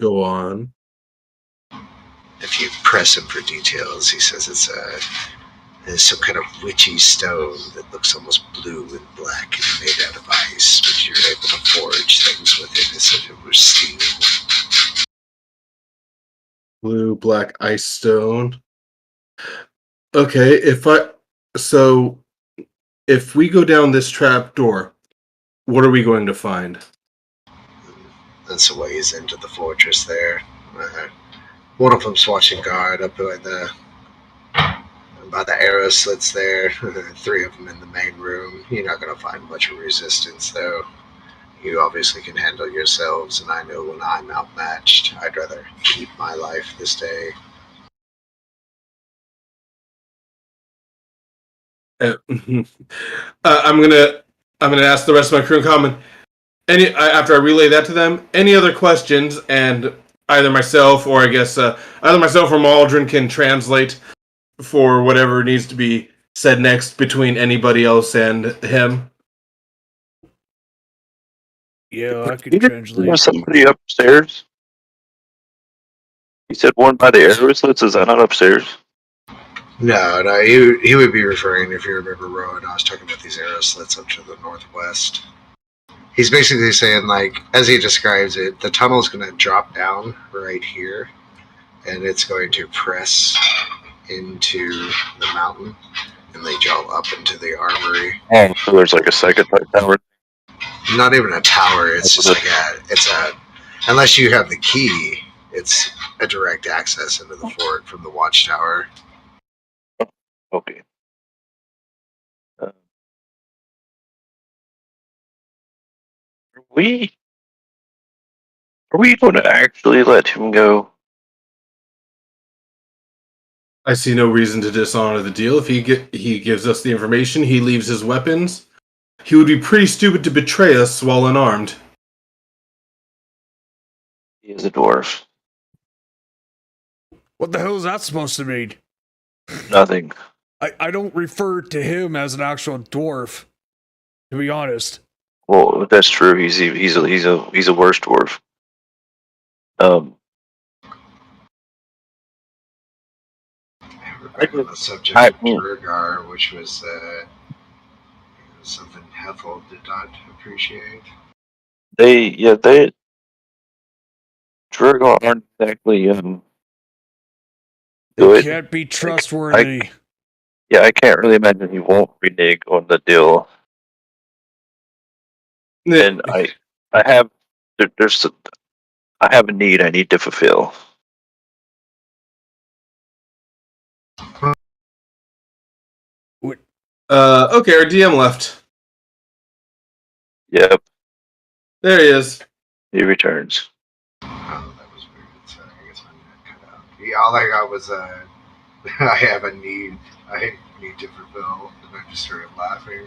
Go on. If you press him for details, he says it's some kind of witchy stone that looks almost blue and black and made out of ice, but you're able to forge things with it as if it were steel. Blue, black ice stone. Okay, if we go down this trap door, what are we going to find? That's the ways into the fortress there. One of them's watching guard up by the arrow slits there. 3 of them in the main room. You're not going to find much resistance, though. You obviously can handle yourselves, and I know when I'm outmatched, I'd rather keep my life this day. I'm gonna ask the rest of my crew in common. After I relay that to them, any other questions? And either myself or either myself or Maldron can translate for whatever needs to be said next between anybody else and him. Yeah, I could There's translate. somebody upstairs. You said one by the arrow slits. Is that not upstairs? No, he would be referring, if you remember Rowan, I was talking about these arrow slits up to the northwest. He's basically saying, like, as he describes it, the tunnel's going to drop down right here, and it's going to press into the mountain and lead y'all up into the armory. Oh, so there's like a second tower. Not even a tower, it's just like unless you have the key, it's a direct access into the fort from the watchtower. Okay. Are we going to actually let him go? I see no reason to dishonor the deal. If he gives us the information, he leaves his weapons. He would be pretty stupid to betray us while unarmed. He is a dwarf. What the hell is that supposed to mean? Nothing. I don't refer to him as an actual dwarf, to be honest. Well, that's true. He's a worse dwarf. Back on the subject of Durgar, which was something Hethel did not appreciate. They Drurgar aren't exactly They good. can't be trustworthy. I can't really imagine he won't renege on the deal. And I have I have a need I need to fulfill. Okay, our DM left. Yep, There he is. he returns. Oh, that was weird. Sorry, I guess my net cut out. Yeah, all I got was I have a need. I need to fulfill, and I just started laughing.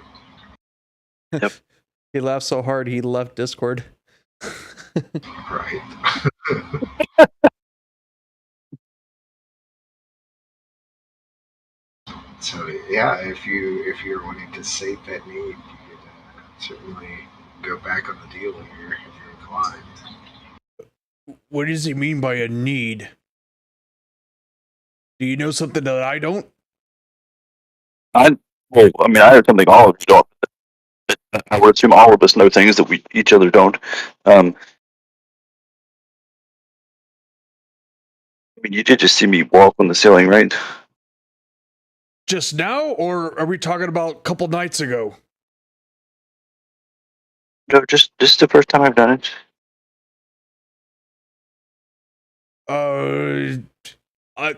Yep. He laughed so hard he left Discord. Right. So yeah, if you're wanting to sate that need, you could certainly go back on the deal here if you're inclined. What does he mean by a need? Do you know something that I don't? I have something all of us don't. I would assume all of us know things that we each other don't. You did just see me walk on the ceiling, right? Just now, or are we talking about a couple nights ago? No, just the first time I've done it.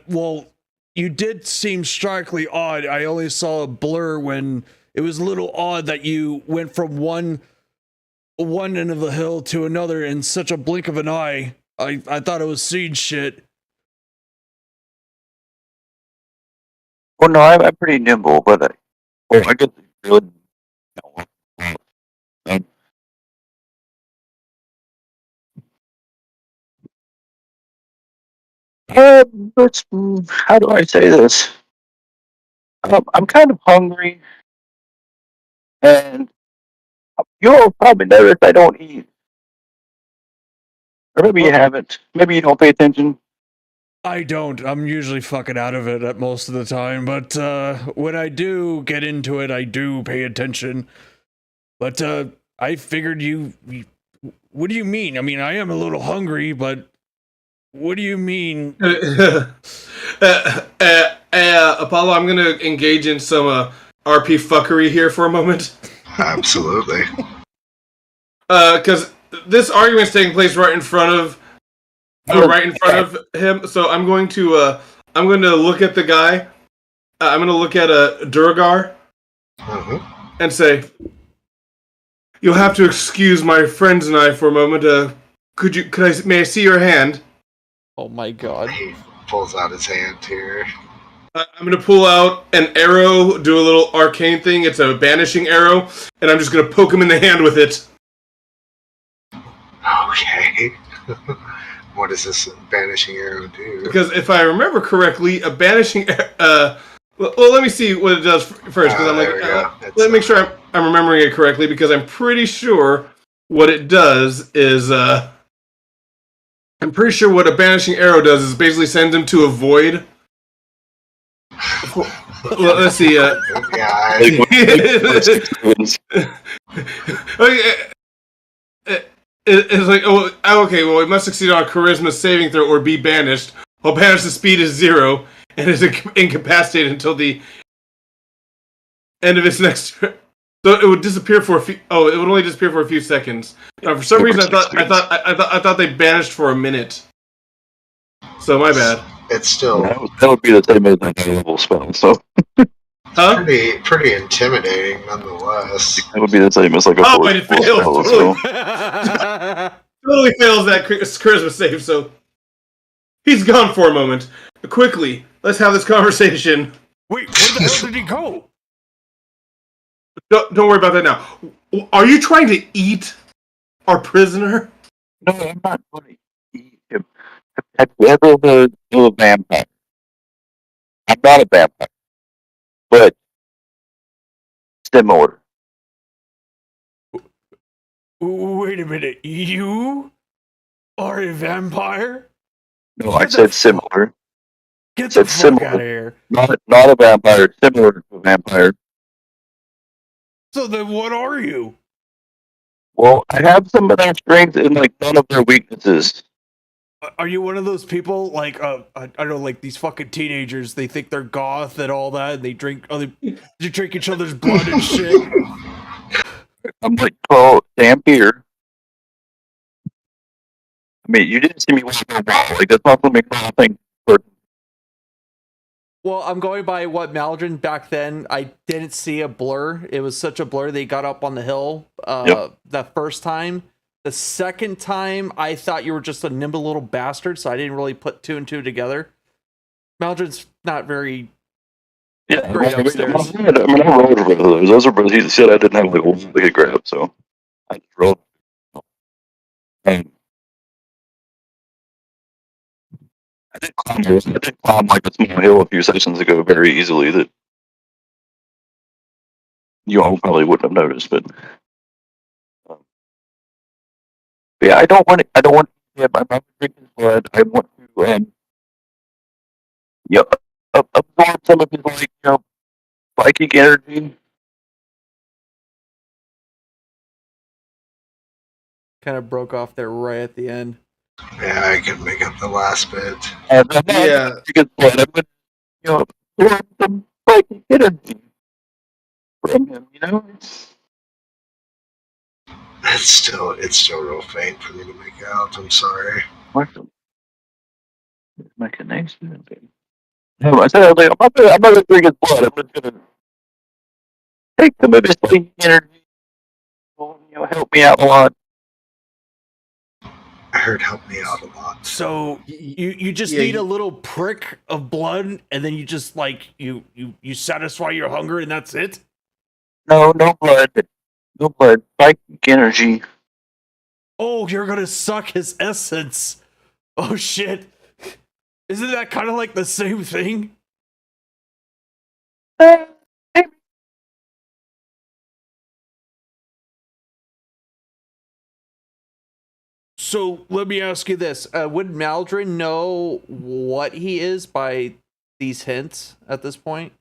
Well, you did seem strikingly odd. I only saw a blur when it was a little odd that you went from one end of the hill to another in such a blink of an eye. I thought it was siege shit. Well, no, I'm pretty nimble, but I guess really. Um, how do I say this? I'm kind of hungry, and you'll probably notice I don't eat. Or maybe you haven't. Maybe you don't pay attention. I don't. I'm usually fucking out of it at most of the time, but when I do get into it, I do pay attention. But I figured you. What do you mean? I mean, I am a little hungry, but what do you mean? Apollo, I'm gonna engage in some RP fuckery here for a moment. Absolutely. Because this argument's taking place right in front of him. So I'm going to look at the guy. I'm going to look at Durgar and say, "You'll have to excuse my friends and I for a moment. May I see your hand?" Oh my god. He pulls out his hand here. I'm going to pull out an arrow, do a little arcane thing. It's a banishing arrow, and I'm just going to poke him in the hand with it. Okay. What does this banishing arrow do? Because if I remember correctly, a banishing well, let me see what it does first. Because I'm like, let me make sure I'm remembering it correctly. Because I'm pretty sure what it does is, I'm pretty sure what a banishing arrow does is basically sends him to a void. Well, let's see. It's like, oh, okay, well, we must succeed on a charisma saving throw or be banished. While banished, the speed is 0 and is incapacitated until the end of its next turn. So it would disappear for a few. Oh, it would only disappear for a few seconds. Now, for some reason, I thought they banished for a minute. So my bad. It's still that would be the same as a level spell. So. Huh? Pretty intimidating, nonetheless. That would be the same as like a and it fails. spell. Totally. So. Totally fails that charisma save. So he's gone for a moment. Quickly, let's have this conversation. Wait, where the hell did he go? Don't worry about that now. Are you trying to eat our prisoner? No, I'm not going to eat him. Have you ever heard of a vampire? I'm not a vampire, but similar. Wait a minute. You are a vampire? No, I said similar. Get the fuck similar. out of here. Not a vampire, similar to a vampire. So then what are you? Well, I have some of their strengths and like none of their weaknesses. Are you one of those people like I don't know, like these fucking teenagers? They think they're goth and all that, and they drink each other's blood and shit. I'm like, oh, damn beer. I mean, you didn't see me walk around. Like that's not what makes me think. Well, I'm going by what Maldron back then. I didn't see a blur. It was such a blur. They got up on the hill that first time. The second time, I thought you were just a nimble little bastard, so I didn't really put 2 and 2 together. Maldron's not very great upstairs. I rolled over those. Those are he said I didn't have like a big grab, so I just rolled. I did climb like a small hill a few sessions ago very easily that you all probably wouldn't have noticed, but yeah, I don't want to get my mouth drinking blood. I want to absorb some of his like psychic energy. Kind of broke off there right at the end. Yeah, I can make up the last bit. Yeah. Blood. I'm gonna absorb some psychic energy from him. It's still real faint for me to make out. I'm sorry. My connection. No, I said I'm not gonna drink his blood. I'm just gonna take some of his energy. Help me out a lot. I heard help me out a lot. So you just need a little prick of blood, and then you just like you satisfy your hunger, and that's it. No blood. No blood. Psychic energy. Oh, you're gonna suck his essence. Oh shit! Isn't that kind of like the same thing? So let me ask you this: would Maldrin know what he is by these hints at this point?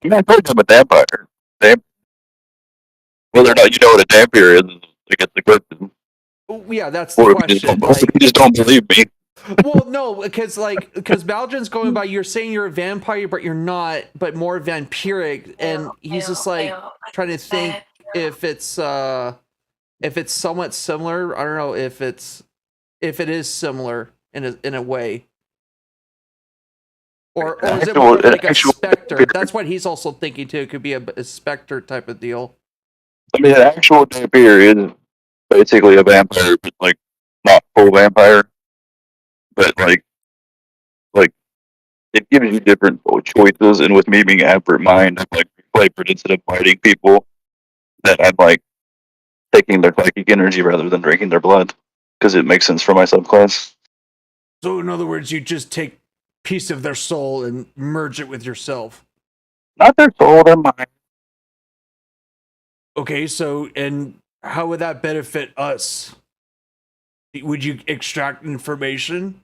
Yeah, I told him a vampire. Whether or not you know what a vampire is, I guess the question. Oh, yeah, that's the Or question. if you just don't believe me. Well, no, because Maldrin's going by, you're saying you're a vampire, but you're not, but more vampiric, and he's just like trying to think if it's somewhat similar. I don't know if it is similar in a way, or is it more like a specter? That's what he's also thinking too. It could be a specter type of deal. I mean, an actual vampire is basically a vampire, but like not full vampire. But like it gives you different choices, and with me being aberrant mind, I'm like flavored instead of biting people. That I'm like taking their psychic energy rather than drinking their blood, because it makes sense for my subclass. So, in other words, you just take a piece of their soul and merge it with yourself. Not their soul, their mind. Okay, so, and how would that benefit us? Would you extract information?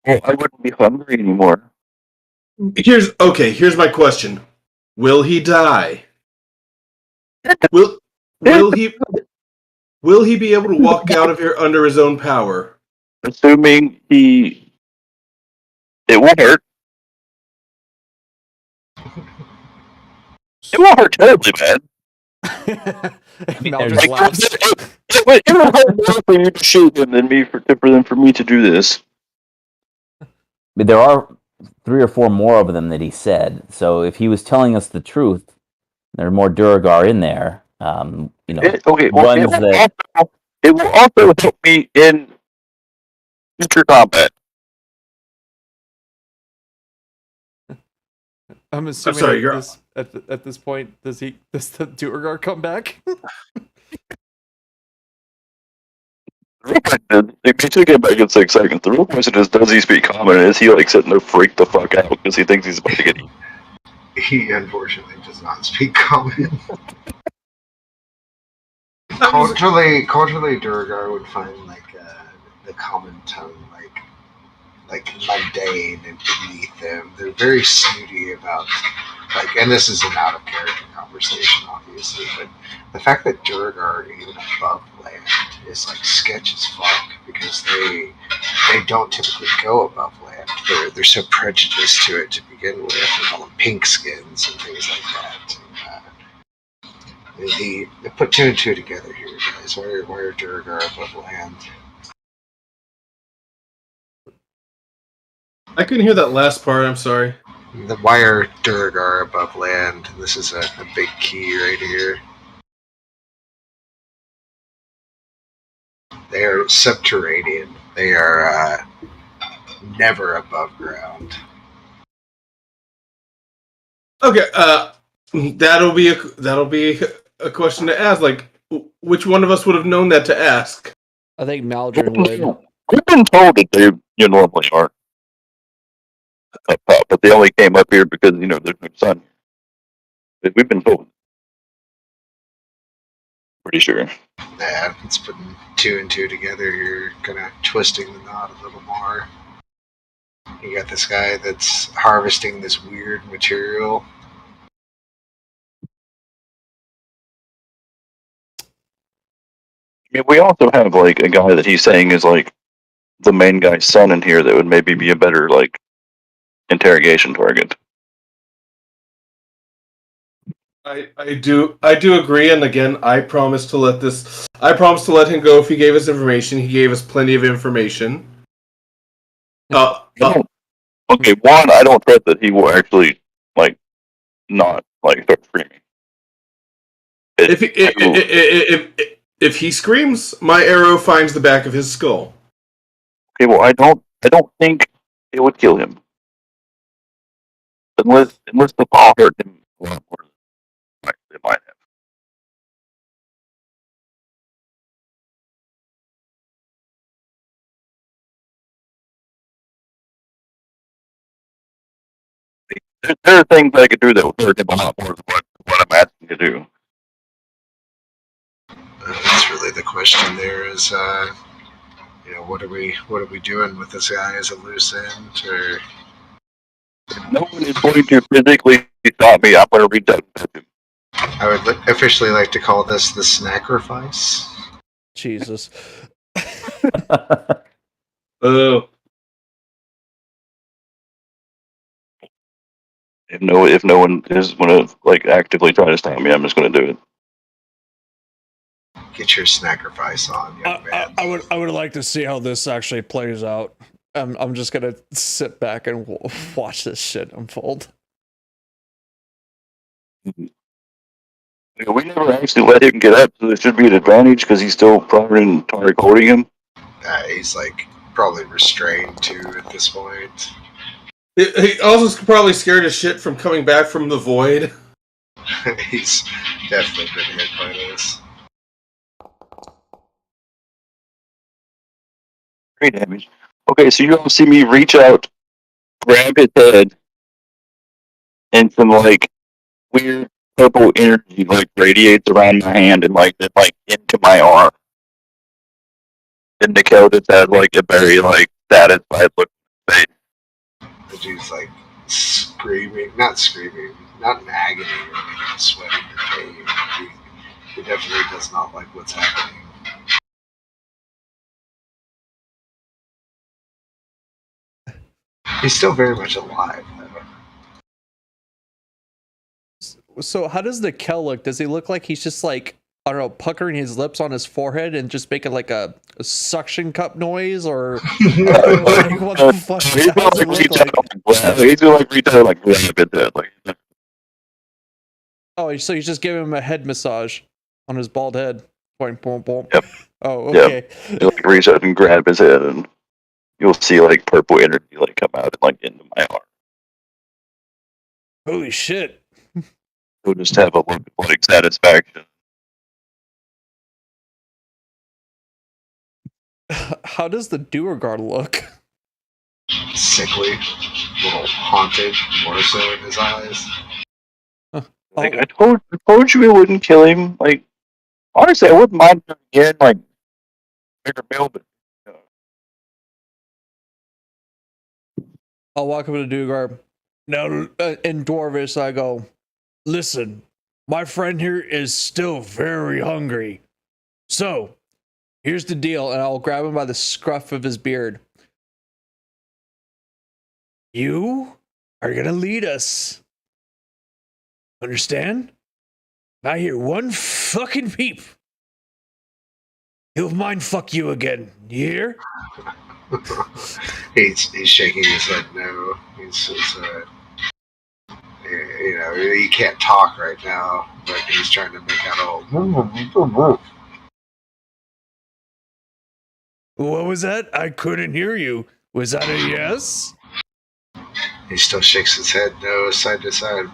Well, I wouldn't be hungry anymore. Here's my question. Will he die? Will he be able to walk out of here under his own power? Assuming it won't hurt. It won't hurt terribly bad. Maldrin laughs. It would hurt more for you to shoot him than for me to do this. But there are 3 or 4 more of them that he said. So if he was telling us the truth, there are more Duragar in there. It will also help me in future combat. I'm assuming sorry, at this point, does the Duragar come back? If you took it back in 6 seconds, the real question is, does he speak common? Is he like sitting there freaked the fuck out because he thinks he's about to get eaten? He unfortunately does not speak common. Culturally, Duragar would find the common tongue like mundane and beneath them. They're very snooty about and this is an out of character conversation, obviously, but the fact that Duragar are even above land is sketch as fuck, because they don't typically go above land. They're so prejudiced to it to begin with. They call them pink skins and things like that. They put 2 and 2 together here, guys. Why are Duragar above land? I couldn't hear that last part. I'm sorry. Why are Duragar above land? This is a big key right here. They are subterranean. They are never above ground. Okay, that'll be a question to ask. Like, which one of us would have known that to ask? I think Maldrin would. We've been told that they normally aren't up top, but they only came up here because there's no sun. We've been told. Pretty sure. Yeah, it's putting 2 and 2 together. You're kind of twisting the knot a little more. You got this guy that's harvesting this weird material. I mean, we also have a guy that he's saying is the main guy's son in here that would maybe be a better interrogation target. I do agree, and again, I promise to let him go if he gave us information. He gave us plenty of information. Okay, one, I don't trust that he will actually not start screaming. If he screams, my arrow finds the back of his skull. Okay, well, I don't think it would kill him. Unless the ball hurt him a lot more than it might have. There are things I could do that would hurt him a lot more than what I'm asking to do. That's really the question. There is, what are we doing with this guy as a loose end? Or If no one is going to physically stop me, I'm going to reach out and touch him. I would officially like to call this the sacrifice. Jesus. Oh. If no one is going to actively try to stop me, I'm just going to do it. Get your sacrifice on, young man. I would like to see how this actually plays out. I'm just gonna sit back and watch this shit unfold. We never actually let him get up, so there should be an advantage because he's still probably in Tarek holding him. He's probably restrained too at this point. He also probably scared as shit from coming back from the void. He's definitely been hit by this. 3 damage. Okay, so you all see me reach out, grab his head, and some weird purple energy radiates around my hand and into my arm. And Nikel just had a very satisfied look on his face. The dude's screaming, not in agony or anything, sweating in pain. He definitely does not like what's happening. He's still very much alive, though. So how does the Kel look? Does he look like he's just I don't know, puckering his lips on his forehead and just making a suction cup noise, or what the fuck? He's gonna reach out and grab it. Oh, so he's just giving him a head massage on his bald head. Boing, boing, boing. Yep. Oh, okay. You reach out and grab his head, and you'll see purple energy come out and into my arm. Holy shit! He'll just have a look of satisfaction. How does the Duergar look? Sickly, a little haunted, more so in his eyes. I told you it wouldn't kill him. Honestly, I wouldn't mind him again. Bigger build, but I'll walk up to Duergar. Now, in Dwarvish, I go, listen, my friend here is still very hungry. So, here's the deal, and I'll grab him by the scruff of his beard. You are gonna lead us. Understand? I hear one fucking peep. He'll mind fuck you again. You hear? He's shaking his head no. He can't talk right now, but he's trying to make out all. What was that? I couldn't hear you. Was that a yes? He still shakes his head no, side to side.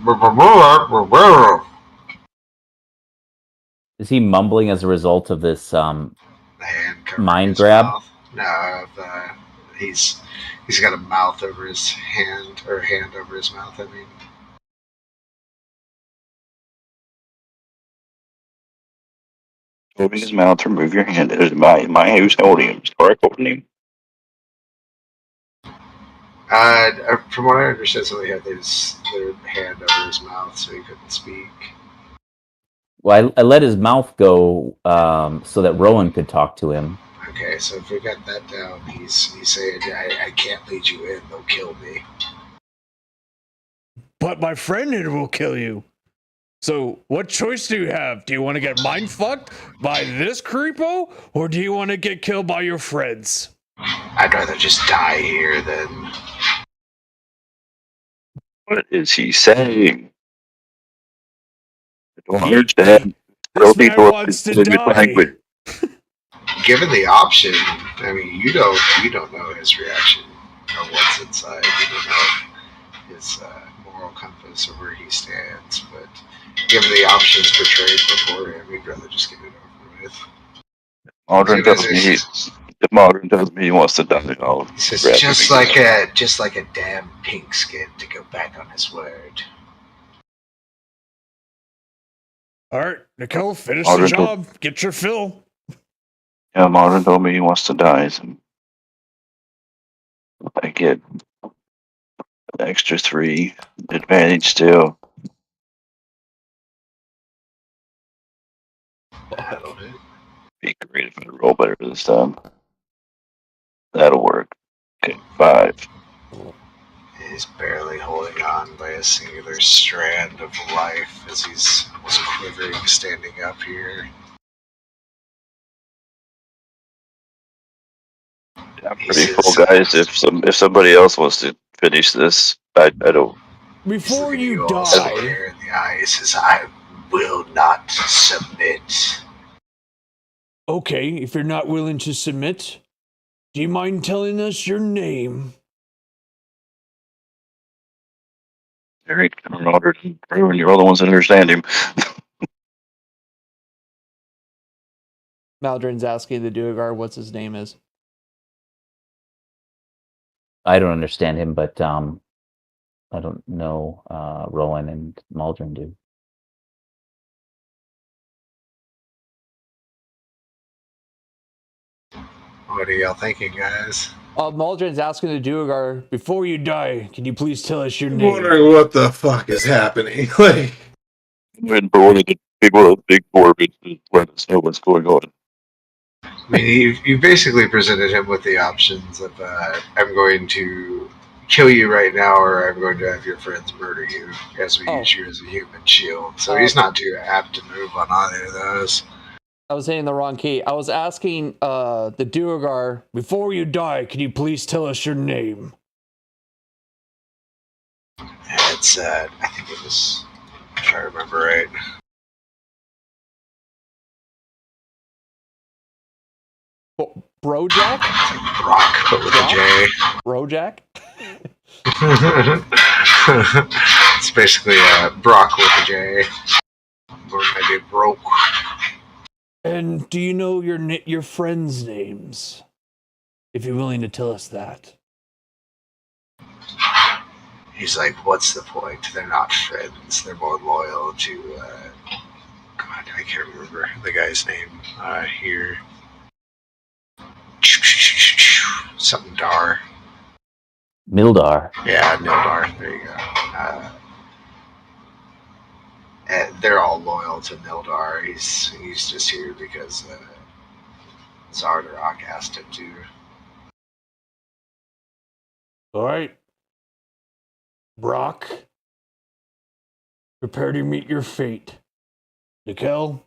Is he mumbling as a result of this The hand covering mind his grab? mouth. No, he's got a mouth over his hand, or hand over his mouth. I mean, open his mouth, remove your hand. It is my who's holding him. Start holding him. from what I understand, somebody had their hand over his mouth so he couldn't speak. Well, I let his mouth go so that Rowan could talk to him. Okay, so if we got that down, he's saying, I can't lead you in, they'll kill me. But my friend here will kill you. So, what choice do you have? Do you want to get mind fucked by this creepo, or do you want to get killed by your friends? I'd rather just die here than. What is he saying? I don't understand. This man wants to die. Given the option, I mean, you don't know his reaction or what's inside. You don't know his moral compass or where he stands. But given the options portrayed before him, he'd rather just get it over with. Aldrin tells me he wants to die. He says, just like a damn pink skin to go back on his word. All right, Nicole, finish the job. Get your fill. Yeah, Aldrin told me he wants to die. So I get an extra 3 advantage still. That'll do. Be great if I roll better this time. That'll work. Okay, 5. He's barely holding on by a singular strand of life as he's almost quivering, standing up here. I'm pretty full, guys. If somebody else wants to finish this, I don't. Before you die, in the eye, he says, "I will not submit." Okay, if you're not willing to submit, do you mind telling us your name? Eric, I don't know, Aldrin, you're all the ones that understand him. Maldrin's asking the Duergar what's his name is. I don't understand him, but I don't know. Rowan and Maldrin do. What are y'all thinking, guys? Maldrin's asking the Duergar, before you die, can you please tell us your I'm name? wondering what the fuck is happening. Like, I'm waiting for one of the big dwarves to let us know what's going on. I mean, you basically presented him with the options of I'm going to kill you right now, or I'm going to have your friends murder you, as we use you as a human shield. So he's not too apt to move on either of those. I was saying the wrong key. I was asking the Duergar, before you die, can you please tell us your name? It's I think it was, if I remember right. Brojack? Brock, but with a J. Brojack? It's basically Brock with a J. Or maybe Broke. And do you know your friends' names? If you're willing to tell us that. He's like, what's the point? They're not friends. They're more loyal to, God, I can't remember the guy's name here. Something Dar. Mildar. Yeah, Nildar. There you go. And they're all loyal to Nildar. He's just here because Zardarok asked him to. All right. Brock, prepare to meet your fate. Nicole,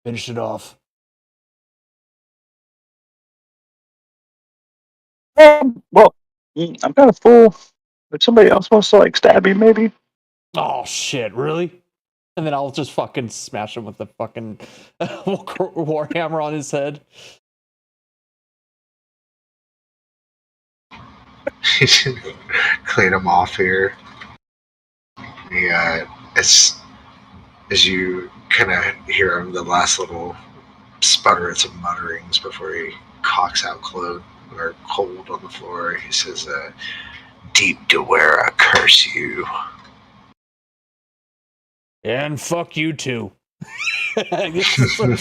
finish it off. Well, I'm kind of full. If somebody else wants to stab me, maybe. Oh shit! Really? And then I'll just fucking smash him with the fucking warhammer on his head. Clean him off here. Yeah, as you kind of hear him, the last little sputterings and mutterings before he cocks out cold on the floor. He says, "Deep Dewera, curse you." And fuck you too. You can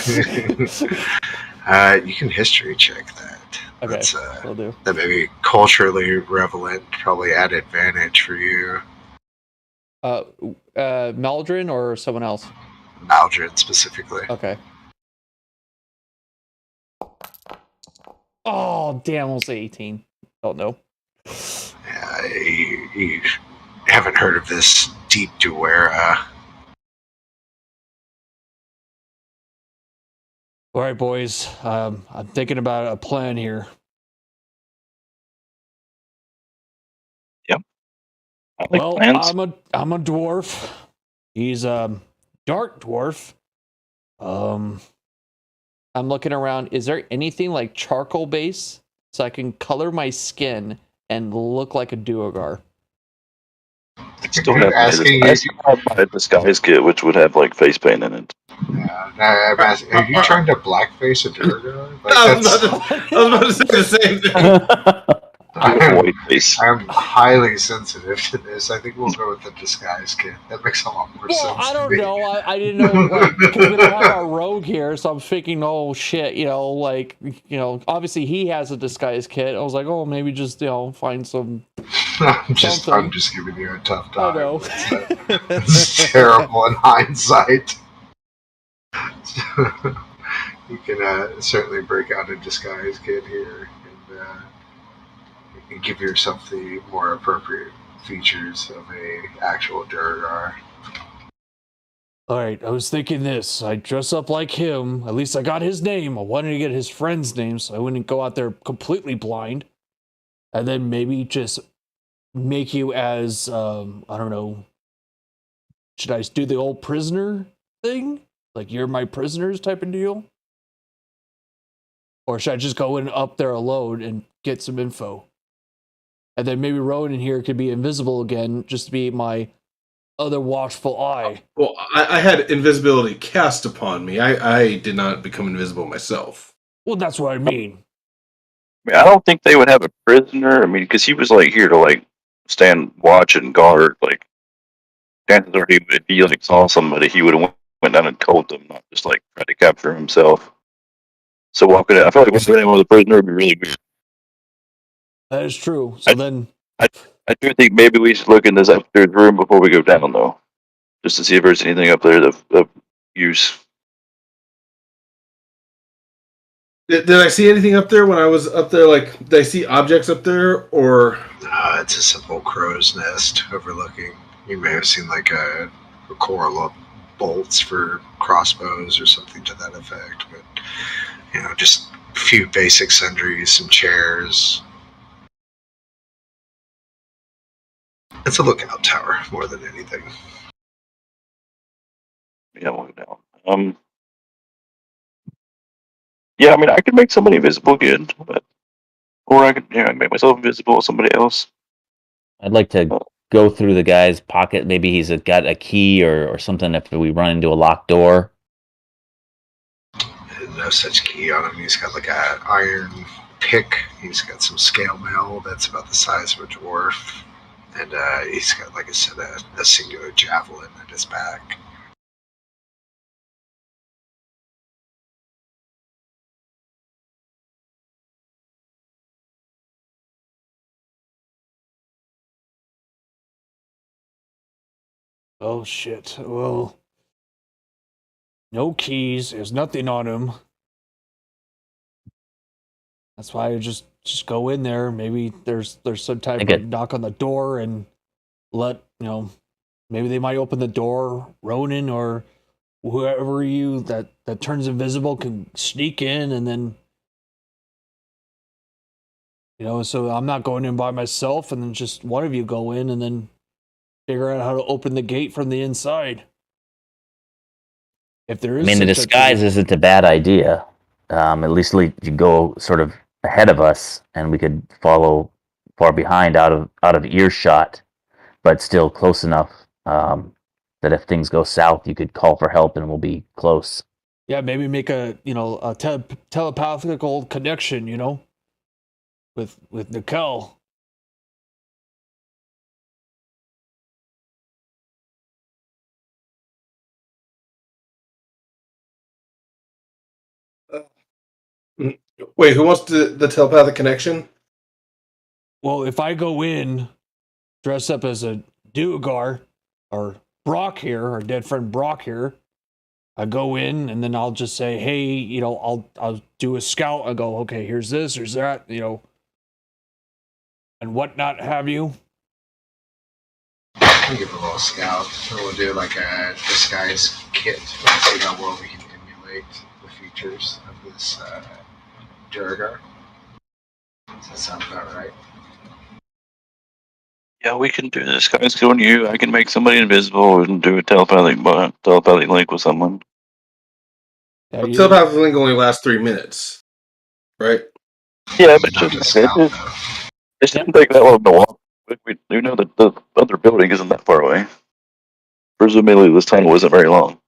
history check that. Okay, That's, will do. That may be culturally relevant, probably add advantage for you. Maldrin or someone else? Maldrin specifically. Okay. Oh, damn, almost 18. Don't know. Yeah, you haven't heard of this Deep Dewera. All right, boys. I'm thinking about a plan here. Yep. Well, I'm a dwarf. He's a dark dwarf. I'm looking around. Is there anything like charcoal base so I can color my skin and look like a duergar? Still You're have asking I still have my disguise kit, which would have like face paint in it. I'm asking, are you trying to blackface a Durgar? Like, I was about to say the same thing. White face. I'm highly sensitive to this. I think we'll go with the disguise kit. That makes a lot more Well, sense. I to don't me. know. I didn't know, like, because we don't have our rogue here, so I'm thinking, oh shit, like, obviously he has a disguise kit. I was like, oh, maybe just, find some. I'm just giving you a tough time. I know. It's terrible in hindsight. You can certainly break out a disguise kit here and give yourself the more appropriate features of a actual Durgar. All right, I was thinking this. I dress up like him. At least I got his name. I wanted to get his friend's name so I wouldn't go out there completely blind. And then maybe just make you as, I don't know. Should I do the old prisoner thing? Like you're my prisoners type of deal? Or should I just go in up there alone and get some info? And then maybe Rowan in here could be invisible again, just to be my other watchful eye. Well, I had invisibility cast upon me. I did not become invisible myself. Well, that's what I mean. I don't think they would have a prisoner. I mean, because he was like here to like stand watch and guard. Like, chances are if he like saw somebody, he would have went down and told them, not just like try to capture himself. So walking in, I feel like walking in with a prisoner would be really weird. That is true. So then, I do think maybe we should look in this upstairs room before we go down, though, just to see if there's anything up there of use. Did I see anything up there when I was up there? Like, did I see objects up there, or? It's a simple crow's nest overlooking. You may have seen like a coral of bolts for crossbows or something to that effect, but just a few basic sundries, some chairs. It's a lookout tower more than anything. Yeah, we'll go down. Yeah, I mean, I could make somebody invisible again, or I could make myself invisible with somebody else. I'd like to go through the guy's pocket. Maybe he's got a key or something if we run into a locked door. No such key on him. He's got like an iron pick. He's got some scale mail that's about the size of a dwarf. And he's got, like I said, a singular javelin at his back. Oh shit. Well, no keys. There's nothing on him. That's why I just go in there. Maybe there's some type of knock on the door and let maybe they might open the door. Ronan or whoever that turns invisible can sneak in and then so I'm not going in by myself and then just one of you go in and then figure out how to open the gate from the inside. If there is, the disguise isn't a bad idea. At least you go sort of ahead of us, and we could follow far behind, out of earshot, but still close enough that if things go south, you could call for help, and we'll be close. Yeah, maybe make a telepathical connection, with Nicole. Wait, who wants the telepathic connection? Well, if I go in, dress up as a Duergar, or Brock here, our dead friend Brock here, I go in and then I'll just say, hey, I'll do a scout. I go, okay, here's this, here's that, and whatnot have you. I'll give a little scout. So we'll do like a disguise kit and see how well we can emulate the features of this Durgar. Does that sound about right? Yeah, we can do this. Guys, go on you. I can make somebody invisible and do a telepathic link with someone. Yeah, you- Telepath link only lasts 3 minutes, right? Yeah, but Not just, just now, though. it shouldn't take that long to walk. We know that the other building isn't that far away. Presumably, this tunnel isn't very long.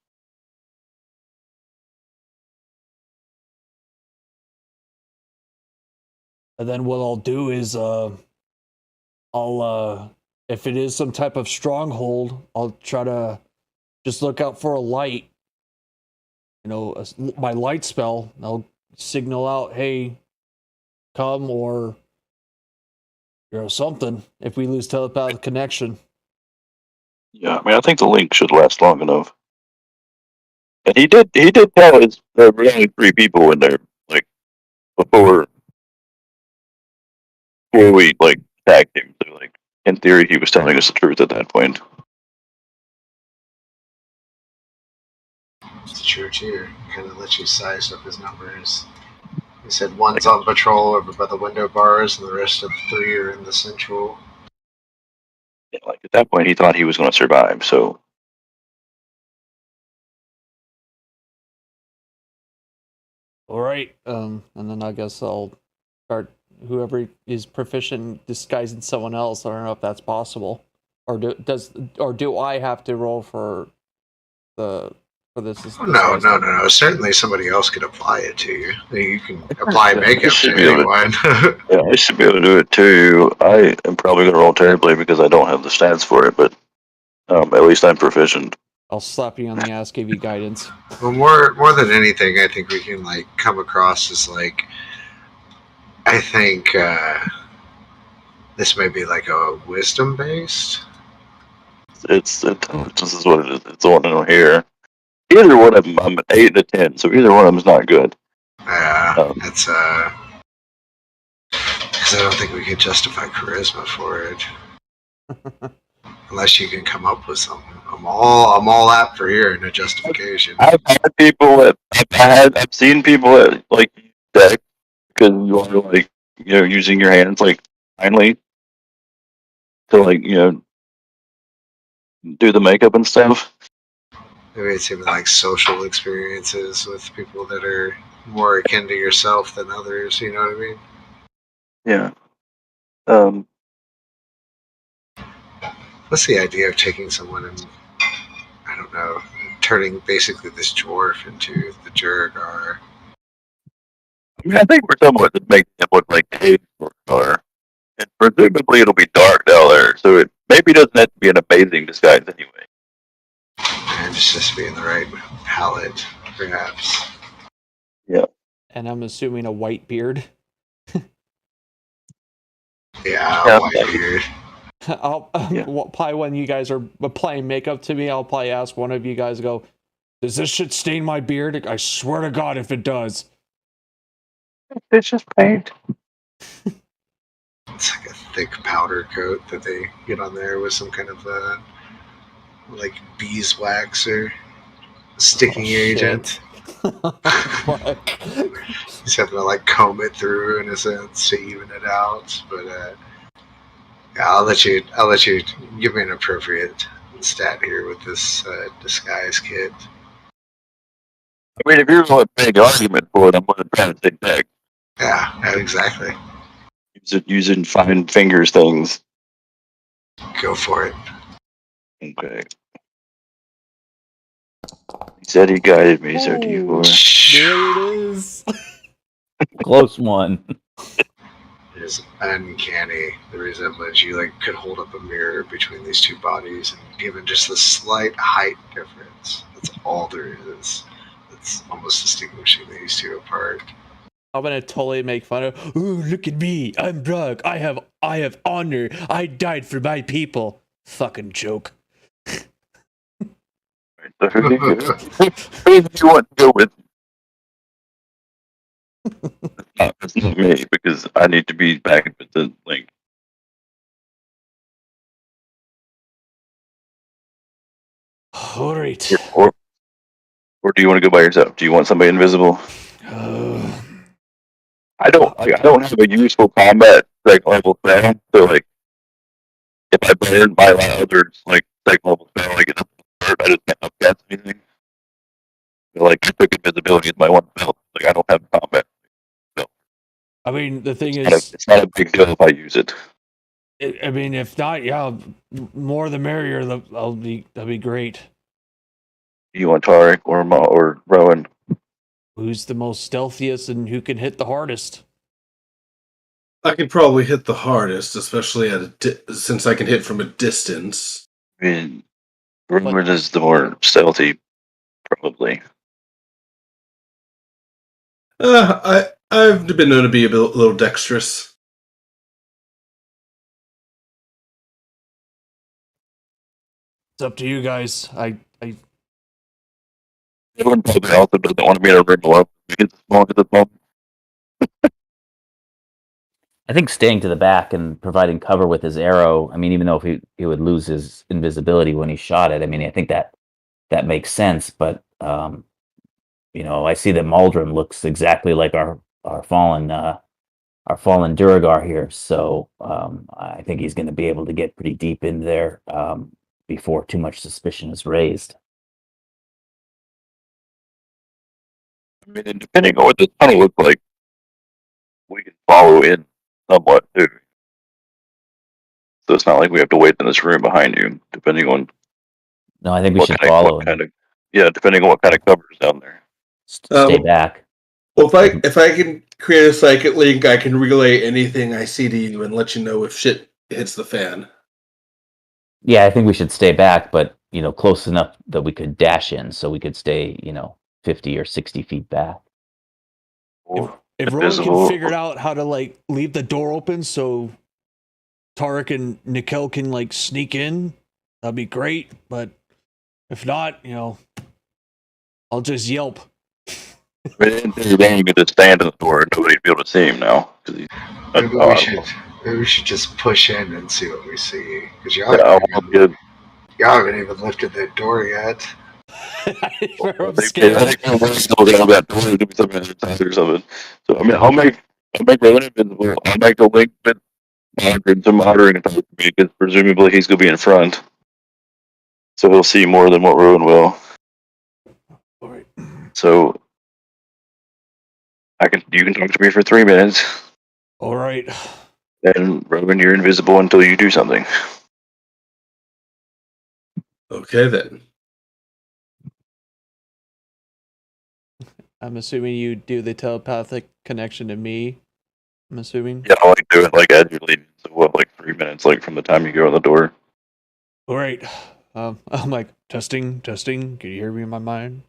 and then what I'll do is I'll if it is some type of stronghold, I'll try to just look out for a light. You know, my light spell. I'll signal out, "Hey, come," or something. If we lose telepathic connection, Yeah, I mean, I think the link should last long enough. And he did tell us there were only 3 people in there, like before we like tagged him. So, like, in theory, he was telling us the truth at that point. It's true too. Kind of lets you size up his numbers. He said one's on patrol over by the window bars, and the rest of the 3 are in the central. Yeah, like at that point, he thought he was going to survive. So all right. And then I guess I'll start. Whoever is proficient in disguising someone else. I don't know if that's possible, or do I have to roll for this? No. Certainly somebody else could apply it to you. You can apply makeup should to be able to- anyone. yeah, I should be able to do it too. I am probably going to roll terribly because I don't have the stats for it, but at least I'm proficient. I'll slap you on the ass, give you guidance. Well, more than anything, I think we can like come across as like, I think this may be like a wisdom based. It's intelligence is what it is. It's the one I don't hear. Either one of them, I'm an 8 and a 10, so either one of them is not good. It's because I don't think we could justify charisma for it, unless you can come up with something. I'm all out for hearing a justification. I've had people that I've seen people that like deck because you are like using your hands like finally to like do the makeup and stuff. Maybe it's even like social experiences with people that are more akin to yourself than others. You know what I mean? Yeah. What's the idea of taking someone and, I don't know, turning basically this dwarf into the Juragar? I mean, I think we're somewhat to make it look like caves or color. And presumably it'll be dark down there, so it maybe doesn't have to be an amazing disguise anyway. And it's just being the right palette, perhaps. And I'm assuming a white beard. Yeah, white beard. I'll probably when you guys are applying makeup to me, I'll probably ask one of you guys, go, "Does this shit stain my beard?" I swear to God, if it does. It's just paint. It's like a thick powder coat that they get on there with some kind of like beeswax or sticking agent. Fuck. He's having to like comb it through in a sense to even it out. But yeah, I'll let you give me an appropriate stat here with this disguise kit. I mean, if you're going to make an argument for it, I'm going to try to take back. Yeah, exactly. Using fine fingers things. Go for it. Okay. He said he guided me, so D4. There it is. Close one. It is uncanny, the resemblance. You like could hold up a mirror between these two bodies, and given just the slight height difference, that's all there is. That's almost distinguishing these two apart. I'm gonna totally make fun of. Ooh, look at me! I'm drunk. I have honor. I died for my people. Fucking joke. So who do you want to go with? It's not me, because I need to be back with the link. All right. Or do you want to go by yourself? Do you want somebody invisible? I don't have a useful combat like level spell, so like if I burn my other like second level spell, I get I just can't upcast anything. Like, I took invisibility as my one belt. Like, I don't have combat. I mean, the thing It's not, is, it's not a big deal if I use it. I mean, if not, yeah, more the merrier. That'll be great. You want Tarek or Rowan? Who's the most stealthiest and who can hit the hardest? I can probably hit the hardest, especially since I can hit from a distance. I mean, Rowan is the more stealthy, probably. I've been known to be a little dexterous. It's up to you guys. Everyone probably also doesn't want to be in a room alone. It's small at the moment. I think staying to the back and providing cover with his arrow. I mean, even though if he would lose his invisibility when he shot it, I mean, I think that makes sense. But I see that Maldron looks exactly like our fallen Duragar here. So I think he's going to be able to get pretty deep in there before too much suspicion is raised. I mean, and depending on what the tunnel looks like, we can follow in somewhat too. So it's not like we have to wait in this room behind you, depending on. No, I think we should follow him. Depending on what kind of cover is down there. Stay back. Well, if I can create a psychic link, I can relay anything I see to you and let you know if shit hits the fan. Yeah, I think we should stay back, but close enough that we could dash in, so we could stay 50 or 60 feet back. If Rowan can figure out how to leave the door open so Tarek and Nikel can sneak in, that'd be great. But if not, I'll just yelp. Then you could just stand in the door and nobody'd be able to see him now. Maybe we should just push in and see what we see. Because y'all haven't even lifted that door yet. I'm scared. I think we'll go down that door and do something or something. So I mean, I'll make Rowan invisible. I'll make the link with to moderating because presumably he's going to be in front, so he'll see more than what Rowan will. All right. So you can talk to me for 3 minutes. All right. And Rowan, you're invisible until you do something. Okay then. I'm assuming you do the telepathic connection to me. I'm assuming. Yeah, I'll do it as you're leaving. So 3 minutes, from the time you go in the door. All right. I'm testing. Can you hear me in my mind?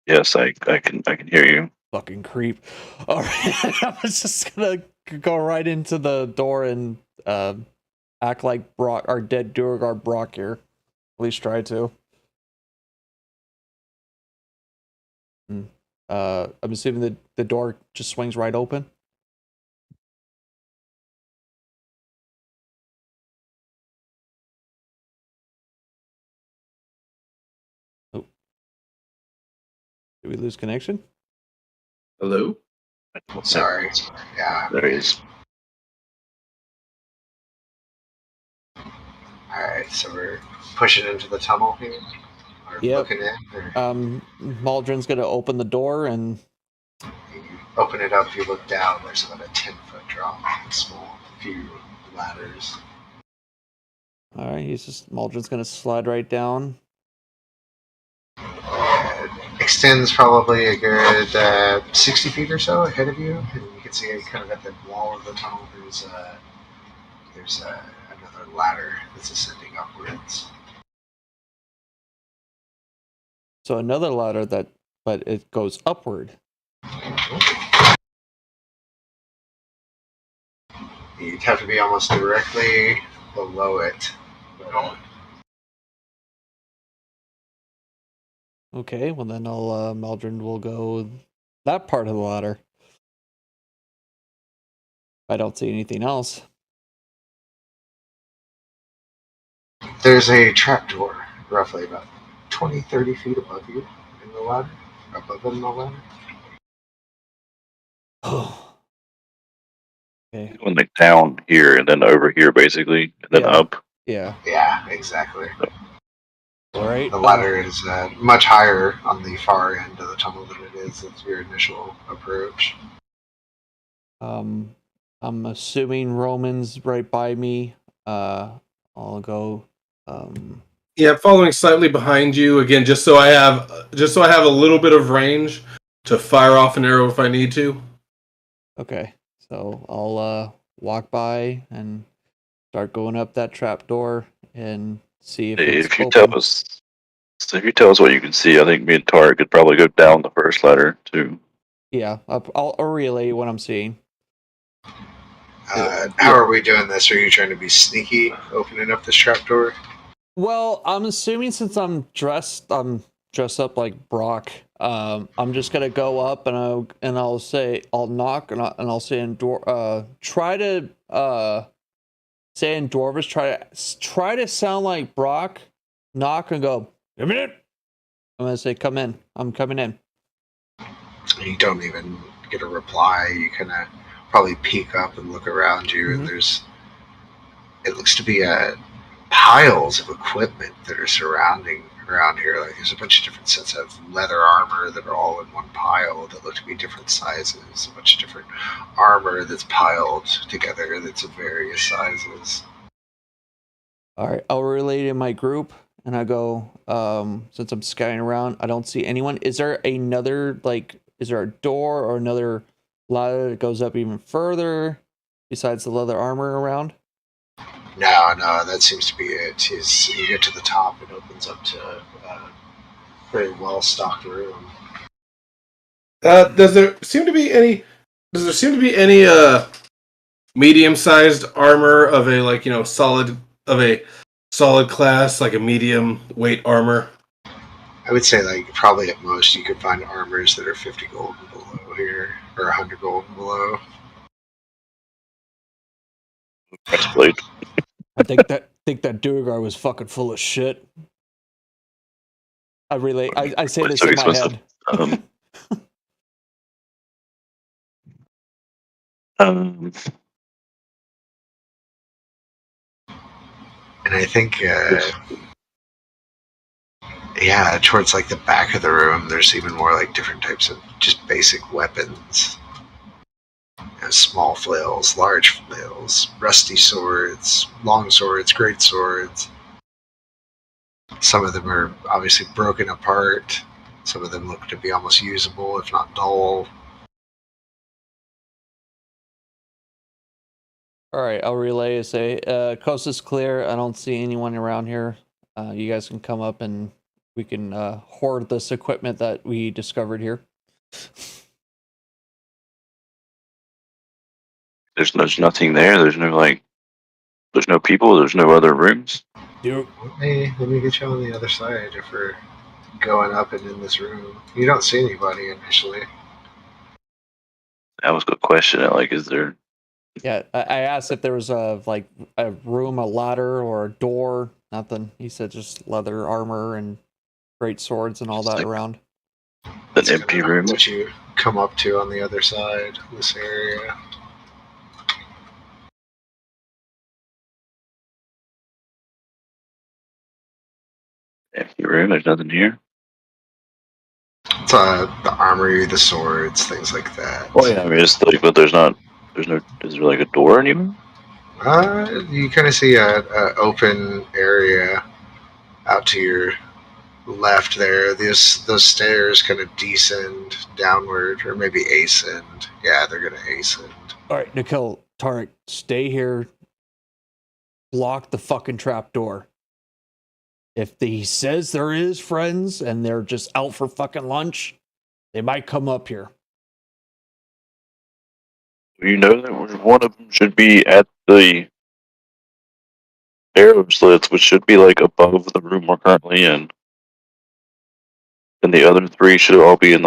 Yes, I can hear you. Fucking creep. All right. I was just gonna go right into the door and act like Brock, our dead Duragar Brock here. At least try to. I'm assuming that the door just swings right open. Oh. Did we lose connection? Hello? Sorry. Yeah. There he is. Alright, so we're pushing into the tunnel here? Or looking in? Or Maldron's gonna open the door and you open it up, you look down, there's about a 10-foot drop. Small few ladders. Alright, Maldron's gonna slide right down. Extends probably a good 60 feet or so ahead of you, and you can see kind of at the wall of the tunnel there's another ladder that's ascending upwards. So another ladder but it goes upward. You'd have to be almost directly below it. Okay, well then Maldron will go that part of the ladder. I don't see anything else. There's a trapdoor roughly about 20-30 feet above you in the ladder. Above in the ladder. Oh. Okay. Going down here and then over here basically, and then up. Yeah. Yeah, exactly. All right. The ladder is much higher on the far end of the tunnel than it is at your initial approach. I'm assuming Roman's right by me. I'll go. Yeah, following slightly behind you again, just so I have a little bit of range to fire off an arrow if I need to. Okay, so I'll walk by and start going up that trap door and see if it's If you open. if you tell us what you can see, I think me and Tarek could probably go down the first ladder too. Yeah, I'll relay what I'm seeing. How are we doing this? Are you trying to be sneaky, opening up this trapdoor? Well, I'm assuming since I'm dressed up like Brock. I'm just gonna go up and I'll say I'll knock and I'll say in try to say in Dwarvish, try to sound like Brock. Knock and go. Come in. I'm gonna say come in. I'm coming in. You don't even get a reply. You kind of probably peek up and look around you, and it looks to be piles of equipment that are surrounding around here. Like there's a bunch of different sets of leather armor that are all in one pile that look to be different sizes. A bunch of different armor that's piled together that's of various sizes. All right, I'll relay to my group and I go, since I'm scouting around, I don't see anyone. Is there is there a door or another ladder that goes up even further besides the leather armor around? No, that seems to be it. You get to the top, it opens up to a very well stocked room. Does there seem to be any medium-sized armor of a solid class, like a medium weight armor? I would say probably at most you could find armors that are 50 gold and below here, or 100 gold and below. Breastplate. I think that Duergar was fucking full of shit. I say this So in my expensive. head. And I think, towards the back of the room, there's even more different types of just basic weapons. Small flails, large flails, rusty swords, long swords, great swords. Some of them are obviously broken apart. Some of them look to be almost usable, if not dull. All right, I'll relay and say, coast is clear. I don't see anyone around here. You guys can come up and we can hoard this equipment that we discovered here. There's nothing there. There's no people. There's no other rooms. Dude, Let me get you on the other side if we're going up and in this room. You don't see anybody initially. That was a good question. Is there? Yeah, I asked if there was a room, a ladder, or a door. Nothing. He said just leather armor and great swords and all that around. An empty room. What you come up to on the other side of this area. Empty room. There's nothing here. It's the armory, the swords, things like that. Oh yeah, I mean it's but there's no. Is there a door anywhere? You kind of see a open area out to your left there. Those stairs kind of descend downward, or maybe ascend. Yeah, they're gonna ascend. all right, Nikhil, Tarek, stay here. Block the fucking trap door. If he says there is friends and they're just out for fucking lunch, they might come up here. You know that one of them should be at the arrow slits, which should be above the room we're currently in. And the other three should all be in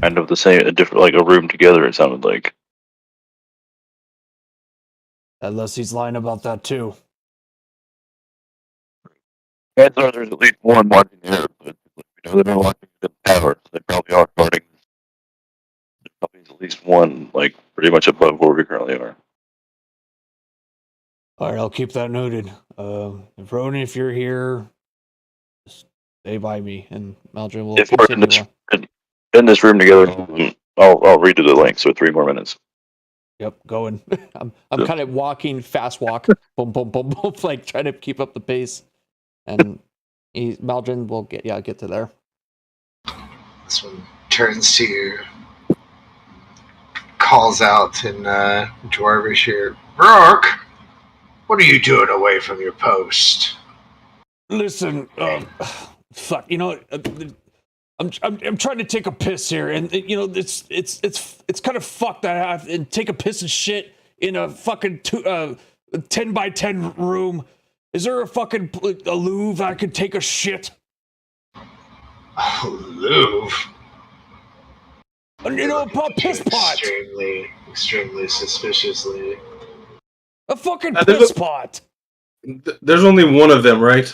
kind of the same, a different a room together. It sounded like. Unless he's lying about that too. Chances are there's at least one watching the arrow slits. They're not watching the tower, so they probably are guarding. There's probably at least one pretty much above where we currently are. All right, I'll keep that noted. Ronan, if you're here, stay by me, and Maldrin will If we're in continue this on. in this room together, I'll redo the link. So 3 more minutes. Yep, going. I'm Yeah. kind of walking, fast walk, boom, boom, boom, boom, like trying to keep up the pace. And Maldrin will get to there. This one turns to you, calls out in Dwarvish here. Rourke, what are you doing away from your post? Listen, fuck, you know, I'm trying to take a piss here, and you know, it's kind of fucked that I have and take a piss and shit in a fucking 10 by 10 room. Is there a fucking a Louvre I could take a shit? Louvre? You know, a piss pot. Extremely suspiciously. A fucking there's piss pot. There's only one of them, right?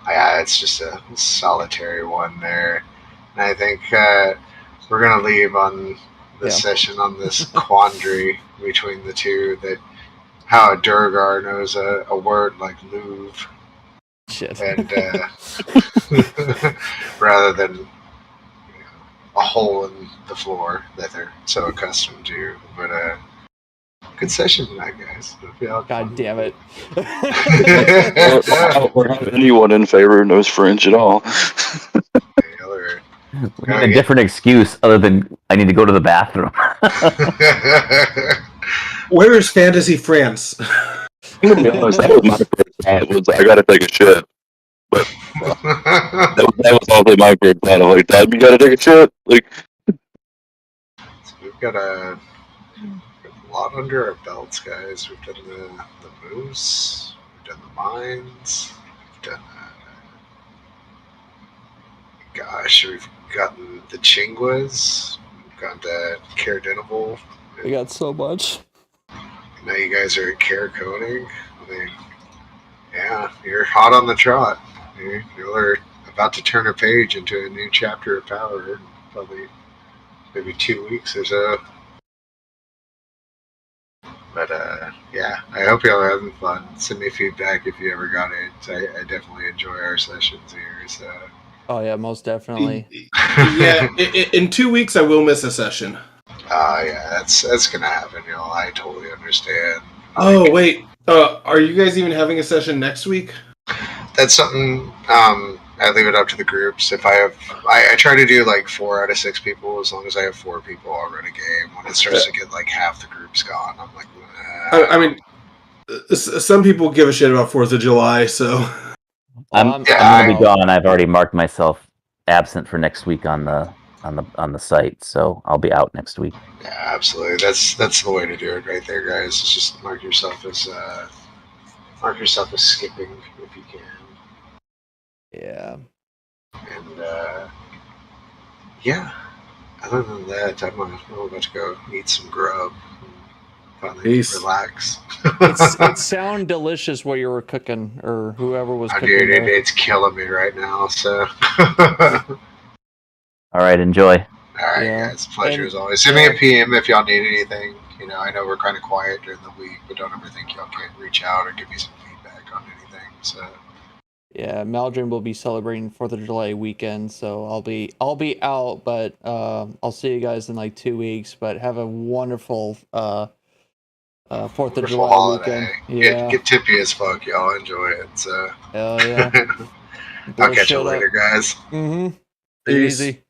Yeah, it's just a solitary one there. And I think we're going to leave on this session on this quandary between the two, that how a Durgar knows a word like Louvre. Shit. And rather than a hole in the floor that they're so accustomed to. But good session tonight, guys. God damn it. Anyone in favor of no fringe at all? We need a different excuse other than I need to go to the bathroom. Where is Fantasy France? I'm gonna be honest, that was my first thought. It was, I gotta take a shit. But that was also my first thought. I'm like, Dad, you gotta take a shit. Like, so we've got a lot under our belts, guys. We've done the moose, we've done the mines, we've done gosh, we've gotten the Chinguas, we've gotten to Caradinable. We got so much. Now you guys are at Care Coding. I mean, yeah, you're hot on the trot. You're about to turn a page into a new chapter of Power in probably maybe 2 weeks or so. But yeah, I hope y'all are having fun. Send me feedback if you ever got it. I definitely enjoy our sessions here. So. Oh yeah, most definitely. Yeah, in 2 weeks I will miss a session. Yeah, that's gonna happen, y'all. I totally understand. Oh wait, are you guys even having a session next week? That's something. I leave it up to the groups. If I try to do like 4 out of 6 people. As long as I have 4 people, I'll run a game. When it starts to get like half the groups gone, I'm like, I mean, some people give a shit about 4th of July, so I'm gonna be gone. I've already marked myself absent for next week on the site, so I'll be out next week. Yeah, absolutely. That's the way to do it, right there, guys. It's just mark yourself as skipping if you can. Yeah. And yeah. Other than that, I'm about to go eat some grub. Finally relax. It sounded delicious what you were cooking, or whoever was cooking. Dude, it's killing me right now. So. All right, enjoy. All right, guys. Pleasure as always. Send me a PM if y'all need anything. You know, I know we're kind of quiet during the week, but don't ever think y'all can't reach out or give me some feedback on anything. So. Yeah, Maldrin will be celebrating 4th of July weekend, so I'll be out, but I'll see you guys in like 2 weeks. But have a wonderful 4th of July holiday. Weekend. Yeah, get tippy as fuck, y'all. Enjoy it. So. Hell yeah. I'll catch you later, guys. Mm-hmm. Peace. Easy.